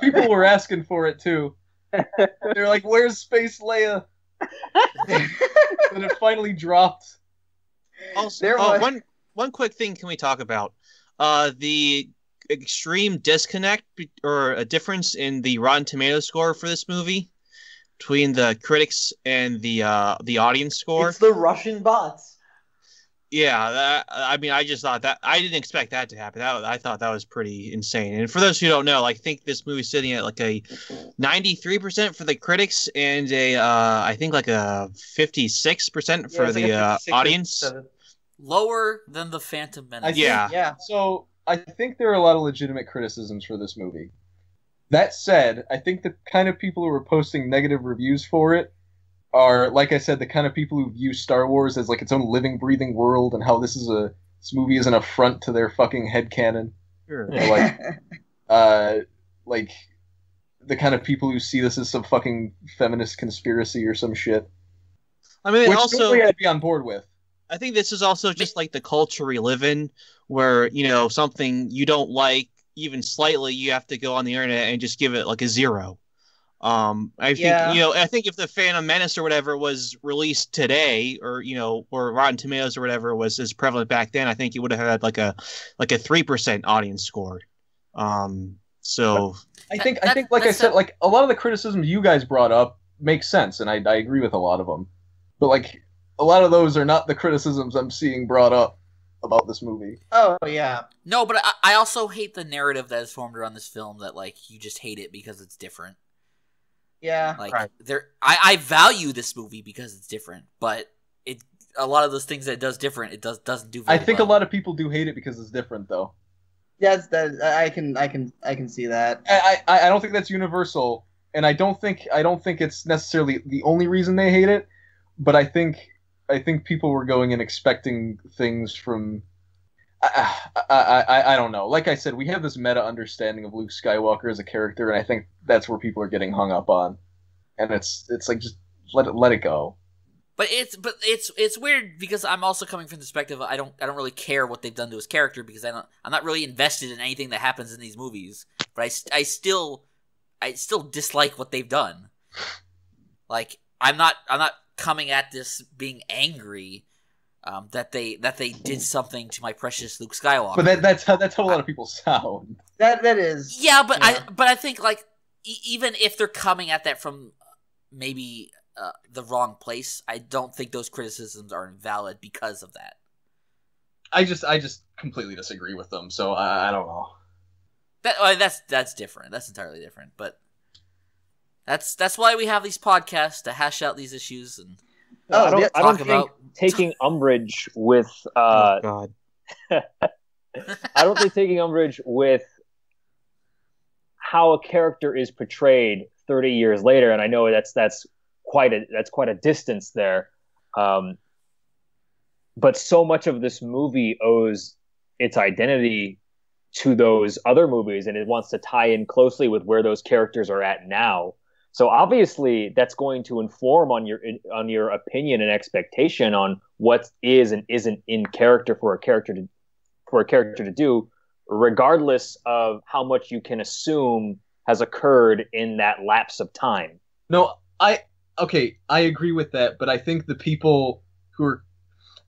Speaker 6: People were asking for it too. They're like, "Where's Space Leia?" And it finally dropped.
Speaker 3: Also,
Speaker 5: There was-
Speaker 3: one quick thing can we talk about? the extreme disconnect or a difference in the Rotten Tomatoes score for this movie between the critics and the audience score.
Speaker 4: It's the Russian bots.
Speaker 3: Yeah, I mean, I just thought that I didn't expect that to happen. I thought that was pretty insane. And for those who don't know, I think this movie's sitting at like a 93% for the critics and I think like a 56% for the audience.
Speaker 2: Lower than the Phantom Menace.
Speaker 3: Yeah.
Speaker 6: So I think there are a lot of legitimate criticisms for this movie. That said, I think the kind of people who are posting negative reviews for it are, like I said, the kind of people who view Star Wars as like its own living, breathing world, and how this movie is an affront to their fucking headcanon.
Speaker 3: Sure.
Speaker 6: Like the kind of people who see this as some fucking feminist conspiracy or some shit.
Speaker 3: I mean,
Speaker 6: Which
Speaker 3: also,
Speaker 6: totally I'd be on board with.
Speaker 3: I think this is also just like the culture we live in, where, you know, something you don't like even slightly, you have to go on the internet and just give it like a 0. I think if the Phantom Menace or whatever was released today, or or Rotten Tomatoes or whatever was as prevalent back then, I think it would have had like a 3% audience score. So
Speaker 6: I think like I said, like a lot of the criticisms you guys brought up makes sense, and I agree with a lot of them. But like a lot of those are not the criticisms I'm seeing brought up about this movie.
Speaker 5: Oh yeah.
Speaker 2: No, but I also hate the narrative that is formed around this film that like you just hate it because it's different.
Speaker 5: Yeah.
Speaker 2: Like
Speaker 3: right.
Speaker 2: I value this movie because it's different, but a lot of those things that it does different, it doesn't do very
Speaker 6: I think
Speaker 2: well.
Speaker 6: a lot of people do hate it because it's different, though.
Speaker 5: Yes, I can see that.
Speaker 6: I don't think that's universal, and I don't think it's necessarily the only reason they hate it, but I think people were going in expecting things from. I don't know. Like I said, we have this meta understanding of Luke Skywalker as a character, and I think that's where people are getting hung up on. And it's like, just let it go.
Speaker 2: But it's weird because I'm also coming from the perspective of I don't really care what they've done to his character because I'm not really invested in anything that happens in these movies. But I still dislike what they've done. Like I'm not coming at this being angry. That they did something to my precious Luke Skywalker.
Speaker 6: But that's how a lot of people sound.
Speaker 5: That is.
Speaker 2: Yeah, but yeah. I think like even if they're coming at that from maybe the wrong place, I don't think those criticisms are invalid because of that.
Speaker 6: I just completely disagree with them. So I don't know.
Speaker 2: That's different. That's entirely different. But that's why we have these podcasts to hash out these issues and.
Speaker 7: I don't think taking umbrage with
Speaker 3: oh God.
Speaker 7: I don't think taking umbrage with how a character is portrayed 30 years later, and I know that's quite a distance there. But so much of this movie owes its identity to those other movies, and it wants to tie in closely with where those characters are at now. So obviously, that's going to inform on your opinion and expectation on what is and isn't in character for a character to do, regardless of how much you can assume has occurred in that lapse of time.
Speaker 6: No, I agree with that, but I think the people who are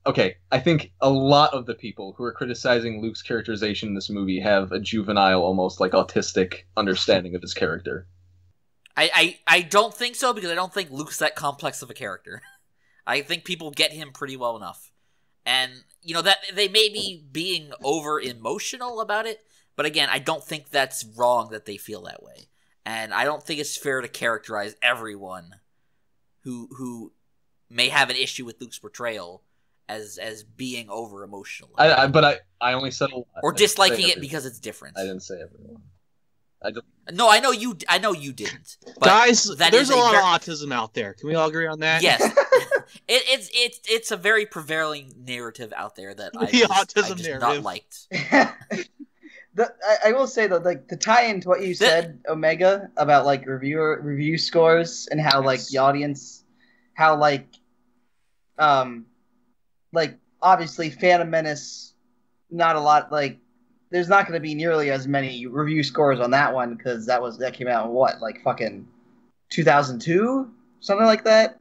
Speaker 6: I think a lot of the people who are criticizing Luke's characterization in this movie have a juvenile, almost like autistic understanding of his character.
Speaker 2: I don't think so because I don't think Luke's that complex of a character. I think people get him pretty well enough. And, that they may be being over emotional about it, but again, I don't think that's wrong that they feel that way. And I don't think it's fair to characterize everyone who may have an issue with Luke's portrayal as being over emotional.
Speaker 6: But I only said a lot.
Speaker 2: Or disliking it because it's different.
Speaker 6: I didn't say everyone.
Speaker 2: No, I know you didn't. But
Speaker 3: guys, there's a lot of autism out there. Can we all agree on that?
Speaker 2: Yes, it's a very prevailing narrative out there that I just not liked.
Speaker 5: I will say though, like to tie into what you said, Omega, about like review scores and how like the audience, how like obviously Phantom Menace, not a lot like. There's not going to be nearly as many review scores on that one because that came out in what, like fucking 2002, something like that.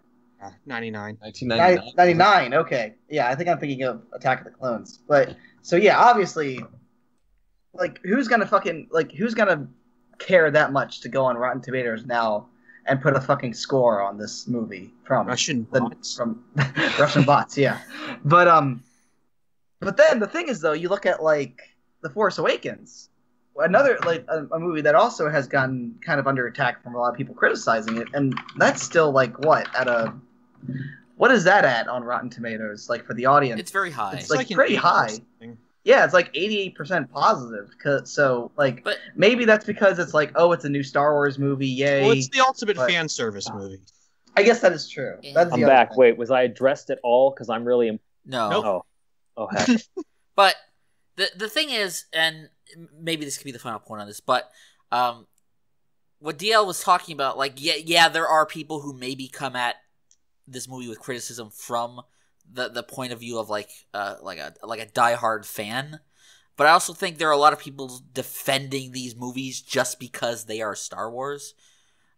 Speaker 3: 1999.
Speaker 5: 99. Okay, yeah, I think I'm thinking of Attack of the Clones. But so yeah, obviously, like who's gonna care that much to go on Rotten Tomatoes now and put a fucking score on this movie from
Speaker 3: Russian bots.
Speaker 5: From Russian bots, yeah. But then the thing is, though, you look at like The Force Awakens, another like a movie that also has gotten kind of under attack from a lot of people criticizing it, and that's still like what is that at on Rotten Tomatoes? Like for the audience,
Speaker 2: It's very high.
Speaker 5: It's like
Speaker 3: an
Speaker 5: pretty
Speaker 3: 8 or
Speaker 5: high.
Speaker 3: something.
Speaker 5: Yeah, it's like 88% positive. So like,
Speaker 2: But-
Speaker 5: maybe that's because it's like, oh, it's a new Star Wars movie, yay.
Speaker 3: Well, it's the ultimate
Speaker 5: but-
Speaker 3: fan service movie.
Speaker 5: I guess that is true.
Speaker 2: Yeah.
Speaker 5: That's
Speaker 7: I'm
Speaker 5: the other
Speaker 7: back.
Speaker 5: thing.
Speaker 7: Wait, was I addressed at all? Because I'm really.
Speaker 2: No.
Speaker 3: Nope.
Speaker 7: Oh, heck.
Speaker 2: But the thing is, and maybe this could be the final point on this, but what DL was talking about, like, yeah, there are people who maybe come at this movie with criticism from the point of view of like a diehard fan. But I also think there are a lot of people defending these movies just because they are Star Wars.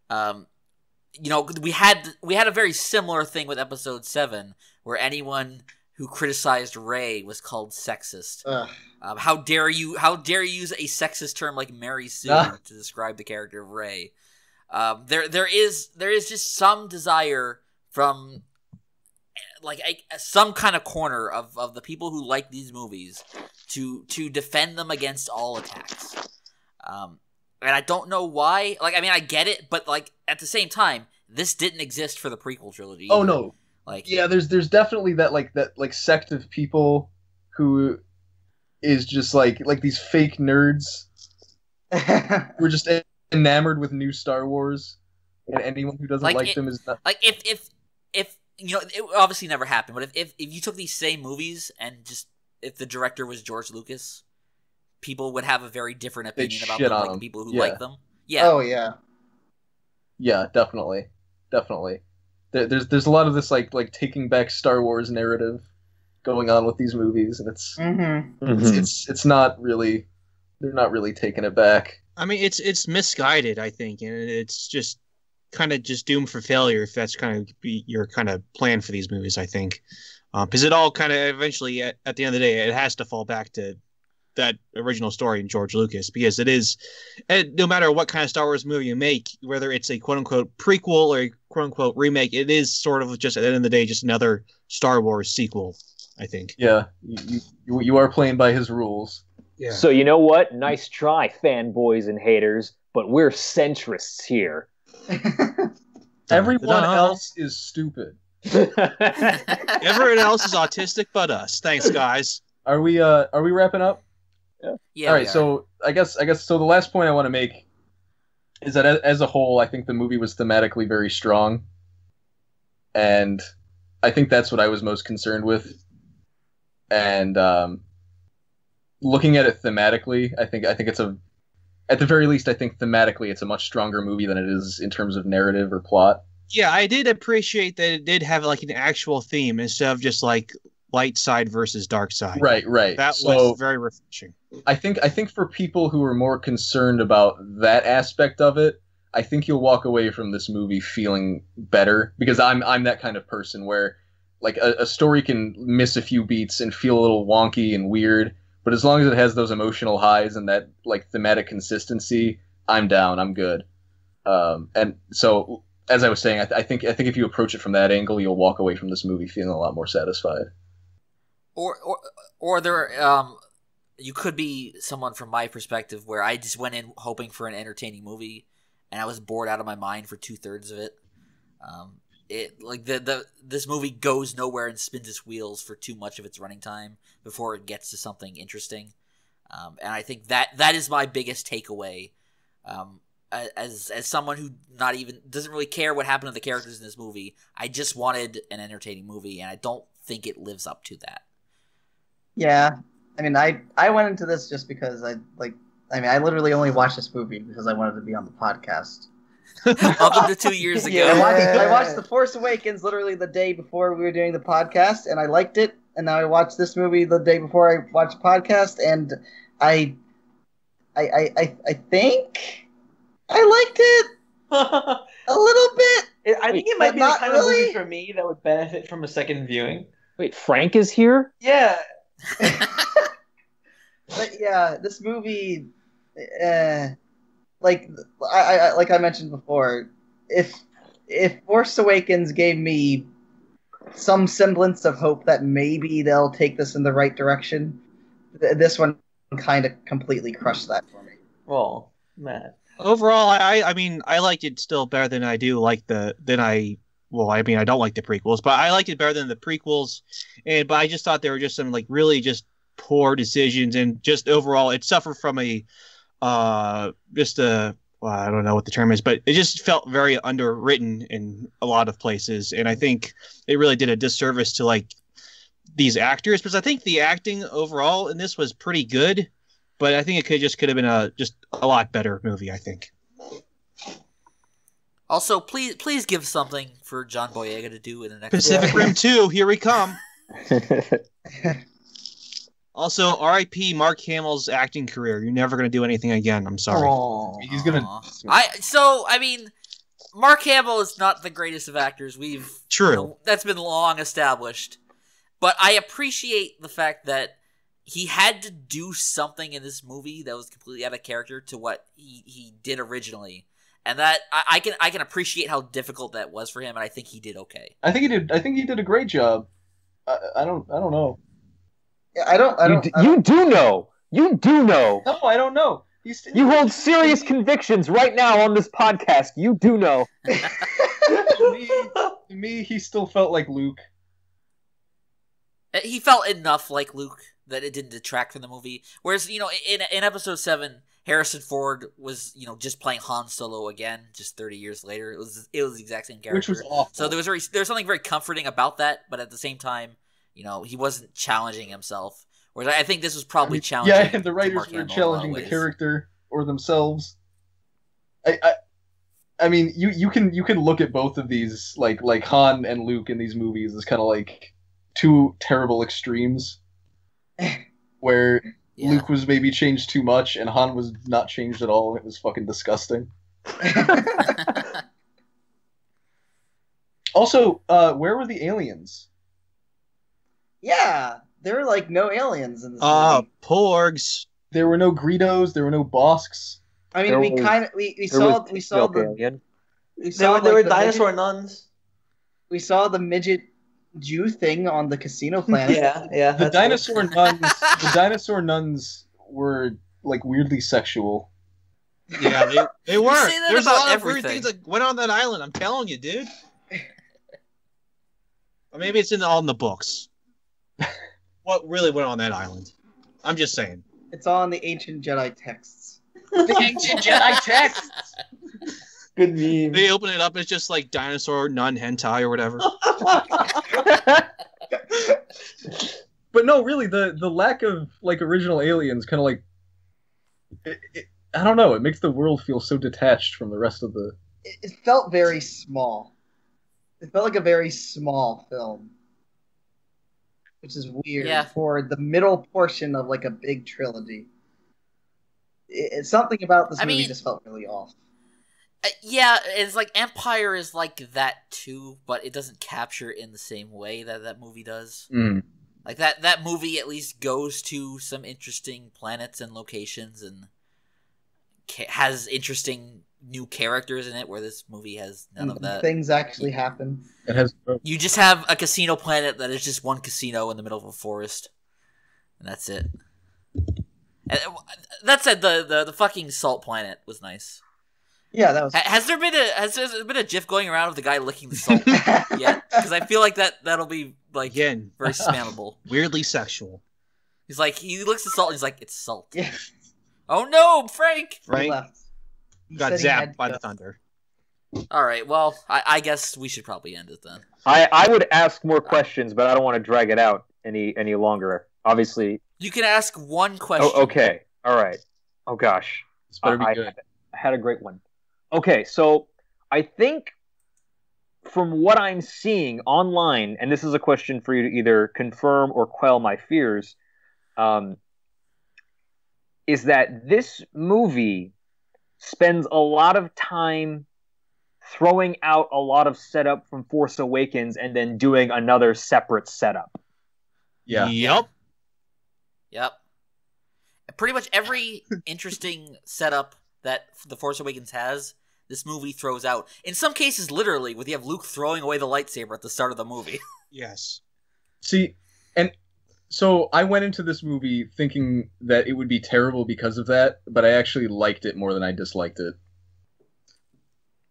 Speaker 2: We had a very similar thing with Episode 7, where anyone who criticized Rey was called sexist.
Speaker 5: Ugh.
Speaker 2: How dare you use a sexist term like Mary Sue to describe the character of Rey? There is just some desire from some kind of corner of the people who like these movies to defend them against all attacks. And I don't know why. Like, I mean, I get it, but like at the same time, this didn't exist for the prequel trilogy.
Speaker 6: Oh
Speaker 2: either.
Speaker 6: no.
Speaker 2: Like,
Speaker 6: Yeah, there's definitely that sect of people who is just like these fake nerds who are just enamored with new Star Wars, and anyone who doesn't like them is not.
Speaker 2: Like if it obviously never happened, but if you took these same movies and just if the director was George Lucas, people would have a very different opinion about
Speaker 6: shit
Speaker 2: them,
Speaker 6: on
Speaker 2: like
Speaker 6: them.
Speaker 2: people who
Speaker 6: Yeah.
Speaker 2: like them. Yeah.
Speaker 5: Oh yeah.
Speaker 6: Yeah, definitely. There's a lot of this like taking back Star Wars narrative going on with these movies, and it's it's not really, they're not really taking it back.
Speaker 3: I mean, it's misguided, I think, and it's just kind of just doomed for failure if that's kind of be your kind of plan for these movies, I think, because it all kind of eventually at the end of the day it has to fall back to that original story in George Lucas, because it is, and no matter what kind of Star Wars movie you make, whether it's a quote unquote prequel or a quote unquote remake, it is sort of just at the end of the day just another Star Wars sequel, I think.
Speaker 6: Yeah, you are playing by his rules.
Speaker 3: Yeah.
Speaker 7: So you know what? Nice try, fanboys and haters, but we're centrists here.
Speaker 6: Everyone else is stupid.
Speaker 3: Everyone else is autistic but us. Thanks, guys.
Speaker 6: Are we wrapping up?
Speaker 2: Yeah.
Speaker 6: All
Speaker 2: we
Speaker 6: right,
Speaker 2: are.
Speaker 6: so I guess so. The last point I want to make is that as a whole, I think the movie was thematically very strong, and I think that's what I was most concerned with. And looking at it thematically, I think it's at the very least, I think thematically it's a much stronger movie than it is in terms of narrative or plot.
Speaker 3: Yeah, I did appreciate that it did have like an actual theme instead of just like light side versus dark side.
Speaker 6: Right.
Speaker 3: That
Speaker 6: So
Speaker 3: was very refreshing.
Speaker 6: I think for people who are more concerned about that aspect of it, I think you'll walk away from this movie feeling better, because I'm that kind of person where like a story can miss a few beats and feel a little wonky and weird, but as long as it has those emotional highs and that like thematic consistency, I'm down. I'm good. And so, as I was saying, I think if you approach it from that angle, you'll walk away from this movie feeling a lot more satisfied.
Speaker 2: Or there you could be someone from my perspective where I just went in hoping for an entertaining movie and I was bored out of my mind for 2/3 of it. It like this movie goes nowhere and spins its wheels for too much of its running time before it gets to something interesting. And I think that is my biggest takeaway. As someone who not even doesn't really care what happened to the characters in this movie, I just wanted an entertaining movie, and I don't think it lives up to that.
Speaker 5: Yeah, I mean, I went into this just because I literally only watched this movie because I wanted to be on the podcast.
Speaker 2: Up to 2 years ago.
Speaker 5: Yeah. I watched The Force Awakens literally the day before we were doing the podcast, and I liked it. And now I watched this movie the day before I watched the podcast, and I think I liked it a little bit.
Speaker 4: I think it might be the
Speaker 5: not
Speaker 4: kind
Speaker 5: really.
Speaker 4: of movie for me that would benefit from a second viewing.
Speaker 7: Wait, Frank is here?
Speaker 4: Yeah.
Speaker 5: But yeah, this movie, like I mentioned before, if Force Awakens gave me some semblance of hope that maybe they'll take this in the right direction, this one kind of completely crushed that for me.
Speaker 4: Well, man.
Speaker 3: Overall, I mean, I liked it still better than I do like I don't like the prequels, but I liked it better than the prequels. But I just thought there were just some like really just poor decisions, and just overall it suffered from I don't know what the term is, but it just felt very underwritten in a lot of places, and I think it really did a disservice to like these actors, because I think the acting overall in this was pretty good, but I think it could have been just a lot better movie, I think.
Speaker 2: Also, please give something for John Boyega to do in the next
Speaker 3: Pacific Rim 2, here we come. Also, R.I.P. Mark Hamill's acting career. You're never going to do anything again. I'm sorry.
Speaker 6: He's gonna.
Speaker 2: I mean, Mark Hamill is not the greatest of actors.
Speaker 3: True.
Speaker 2: That's been long established. But I appreciate the fact that he had to do something in this movie that was completely out of character to what he did originally. And that I can appreciate how difficult that was for him, and I think he did okay.
Speaker 6: I think he did a great job. I don't know.
Speaker 5: Yeah, I don't.
Speaker 7: You do know. You do know.
Speaker 6: No, I don't know.
Speaker 7: You hold serious convictions right now on this podcast. You do know.
Speaker 6: To me, he still felt like Luke.
Speaker 2: He felt enough like Luke that it didn't detract from the movie. Whereas, in Episode 7, Harrison Ford was, just playing Han Solo again, just 30 years later. It was the exact same character.
Speaker 6: Which was awful.
Speaker 2: So there was something very comforting about that, but at the same time, he wasn't challenging himself. Whereas I think this was probably challenging.
Speaker 6: Yeah, and the writers were challenging the character or themselves. I mean, you can look at both of these like Han and Luke in these movies as kind of like two terrible extremes, where Luke was maybe changed too much and Han was not changed at all. It was fucking disgusting. Also, where were the aliens?
Speaker 5: Yeah, there were like no aliens in this movie.
Speaker 3: Porgs.
Speaker 6: There were no Greedos. There were no Bosks.
Speaker 5: I mean, we saw the
Speaker 4: There were dinosaur nuns.
Speaker 5: We saw the midget Jew thing on the casino planet.
Speaker 4: Yeah.
Speaker 6: The dinosaur nuns were like weirdly sexual.
Speaker 3: Yeah, they were.
Speaker 2: There's
Speaker 3: a lot of weird things that went on that island. I'm telling you, dude. Or maybe it's all in the books. What really went on that island? I'm just saying.
Speaker 5: It's all in the ancient Jedi texts.
Speaker 7: The ancient Jedi texts.
Speaker 4: Good meme.
Speaker 3: They open it up, it's just like dinosaur nun hentai or whatever.
Speaker 6: But no, really, the lack of like original aliens kind of like I don't know. It makes the world feel so detached from the rest of the.
Speaker 5: It felt very small. It felt like a very small film, which is weird for the middle portion of like a big trilogy. Something about this movie just felt really off.
Speaker 2: Yeah, it's like Empire is like that too, but it doesn't capture it in the same way that movie does.
Speaker 6: Mm.
Speaker 2: Like that movie at least goes to some interesting planets and locations and has interesting new characters in it, where this movie has none of that.
Speaker 5: Things actually happen.
Speaker 6: It has.
Speaker 2: You just have a casino planet that is just one casino in the middle of a forest, and that's it. And that said, the fucking salt planet was nice.
Speaker 5: Yeah, that was.
Speaker 2: Has there been a GIF going around of the guy licking the salt yet? Because I feel like that'll be like
Speaker 3: again
Speaker 2: very spammable,
Speaker 3: weirdly sexual.
Speaker 2: He's like he licks the salt. And he's like, it's salt.
Speaker 5: Yeah.
Speaker 2: Oh no, Frank!
Speaker 3: Frank
Speaker 5: He
Speaker 3: got
Speaker 5: said he
Speaker 3: zapped
Speaker 5: had
Speaker 3: by
Speaker 5: to
Speaker 3: the thunder.
Speaker 2: All right, well, I guess we should probably end it then.
Speaker 7: I would ask more questions, but I don't want to drag it out any longer. Obviously,
Speaker 2: you can ask one question.
Speaker 7: Oh, okay, all right. Oh gosh,
Speaker 6: this better be good.
Speaker 7: I had a great one. Okay, so I think from what I'm seeing online, and this is a question for you to either confirm or quell my fears, is that this movie spends a lot of time throwing out a lot of setup from Force Awakens and then doing another separate setup.
Speaker 6: Yeah.
Speaker 3: Yep.
Speaker 2: Pretty much every interesting setup that The Force Awakens has, this movie throws out. In some cases, literally, with you have Luke throwing away the lightsaber at the start of the movie.
Speaker 3: Yes.
Speaker 6: See, and so I went into this movie thinking that it would be terrible because of that, but I actually liked it more than I disliked it.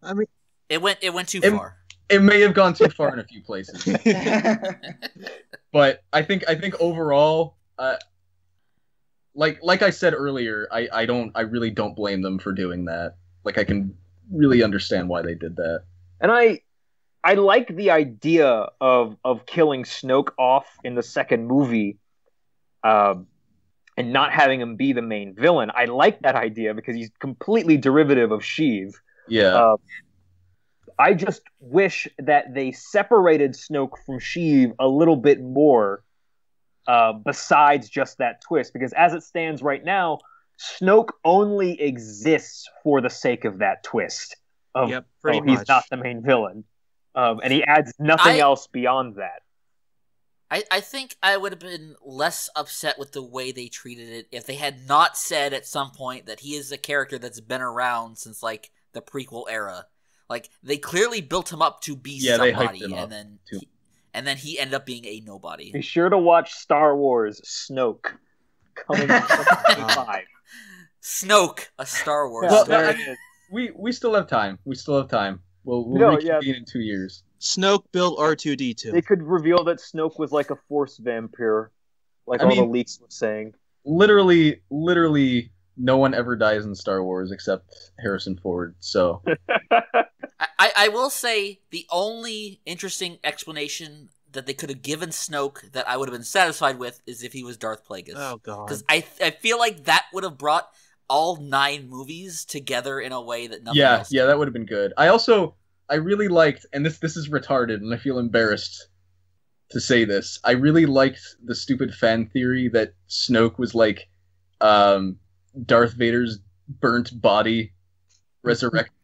Speaker 3: I mean,
Speaker 2: It went too far.
Speaker 6: It may have gone too far in a few places, but I think overall, like I said earlier, I really don't blame them for doing that. Like, I can really understand why they did that.
Speaker 7: And I like the idea of killing Snoke off in the second movie, and not having him be the main villain. I like that idea because he's completely derivative of Sheev.
Speaker 6: Yeah.
Speaker 7: I just wish that they separated Snoke from Sheev a little bit more, besides just that twist. Because as it stands right now, Snoke only exists for the sake of that twist.
Speaker 3: Yep, pretty
Speaker 7: He's
Speaker 3: much.
Speaker 7: not the main villain. And he adds nothing else beyond that.
Speaker 2: I think I would have been less upset with the way they treated it if they had not said at some point that he is a character that's been around since, like, the prequel era. Like, they clearly built him up to be
Speaker 6: they hyped
Speaker 2: somebody,
Speaker 6: him up,
Speaker 2: and then he ended up being a nobody.
Speaker 7: Be sure to watch Star Wars Snoke coming in 2025.
Speaker 2: Snoke, a Star Wars.
Speaker 7: Yeah,
Speaker 6: Well,
Speaker 7: there it is.
Speaker 6: We still have time. We'll
Speaker 7: No,
Speaker 6: reconvene in 2 years.
Speaker 3: Snoke built R2-D2.
Speaker 7: They could reveal that Snoke was like a Force vampire, like the leaks were saying.
Speaker 6: Literally, no one ever dies in Star Wars except Harrison Ford. So
Speaker 2: I will say the only interesting explanation that they could have given Snoke that I would have been satisfied with is if he was Darth Plagueis.
Speaker 3: Oh, God.
Speaker 2: Because I feel like that would have brought all 9 movies together in a way that nothing else.
Speaker 6: Yeah, that would have been good. I really liked, and this is retarded, and I feel embarrassed to say this. I really liked the stupid fan theory that Snoke was like Darth Vader's burnt body resurrected.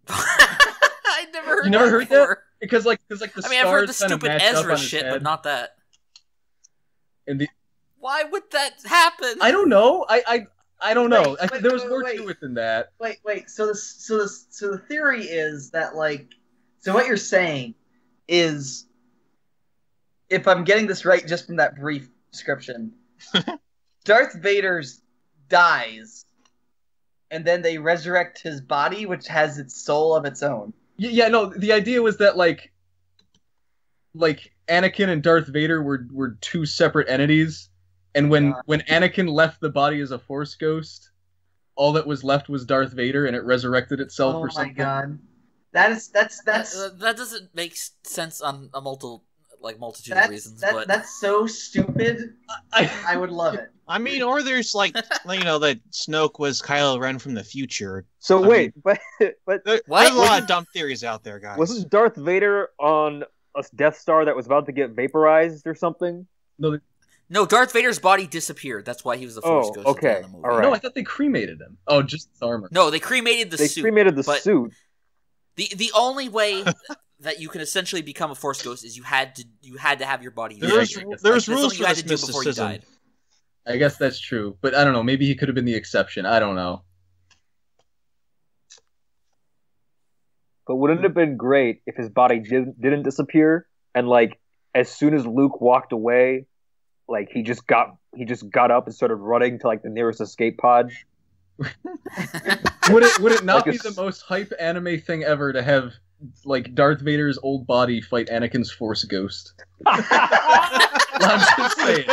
Speaker 2: I never heard
Speaker 6: You never
Speaker 2: that
Speaker 6: heard
Speaker 2: before.
Speaker 6: that? Because the
Speaker 2: I mean, I've heard the
Speaker 6: stars kinda
Speaker 2: stupid
Speaker 6: matched up
Speaker 2: Ezra
Speaker 6: on his
Speaker 2: shit,
Speaker 6: head.
Speaker 2: but not that.
Speaker 6: And
Speaker 2: Why would that happen?
Speaker 6: I don't know. I don't know. I think there was more
Speaker 5: wait.
Speaker 6: to it than that.
Speaker 5: Wait. So the theory is that, like, so what you're saying is, if I'm getting this right, just from that brief description, Darth Vader dies, and then they resurrect his body, which has its soul of its own.
Speaker 6: Yeah, no. The idea was that like Anakin and Darth Vader were two separate entities, and when Anakin left the body as a Force ghost, all that was left was Darth Vader, and it resurrected itself or something.
Speaker 5: Oh my god, that's
Speaker 2: that doesn't make sense on a multitude of reasons. But
Speaker 5: that's so stupid. I would love it.
Speaker 3: I mean, or there's like that Snoke was Kylo Ren from the future.
Speaker 7: So wait, but
Speaker 3: There's a lot of dumb theories out there, guys.
Speaker 7: wasn't Darth Vader on a Death Star that was about to get vaporized or something?
Speaker 2: no, Darth Vader's body disappeared. That's why he was the Force ghost at the end of the movie.
Speaker 7: all right.
Speaker 6: No, I thought they cremated him. Oh, just his armor.
Speaker 2: No, they cremated the
Speaker 7: They
Speaker 2: suit.
Speaker 7: cremated the
Speaker 2: but
Speaker 7: suit.
Speaker 2: The only way that you can essentially become a Force ghost is you had to have your body.
Speaker 3: There's
Speaker 2: resurrected.
Speaker 3: rules
Speaker 2: That's something
Speaker 3: for
Speaker 2: you had
Speaker 3: this
Speaker 2: to do before you
Speaker 3: mysticism.
Speaker 2: died.
Speaker 6: I guess that's true, but I don't know. Maybe he could have been the exception. I don't know.
Speaker 7: But wouldn't it have been great if his body didn't disappear, and like as soon as Luke walked away, like he just got up and started running to like the nearest escape pod?
Speaker 6: Would it not
Speaker 7: Like
Speaker 6: be the most hype anime thing ever to have like Darth Vader's old body fight Anakin's Force ghost? I'm just saying.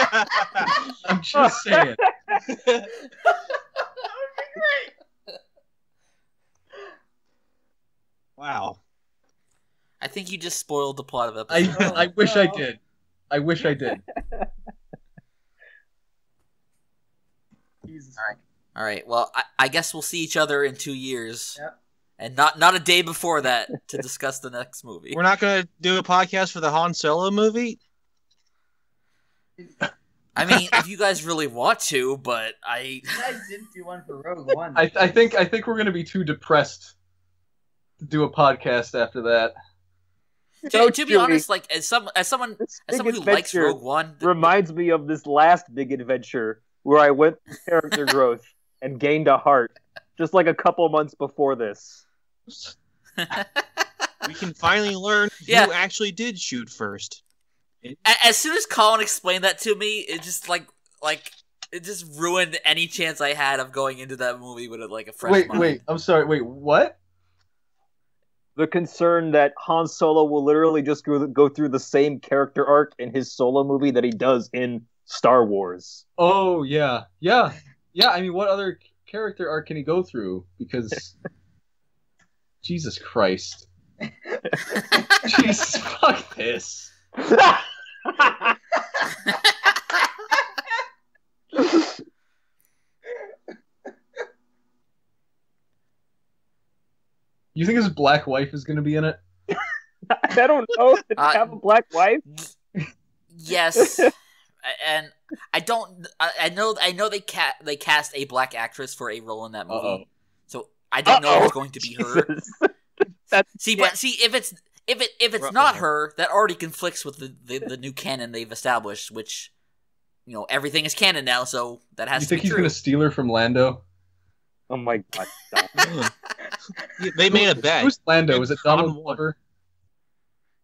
Speaker 6: I'm just saying.
Speaker 3: Wow.
Speaker 2: I think you just spoiled the plot of episode.
Speaker 6: I wish I did. I wish I did.
Speaker 5: Jesus.
Speaker 2: All right. Well, I guess we'll see each other in 2 years,
Speaker 5: Yep.
Speaker 2: and not a day before that to discuss the next movie.
Speaker 3: We're not going to do a podcast for the Han Solo movie?
Speaker 2: I mean, if you guys really want to, but
Speaker 5: You guys didn't do one for Rogue One.
Speaker 6: I think we're gonna be too depressed to do a podcast after that.
Speaker 2: to be
Speaker 7: Chewie,
Speaker 2: honest, like as someone
Speaker 7: This
Speaker 2: who
Speaker 7: big
Speaker 2: likes
Speaker 7: adventure
Speaker 2: Rogue One,
Speaker 7: reminds me of this last big adventure where I went through character growth and gained a heart, just like a couple months before this.
Speaker 3: We can finally learn who actually did shoot first.
Speaker 2: As soon as Collin explained that to me, it just like it just ruined any chance I had of going into that movie with a fresh mind.
Speaker 6: Wait, I'm sorry. Wait, what?
Speaker 7: The concern that Han Solo will literally just go through the same character arc in his solo movie that he does in Star Wars.
Speaker 6: Oh, yeah. Yeah. Yeah, I mean, what other character arc can he go through? Because... Jesus Christ. Jesus, fuck this. You think his black wife is going to be in it?
Speaker 7: I don't know. Did he have a black wife?
Speaker 2: Yes, and I don't. I know they cast a black actress for a role in that movie, so I don't know if it's going to be her. See, if it's not her, that already conflicts with the new canon they've established, which everything is canon now, so that has to be true.
Speaker 6: You think he's going to steal her from Lando?
Speaker 7: Oh my god!
Speaker 3: They made a bet.
Speaker 6: Who's Lando? Was it Donald Glover?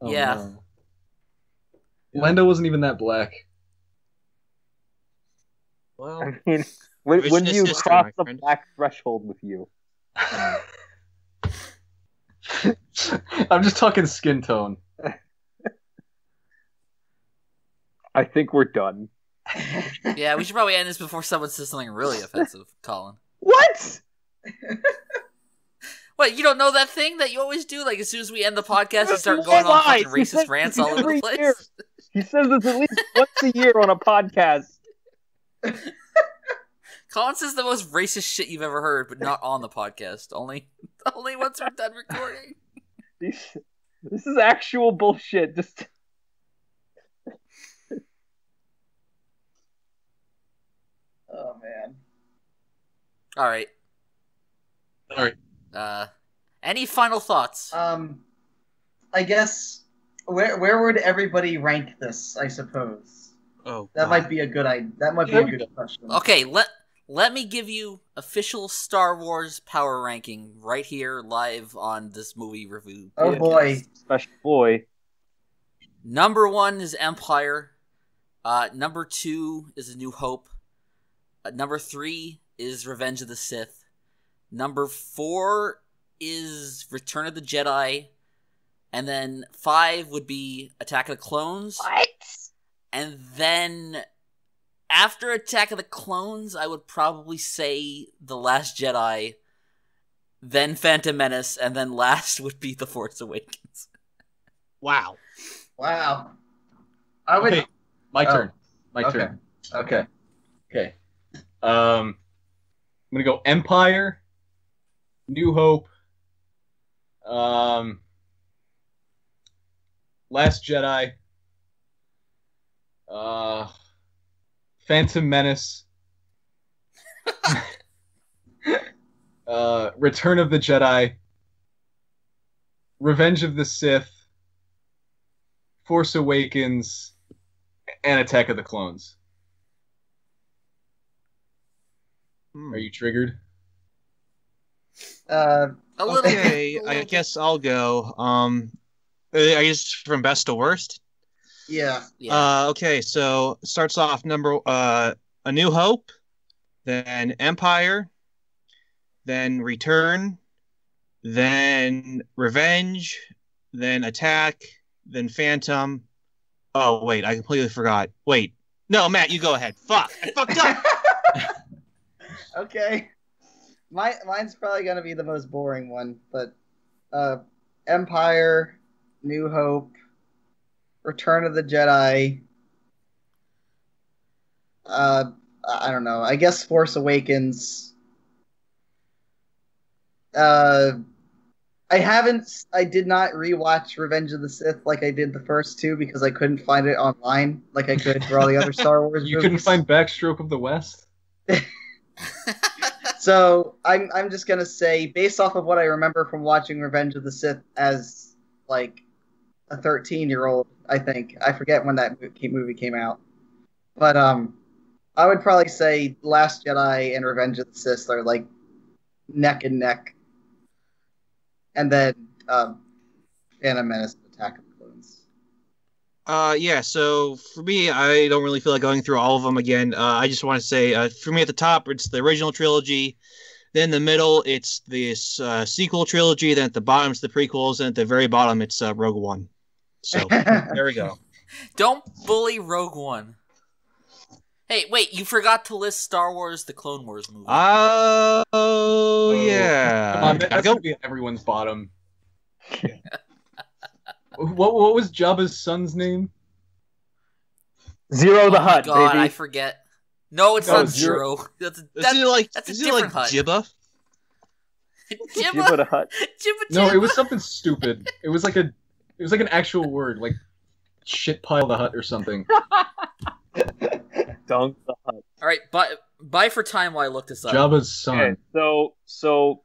Speaker 6: Oh,
Speaker 2: yeah.
Speaker 6: No. Lando wasn't even that black.
Speaker 3: Well,
Speaker 7: I mean, when do you cross the black threshold with you?
Speaker 6: I'm just talking skin tone.
Speaker 7: I think we're done.
Speaker 2: Yeah, we should probably end this before someone says something really offensive, Collin.
Speaker 7: What?
Speaker 2: What, you don't know that thing that you always do? Like, as soon as we end the podcast, you start going on fucking racist rants all over the place?
Speaker 7: Year. He says this at least once a year on a podcast.
Speaker 2: Collin says the most racist shit you've ever heard, but not on the podcast. Only once we're done recording.
Speaker 7: This is actual bullshit. Just...
Speaker 5: Oh, man.
Speaker 2: All right. Any final thoughts?
Speaker 5: I guess where would everybody rank this? I suppose.
Speaker 3: Oh,
Speaker 5: that might be a good idea. That might be a good question.
Speaker 2: Okay, let me give you official Star Wars power ranking right here, live on this movie review.
Speaker 5: Oh boy,
Speaker 7: special boy.
Speaker 2: Number 1 is Empire. Number 2 is A New Hope. Number 3 is Revenge of the Sith. Number 4 is Return of the Jedi. And then 5 would be Attack of the Clones.
Speaker 7: What?
Speaker 2: And then after Attack of the Clones, I would probably say The Last Jedi, then Phantom Menace, and then last would be The Force Awakens.
Speaker 3: Wow.
Speaker 5: I would.
Speaker 6: Okay, my turn. My turn. Okay. I'm gonna go Empire, New Hope, Last Jedi, Phantom Menace, Return of the Jedi, Revenge of the Sith, Force Awakens, and Attack of the Clones. Are you triggered?
Speaker 2: A little.
Speaker 3: Okay, I guess I'll go. I guess from best to worst.
Speaker 5: Yeah.
Speaker 3: Okay, so starts off number A New Hope, then Empire, then Return, then Revenge, then Attack, then Phantom. Oh wait, I completely forgot. Wait, no, Matt, you go ahead. Fuck, I fucked up.
Speaker 5: Okay. Mine's probably gonna be the most boring one, but Empire, New Hope, Return of the Jedi. I don't know. I guess Force Awakens. I did not rewatch Revenge of the Sith like I did the first two because I couldn't find it online like I could for all the other Star Wars
Speaker 6: You
Speaker 5: movies.
Speaker 6: couldn't find Backstroke of the West?
Speaker 5: So I'm just gonna say, based off of what I remember from watching Revenge of the Sith as like a 13-year-old, I think I forget when that movie came out, but I would probably say Last Jedi and Revenge of the Sith are like neck and neck, and then Phantom Menace and Attack of the Clones.
Speaker 3: Yeah, so for me, I don't really feel like going through all of them again. I just want to say, for me at the top, it's the original trilogy. Then the middle, it's this sequel trilogy. Then at the bottom, it's the prequels. And at the very bottom, it's Rogue One. So, there we go.
Speaker 2: Don't bully Rogue One. Hey, wait, you forgot to list Star Wars: The Clone Wars movie.
Speaker 3: Oh, yeah.
Speaker 6: Come on, that's going to be everyone's bottom. What was Jabba's son's name?
Speaker 7: Zero the Hutt,
Speaker 2: God,
Speaker 7: baby.
Speaker 2: I forget. No, it's not Zero. That's a different Hutt.
Speaker 3: Jibba?
Speaker 7: Jibba the Hutt.
Speaker 2: Jibba.
Speaker 6: No, it was something stupid. It was like an actual word, like shit pile the hut or something.
Speaker 7: Dunk the Hutt.
Speaker 2: All right, bye for time while I look this up.
Speaker 6: Jabba's son.
Speaker 7: Okay, so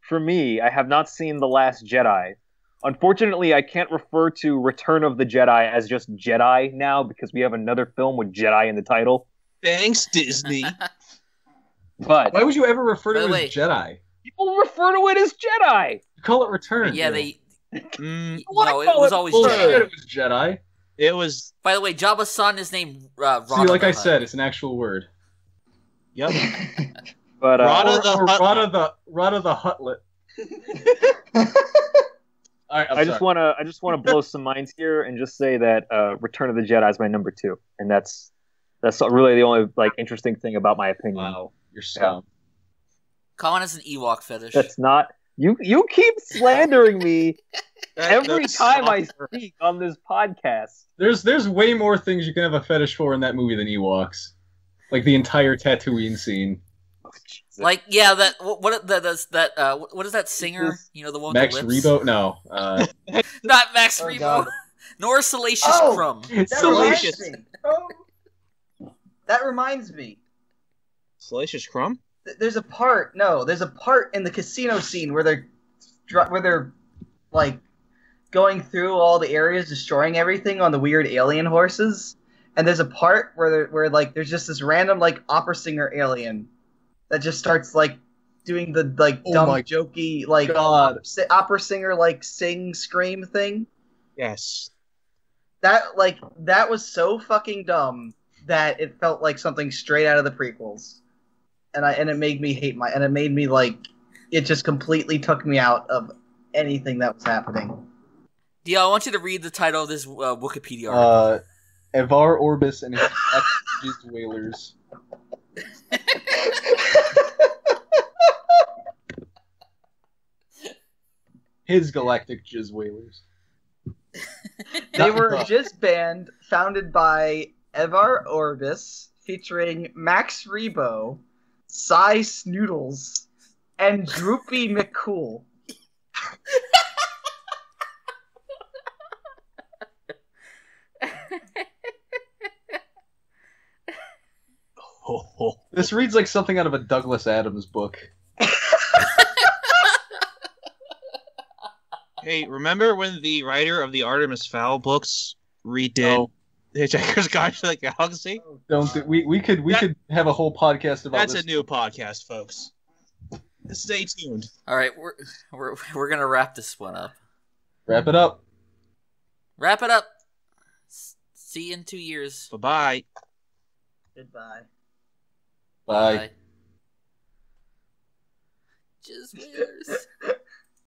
Speaker 7: for me, I have not seen The Last Jedi. Unfortunately, I can't refer to Return of the Jedi as just Jedi now because we have another film with Jedi in the title.
Speaker 3: Thanks, Disney.
Speaker 7: But
Speaker 6: Why would you ever refer to it
Speaker 2: Wait.
Speaker 6: as Jedi?
Speaker 7: people refer to it as Jedi.
Speaker 6: You call it Return.
Speaker 2: Yeah,
Speaker 6: Bill.
Speaker 2: they.
Speaker 7: What
Speaker 2: No,
Speaker 7: I
Speaker 2: it
Speaker 7: call
Speaker 2: was
Speaker 7: it
Speaker 2: always
Speaker 6: Bullshit,
Speaker 2: Jedi.
Speaker 6: it was Jedi.
Speaker 3: It was.
Speaker 2: By the way, Jabba's son is named Rada
Speaker 6: See, like
Speaker 2: the
Speaker 6: I
Speaker 2: Hutt.
Speaker 6: said, it's an actual word.
Speaker 3: Yep.
Speaker 7: But
Speaker 3: Rada the Hutt.
Speaker 6: Rada the Hutlet. All right,
Speaker 7: I just want to blow some minds here and just say that Return of the Jedi is my number 2, and that's really the only interesting thing about my opinion.
Speaker 6: Wow, you're scum.
Speaker 2: Collin has an Ewok fetish.
Speaker 7: That's not you. You keep slandering me every
Speaker 3: That's
Speaker 7: time I
Speaker 3: soft.
Speaker 7: speak on this podcast.
Speaker 6: There's way more things you can have a fetish for in that movie than Ewoks, like the entire Tatooine scene.
Speaker 2: Like, yeah, what is that singer? You know, the one
Speaker 6: Max
Speaker 2: with the lips?
Speaker 6: Rebo? No.
Speaker 2: Not Max
Speaker 5: Oh,
Speaker 2: Rebo.
Speaker 5: God.
Speaker 2: Nor Salacious
Speaker 5: Oh!
Speaker 2: Crumb.
Speaker 5: That
Speaker 3: Salacious.
Speaker 5: reminds me. Oh, that reminds me.
Speaker 3: Salacious Crumb?
Speaker 5: There's a part in the casino scene where they're like going through all the areas, destroying everything on the weird alien horses. And there's a part where there's just this random opera singer alien that just starts doing the
Speaker 6: Oh
Speaker 5: dumb
Speaker 6: my
Speaker 5: jokey
Speaker 6: God.
Speaker 5: opera singer sing scream thing.
Speaker 3: Yes.
Speaker 5: That was so fucking dumb that it felt like something straight out of the prequels, and it made me hate it just completely took me out of anything that was happening.
Speaker 2: Dio, I want you to read the title of this Wikipedia article.
Speaker 6: Evar Orbis and his jizz whalers. His galactic jizz whalers.
Speaker 5: They were a jizz band founded by Evar Orbis, featuring Max Rebo, Cy Snoodles, and Droopy McCool.
Speaker 6: This reads like something out of a Douglas Adams book.
Speaker 3: Hey, remember when the writer of the Artemis Fowl books redid Hitchhiker's Guide to the Galaxy?
Speaker 6: We could have a whole podcast about
Speaker 3: That's
Speaker 6: this.
Speaker 3: a new podcast, folks. Stay tuned.
Speaker 2: All right, we're gonna wrap this one up.
Speaker 6: Wrap it up.
Speaker 2: Wrap it up. See you in 2 years.
Speaker 3: Bye-bye.
Speaker 5: Goodbye.
Speaker 6: Bye.
Speaker 2: Just winners.